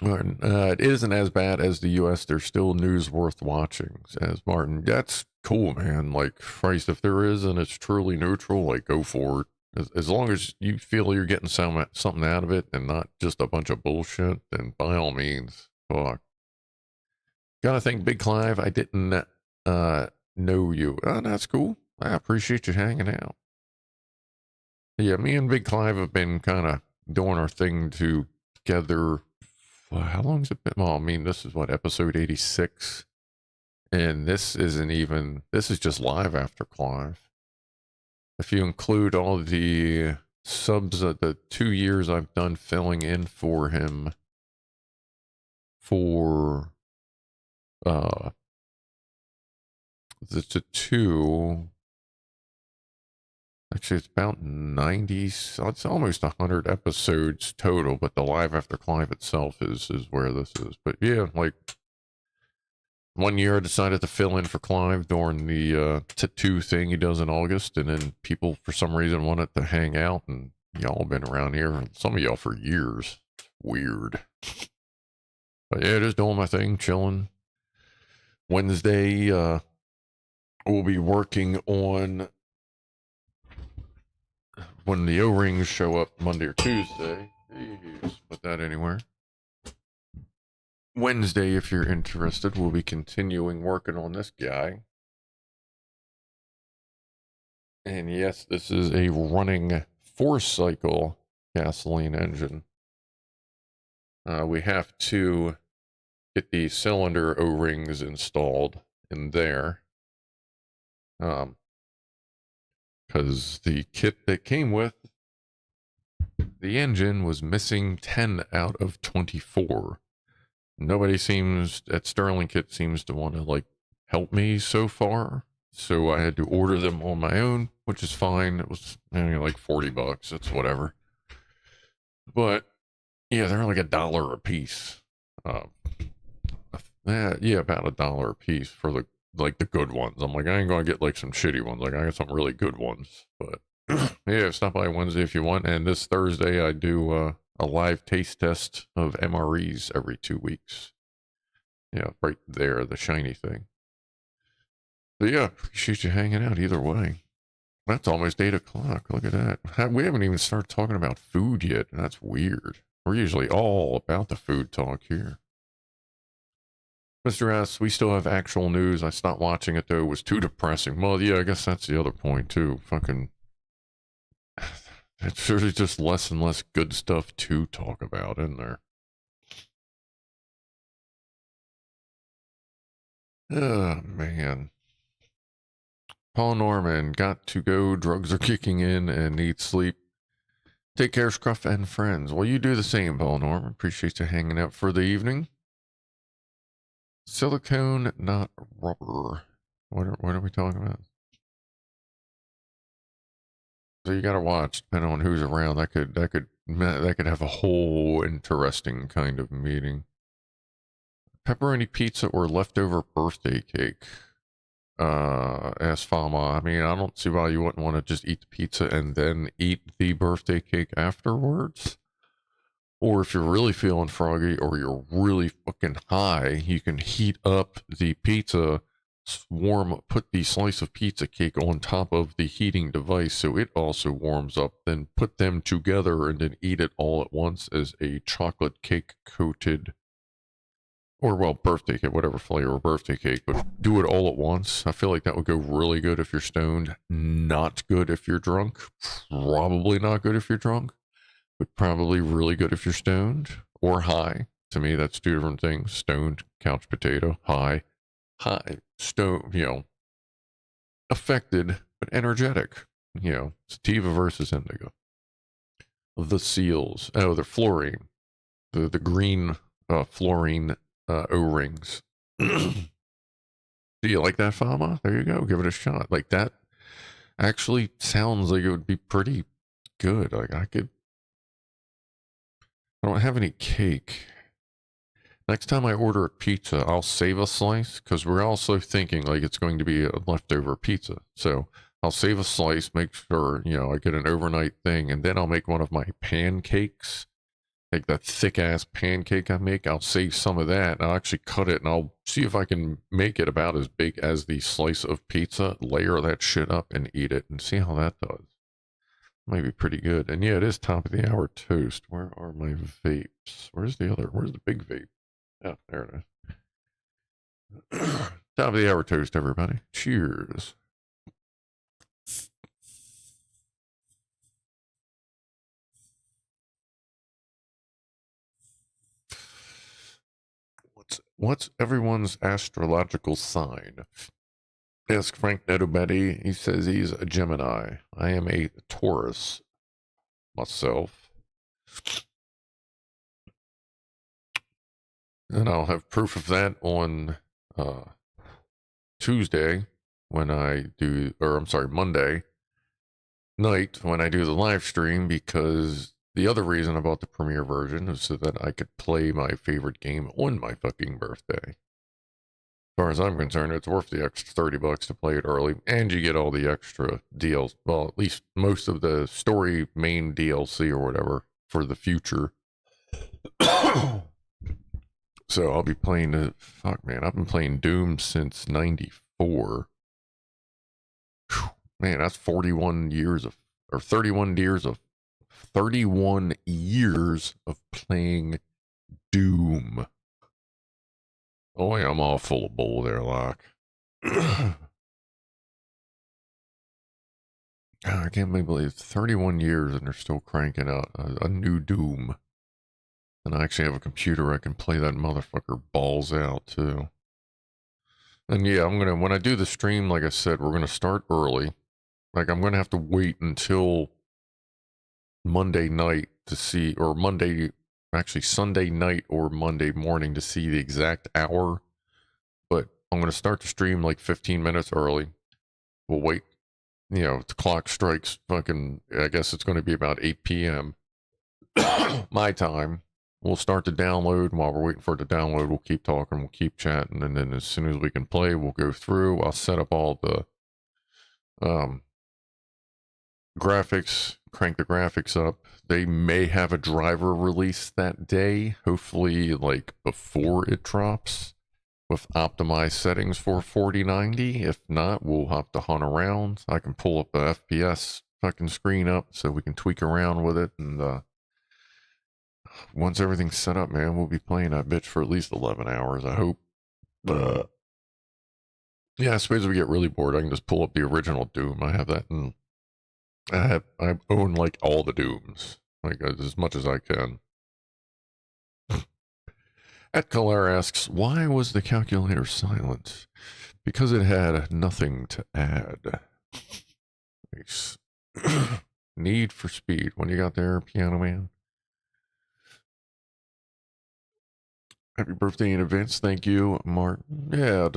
It isn't as bad as the U.S. There's still news worth watching, says Martin. That's cool, man. Like, Christ, if there is and it's truly neutral, like, go for it. As long as you feel you're getting something out of it and not just a bunch of bullshit, then by all means, fuck. Gotta thank Big Clive. I didn't know you. Oh, that's cool. I appreciate you hanging out. Yeah, me and Big Clive have been kind of doing our thing together. Well, how long has it been? Well, I mean, this is what, episode 86? And this isn't even, this is just live after Clive. If you include all the subs, the 2 years I've done filling in for him for the two, actually it's about 90, it's almost 100 episodes total, but the live after Clive itself is where this is. But yeah, like 1 year I decided to fill in for Clive during the tattoo thing he does in August, and then people for some reason wanted to hang out, and y'all been around here, some of y'all for years. Weird. But yeah, just doing my thing, chilling. Wednesday, we'll be working on when the O-rings show up Monday or Tuesday. Just put that anywhere. Wednesday, if you're interested, we'll be continuing working on this guy. And yes, this is a running 4-cycle gasoline engine. We have to get the cylinder O-rings installed in there. Because the kit that came with the engine was missing 10 out of 24. Nobody seems, at Sterling Kit seems to want to like help me so far. So I had to order them on my own, which is fine. It was like $40. It's whatever. But yeah, they're like $1 a piece. Yeah, about $1 a piece for the like the good ones. I'm like, I ain't gonna get like some shitty ones. Like I got some really good ones. But yeah, stop by Wednesday if you want. And this Thursday I do a live taste test of MREs every 2 weeks. Yeah, right there, the shiny thing. But yeah, appreciate you hanging out either way. That's almost 8 o'clock. Look at that. We haven't even started talking about food yet. That's weird. We're usually all about the food talk here. Mr. S, we still have actual news. I stopped watching it though. It was too depressing. Well, yeah, I guess that's the other point too. Fucking, it's really just less and less good stuff to talk about in there. Oh, man. Paul Norman, got to go. Drugs are kicking in and need sleep. Take care, Scruff and friends. Well, you do the same, Paul Norman. Appreciate you hanging out for the evening. Silicone, not rubber. What are we talking about? So you got to watch, depending on who's around. That could have a whole interesting kind of meeting. Pepperoni pizza or leftover birthday cake? Asked Fama. I mean, I don't see why you wouldn't want to just eat the pizza and then eat the birthday cake afterwards. Or if you're really feeling froggy or you're really fucking high, you can heat up the pizza, put the slice of pizza cake on top of the heating device so it also warms up, then put them together and then eat it all at once as a chocolate cake coated, or well, birthday cake, whatever flavor birthday cake, but do it all at once. I feel like that would go really good if you're stoned, not good if you're drunk, probably not good if you're drunk, but probably really good if you're stoned or high. To me, that's two different things. Stoned, couch potato, high, stoned, affected, but energetic, sativa versus indigo. The seals, the fluorine, the green fluorine O-rings. Do you like that, Fama? There you go. Give it a shot. Like that actually sounds like it would be pretty good. Like I don't have any cake. Next time I order a pizza, I'll save a slice because we're also thinking like it's going to be a leftover pizza. So I'll save a slice, make sure, I get an overnight thing, and then I'll make one of my pancakes. Like that thick ass pancake I make, I'll save some of that. I'll actually cut it and I'll see if I can make it about as big as the slice of pizza, layer that shit up and eat it and see how that does. Might be pretty good. And yeah, it is top of the hour toast. Where are my vapes? Where's the big vape? Oh, there it is. Top of the hour toast, everybody. Cheers. What's everyone's astrological sign? Ask Frank Nedobetti. He says he's a Gemini. I am a Taurus myself. And I'll have proof of that on Tuesday when I do, or I'm sorry, Monday night when I do the live stream, because the other reason I bought the premiere version is so that I could play my favorite game on my fucking birthday. As far as I'm concerned, it's worth the extra $30 to play it early, and you get all the extra deals. Well, at least most of the story main DLC or whatever for the future. So I'll be playing the fuck, man. I've been playing Doom since '94. Man, that's 31 years of 31 years of playing Doom. Oh, yeah, I'm all full of bull there, Locke. I can't believe it's 31 years and they're still cranking out a new Doom. And I actually have a computer I can play that motherfucker balls out too. And yeah, when I do the stream, like I said, we're gonna start early. Like I'm gonna have to wait until Monday night to see, or Sunday night or Monday morning to see the exact hour. But I'm gonna start the stream like 15 minutes early. We'll wait. The clock strikes fucking, I guess it's going to be about 8 p.m. my time. We'll start to download, and while we're waiting for it to download, we'll keep talking, we'll keep chatting, and then as soon as we can play, we'll go through. I'll set up all the graphics, crank the graphics up. They may have a driver release that day, hopefully like before it drops, with optimized settings for 4090. If not, we'll have to hunt around. I can pull up the FPS fucking screen up so we can tweak around with it, and once everything's set up, man, we'll be playing that bitch for at least 11 hours, I hope. Yeah, I suppose if we get really bored, I can just pull up the original Doom. I have that, and I own like all the Dooms, like as much as I can. At Color asks, why was the calculator silent? Because it had nothing to add. Nice. Need for Speed. What do you got there, Pianoman? Happy birthday in advance. Thank you, Martin. Yeah,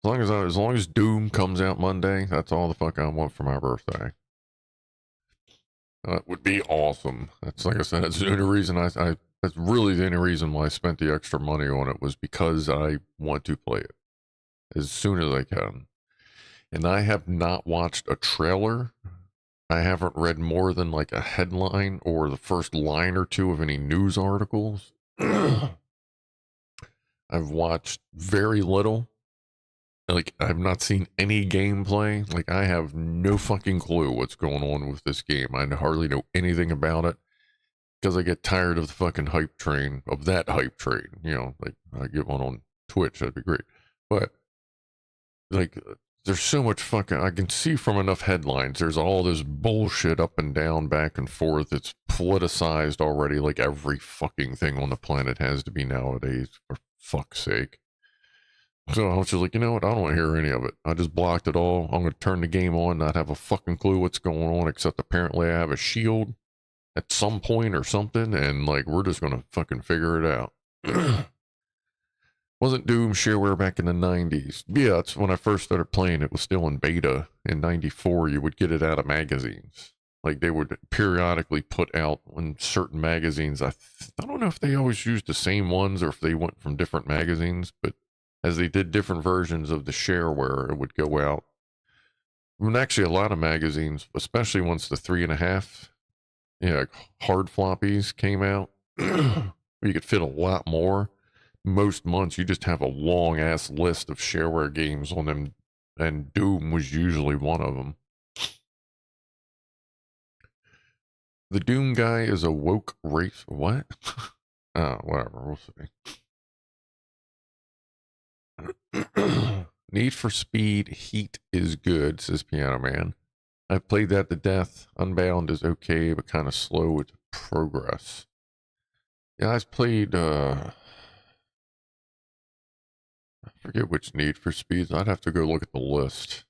as long as Doom comes out Monday, that's all the fuck I want for my birthday. That would be awesome. That's like I said, that's the only reason that's really the only reason why I spent the extra money on it was because I want to play it as soon as I can. And I have not watched a trailer. I haven't read more than like a headline or the first line or two of any news articles. I've watched very little. Like, I've not seen any gameplay. Like, I have no fucking clue what's going on with this game. I hardly know anything about it because I get tired of the fucking hype train, of that hype train. You know, like, I get one on Twitch, that'd be great. But, like, there's so much fucking, I can see from enough headlines, there's all this bullshit up and down, back and forth. It's politicized already, like every fucking thing on the planet has to be nowadays, for fuck's sake. So I was just like, you know what? I don't want to hear any of it. I just blocked it all. I'm going to turn the game on, not have a fucking clue what's going on, except apparently I have a shield at some point or something, and like, we're just going to fucking figure it out. Wasn't Doom shareware back in the 90s? Yeah, that's when I first started playing. It was still in beta. In 94, you would get it out of magazines. Like, they would periodically put out in certain magazines. I don't know if they always used the same ones or if they went from different magazines, but as they did different versions of the shareware, it would go out. I mean, actually, a lot of magazines, especially once the 3.5, hard floppies came out, you could fit a lot more. Most months, you just have a long ass list of shareware games on them, and Doom was usually one of them. The Doom guy is a woke race. What? Oh, whatever. We'll see. Need for Speed Heat is good, says Pianoman. I've played that to death. Unbound is okay, but kind of slow with progress. Yeah, I've played, I forget which Need for Speeds. I'd have to go look at the list.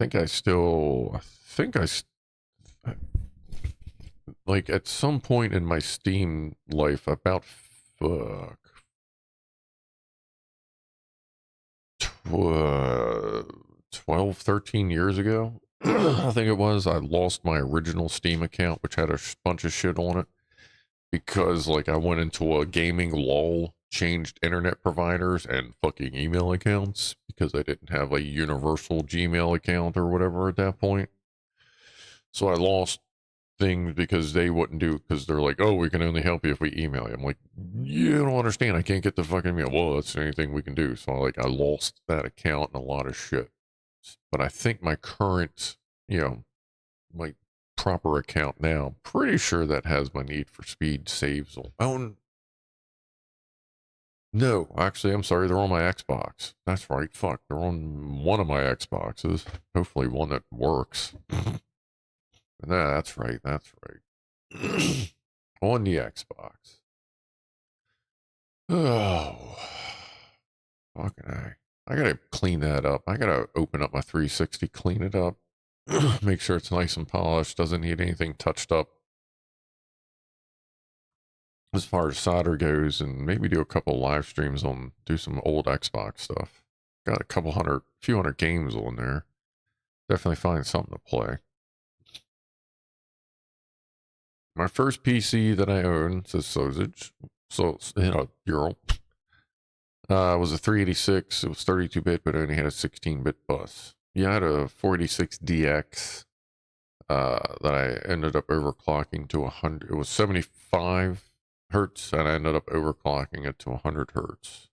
I think like at some point in my Steam life, about 12, 13 years ago, I think it was, I lost my original Steam account, which had a bunch of shit on it, because like I went into a gaming lull, changed internet providers and fucking email accounts because I didn't have a universal Gmail account or whatever at that point. So I lost things because they wouldn't do, because they're like, oh, we can only help you if we email you. I'm like, you don't understand. I can't get the fucking email. Well, that's anything we can do. So like, I lost that account and a lot of shit. But I think my current, my proper account now, pretty sure that has my Need for Speed saves on. Oh, no, actually, I'm sorry. They're on my Xbox. That's right. Fuck. They're on one of my Xboxes. Hopefully one that works. Nah, that's right. That's right. On the Xbox. Oh, fucking I gotta clean that up. I gotta open up my 360, clean it up, make sure it's nice and polished, doesn't need anything touched up as far as solder goes, and maybe do a couple live streams on, do some old Xbox stuff. Got a few hundred games on there. Definitely find something to play. My first PC that I owned, says Sausage, so, Euro, was a 386. It was 32-bit, but only had a 16-bit bus. Yeah, I had a 486DX that I ended up overclocking to 100. It was 75 hertz, and I ended up overclocking it to 100 hertz.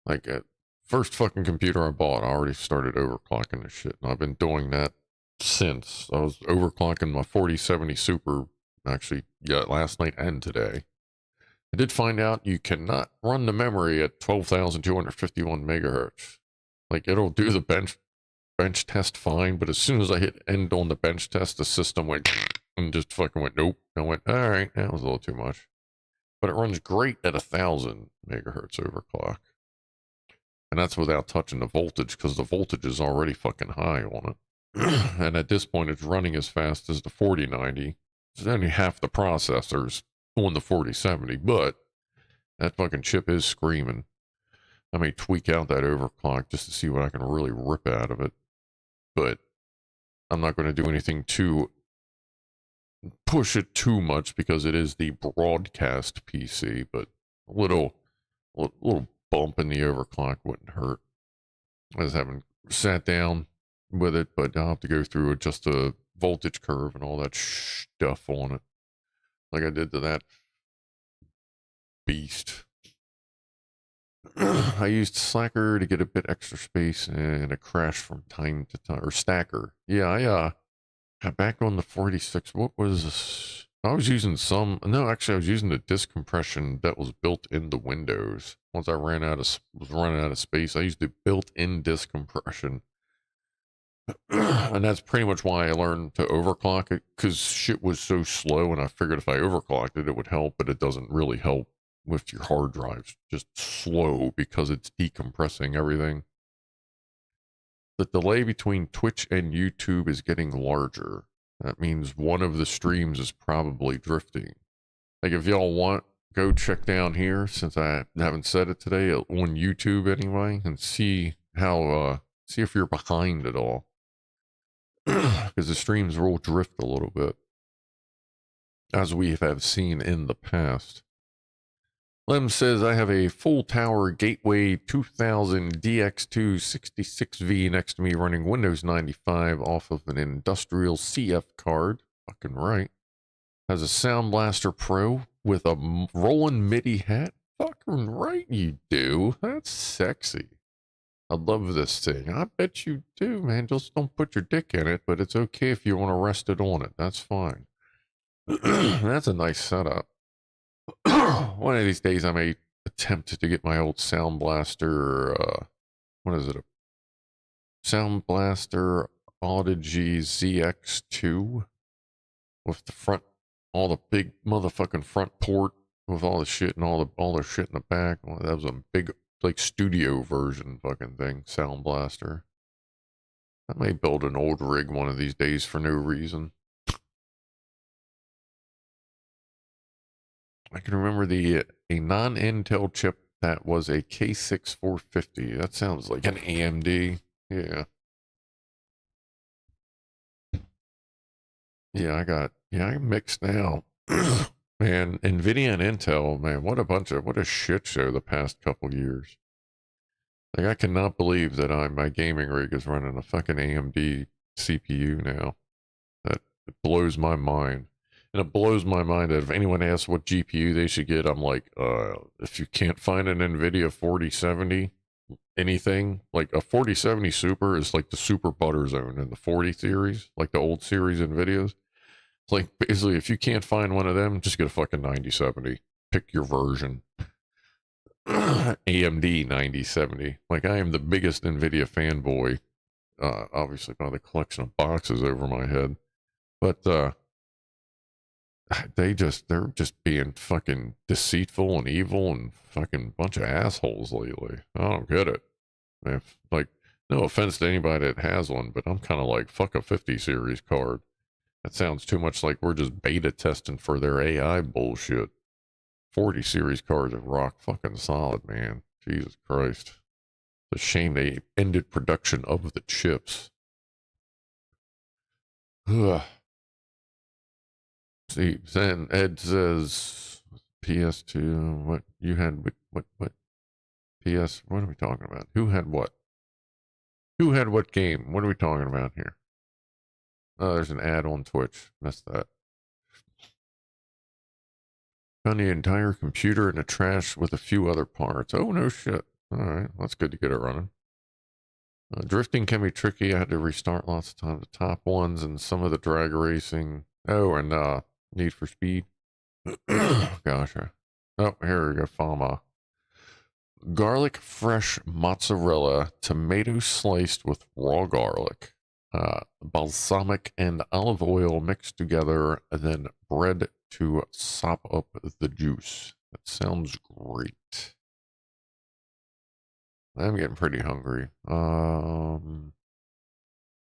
Like, at first fucking computer I bought, I already started overclocking this shit, and I've been doing that since. I was overclocking my 4070 Super, actually, yeah, last night and today. I did find out you cannot run the memory at 12,251 megahertz. Like, it'll do the bench test fine, but as soon as I hit end on the bench test, the system went and just fucking went nope. I went, all right, that was a little too much. but it runs great at 1,000 megahertz overclock. And that's without touching the voltage, because the voltage is already fucking high on it. And at this point, it's running as fast as the 4090. It's only half the processors on the 4070, but that fucking chip is screaming. I may tweak out that overclock just to see what I can really rip out of it. But I'm not going to do anything to push it too much because it is the broadcast PC, but a little bump in the overclock wouldn't hurt. I just haven't sat down with it, but I'll have to go through just a voltage curve and all that stuff on it, like I did to that beast. I used Slacker to get a bit extra space and a crash from time to time, or Stacker. Yeah, I got back on the 46. What was this? I was using I was using the disk compression that was built into Windows. Once I was running out of space, I used the built-in disk compression. And that's pretty much why I learned to overclock it, because shit was so slow, and I figured if I overclocked it, it would help, but it doesn't really help with your hard drives. Just slow because it's decompressing everything. The delay between Twitch and YouTube is getting larger. That means one of the streams is probably drifting. Like, if y'all want, go check down here, since I haven't said it today, on YouTube anyway, and see how, see if you're behind at all. Because the streams will drift a little bit, as we have seen in the past. Lem says, I have a full tower Gateway 2000 DX2 66V next to me running Windows 95 off of an industrial CF card. Fucking right. Has a Sound Blaster Pro with a rolling MIDI hat. Fucking right you do. That's sexy. I love this thing. I bet you do, man. Just don't put your dick in it, but it's okay if you want to rest it on it. That's fine. That's a nice setup. One of these days I may attempt to get my old Sound Blaster, what is it? A Sound Blaster Audigy ZX2 with the front, all the big motherfucking front port with all the shit and all their shit in the back. Well, that was a big, like, studio version fucking thing, Sound Blaster. I may build an old rig one of these days for no reason. I can remember a non-Intel chip that was a K6 450. That sounds like an AMD. Yeah. Yeah, I mixed now. Man, NVIDIA and Intel, man, what a shit show the past couple years. Like, I cannot believe that my gaming rig is running a fucking AMD CPU now. That it blows my mind. And it blows my mind that if anyone asks what GPU they should get, I'm like, if you can't find an NVIDIA 4070, anything, like a 4070 Super is like the Super Butter Zone in the 40 series, like the old series NVIDIAs. It's like, basically, if you can't find one of them, just get a fucking 9070. Pick your version. AMD 9070. Like, I am the biggest NVIDIA fanboy, obviously by the collection of boxes over my head. But, they're just being fucking deceitful and evil and fucking bunch of assholes lately. I don't get it. Like, no offense to anybody that has one, but I'm kind of like, fuck a 50 series card. That sounds too much like we're just beta testing for their AI bullshit. 40 series cards are rock fucking solid, man. Jesus Christ. It's a shame they ended production of the chips. Ugh. See, then Ed says PS2, what you had, what PS, what are we talking about? Who had what? Who had what game? What are we talking about here? Oh, there's an ad on Twitch. Missed that. Found the entire computer in the trash with a few other parts. Oh, no shit. All right, that's good to get it running. Drifting can be tricky. I had to restart lots of times. The top ones and some of the drag racing. Oh, and Need for Speed. Gosh. Oh, here we go. Fama. Garlic fresh mozzarella, tomato sliced with raw garlic, balsamic and olive oil mixed together, and then bread to sop up the juice. That sounds great. I'm getting pretty hungry. I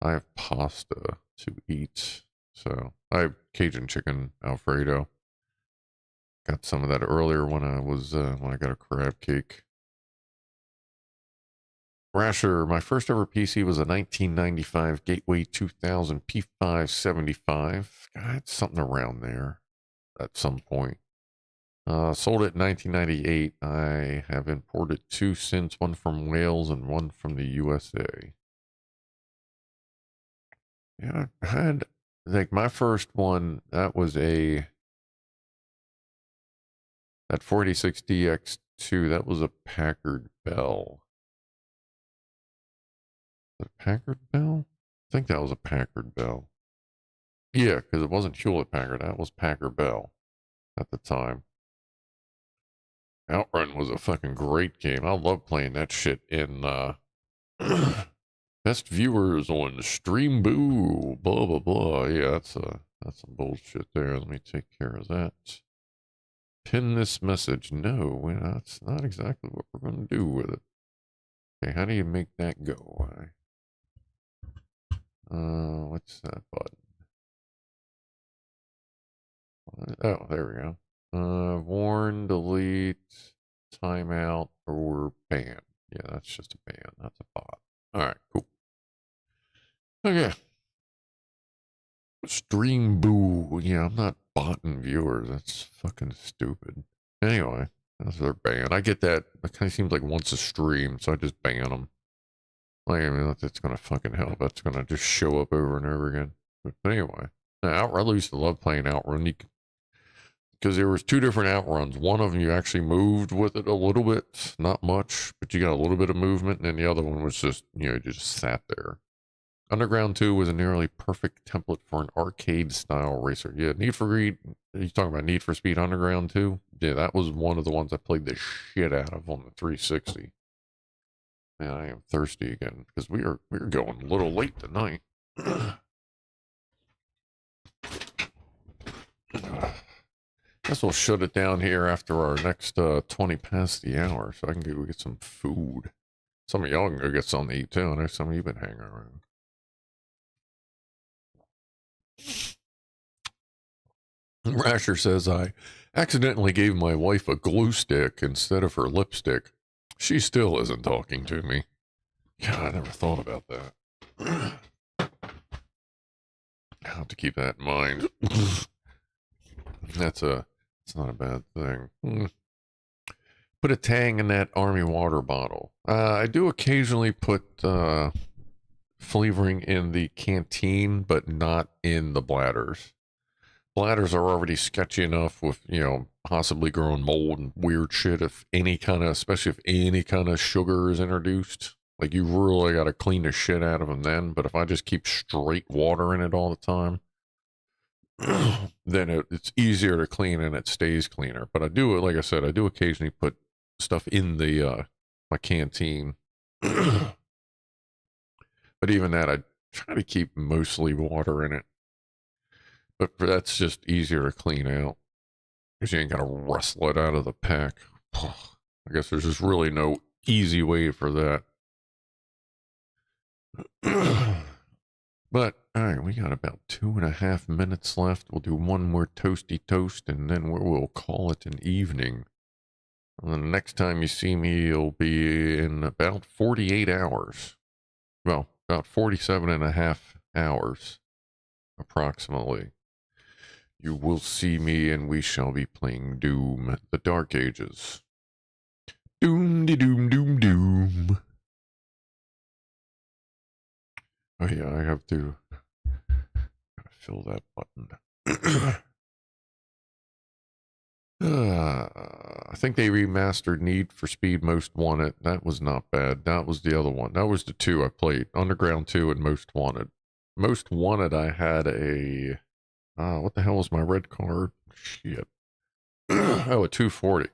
have pasta to eat. So I have Cajun chicken Alfredo. Got some of that earlier when I got a crab cake. Rasher, my first ever PC was a 1995 Gateway 2000 P575. God, something around there at some point. Sold it in 1998. I have imported two since, one from Wales and one from the USA. Yeah, I had, like, my first one, that 486DX2, that was a Packard Bell. Was it a Packard Bell? I think that was a Packard Bell. Yeah, because it wasn't Hewlett Packard, that was Packard Bell at the time. Outrun was a fucking great game. I love playing that shit in best viewers on Stream Boo, blah blah blah. Yeah, that's some bullshit there. Let me take care of that. Pin this message. No, that's not exactly what we're gonna do with it. Okay, how do you make that go? What's that button? Oh, there we go. Warn, delete, timeout, or ban. Yeah, that's just a ban. That's a bot. All right, cool. Okay. Stream boo. Yeah, I'm not botting viewers. That's fucking stupid. Anyway, that's their ban. I get that. It kind of seems like once a stream, so I just ban them. Like, I mean, that's gonna fucking help. That's gonna just show up over and over again. But anyway, now, I used to love playing Outrun because there was two different Outruns. One of them you actually moved with it a little bit, not much, but you got a little bit of movement, and then the other one was just, you just sat there. Underground 2 was a nearly perfect template for an arcade-style racer. Yeah, Need for Speed, you talking about Need for Speed Underground 2? Yeah, that was one of the ones I played the shit out of on the 360. Man, I am thirsty again, because we're going a little late tonight. Guess we'll shut it down here after our next 20 past the hour, so I can go get some food. Some of y'all can go get something to eat, too. I know some of you been hanging around. Rasher says, I accidentally gave my wife a glue stick instead of her lipstick. She still isn't talking to me. God, I never thought about that. I have to keep that in mind. It's not a bad thing. Put a tang in that army water bottle. I do occasionally put flavoring in the canteen, but not in the bladders. Bladders are already sketchy enough with, possibly growing mold and weird shit especially if any kind of sugar is introduced. Like, you really got to clean the shit out of them then. But if I just keep straight water in it all the time, then it's easier to clean and it stays cleaner. But like I said, I do occasionally put stuff in the my canteen. But even that, I try to keep mostly water in it. But that's just easier to clean out because you ain't got to wrestle it out of the pack. I guess there's just really no easy way for that. But, all right, we got about 2.5 minutes left. We'll do one more toasty toast, and then we'll call it an evening. And the next time you see me, it'll be in about 48 hours. Well, about 47.5 hours, approximately. You will see me, and we shall be playing Doom, the Dark Ages. Doom. Oh yeah, I have to fill that button. I think they remastered Need for Speed Most Wanted. That was not bad. That was the other one. That was the two I played. Underground 2 and Most Wanted. Most Wanted, I had a... what the hell was my red card? Shit. Oh, a 240.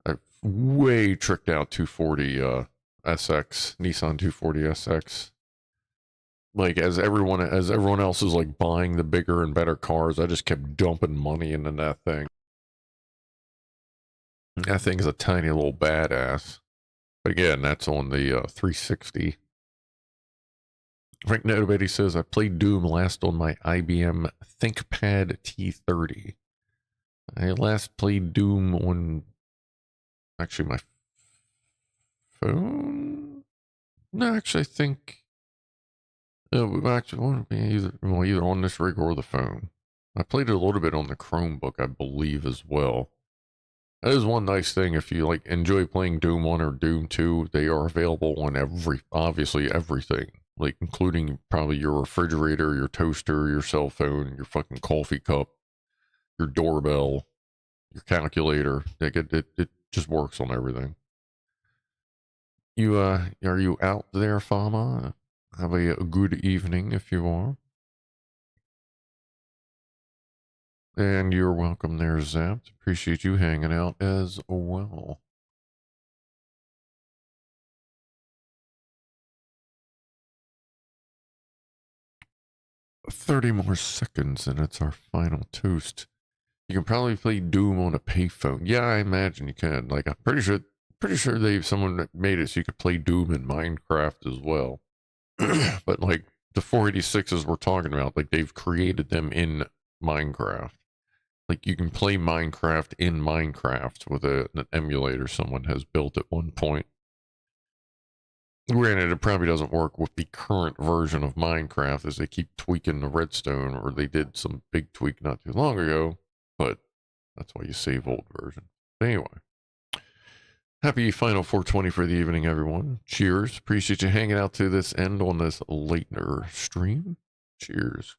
I way tricked out 240 SX, Nissan 240 SX. Like, as everyone else is like buying the bigger and better cars, I just kept dumping money into that thing. That thing's a tiny little badass. But again, that's on the 360. Frank Notability says, I played Doom last on my IBM ThinkPad T30. I last played Doom on actually my phone. No, actually, I think we actually want to be either on this rig or the phone. I played it a little bit on the Chromebook, I believe, as well. That is one nice thing. If you like enjoy playing Doom 1 or Doom 2, they are available on obviously everything, like including probably your refrigerator, your toaster, your cell phone, your fucking coffee cup, your doorbell, your calculator. Like it just works on everything. You are you out there, Fama? Have a good evening if you are. And you're welcome there, Zapped. Appreciate you hanging out as well. 30 more seconds and it's our final toast. You can probably play Doom on a payphone. Yeah, I imagine you can. Like, I'm pretty sure someone made it so you could play Doom in Minecraft as well. But like the 486s we're talking about, like they've created them in Minecraft. Like you can play Minecraft in Minecraft with an emulator someone has built at one point. Granted, it probably doesn't work with the current version of Minecraft as they keep tweaking the redstone, or they did some big tweak not too long ago, but that's why you save old version. But anyway, happy final 420 for the evening, everyone. Cheers. Appreciate you hanging out to this end on this later stream. Cheers.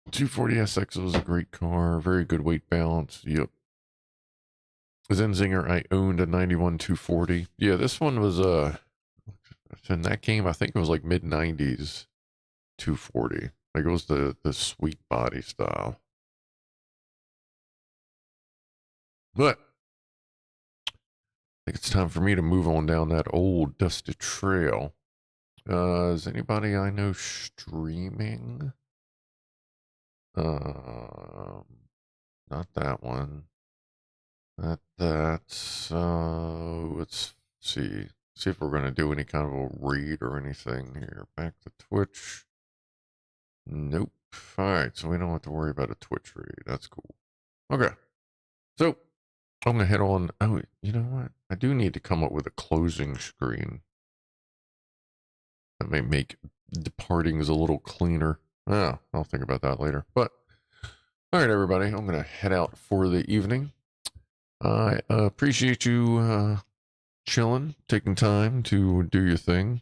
$240SX was a great car. Very good weight balance. Yep. Zenzinger, I owned a 91 240. Yeah, this one was in that game, I think it was like mid 90s 240. Like it was the sweet body style. But I think it's time for me to move on down that old dusty trail. Is anybody I know streaming? Not that one. That's let's see. See if we're gonna do any kind of a read or anything here. Back to Twitch. Nope. Alright, so we don't have to worry about a Twitch read. That's cool. Okay. So I'm gonna head on. Oh, you know what? I do need to come up with a closing screen. That may make departings a little cleaner. Oh, I'll think about that later. But all right, everybody, I'm gonna head out for the evening. I appreciate you chilling, taking time to do your thing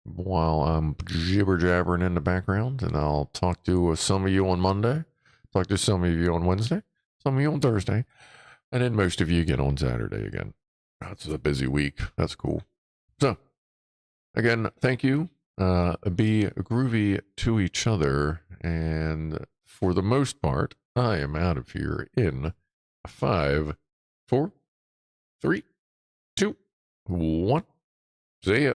while I'm jibber jabbering in the background, and I'll talk to some of you on Monday, talk to some of you on Wednesday, some of you on Thursday, and then most of you again on Saturday again. That's a busy week. That's cool. So, again, thank you. Be groovy to each other, and for the most part, I am out of here in 5, 4, 3, 2, 1. See ya.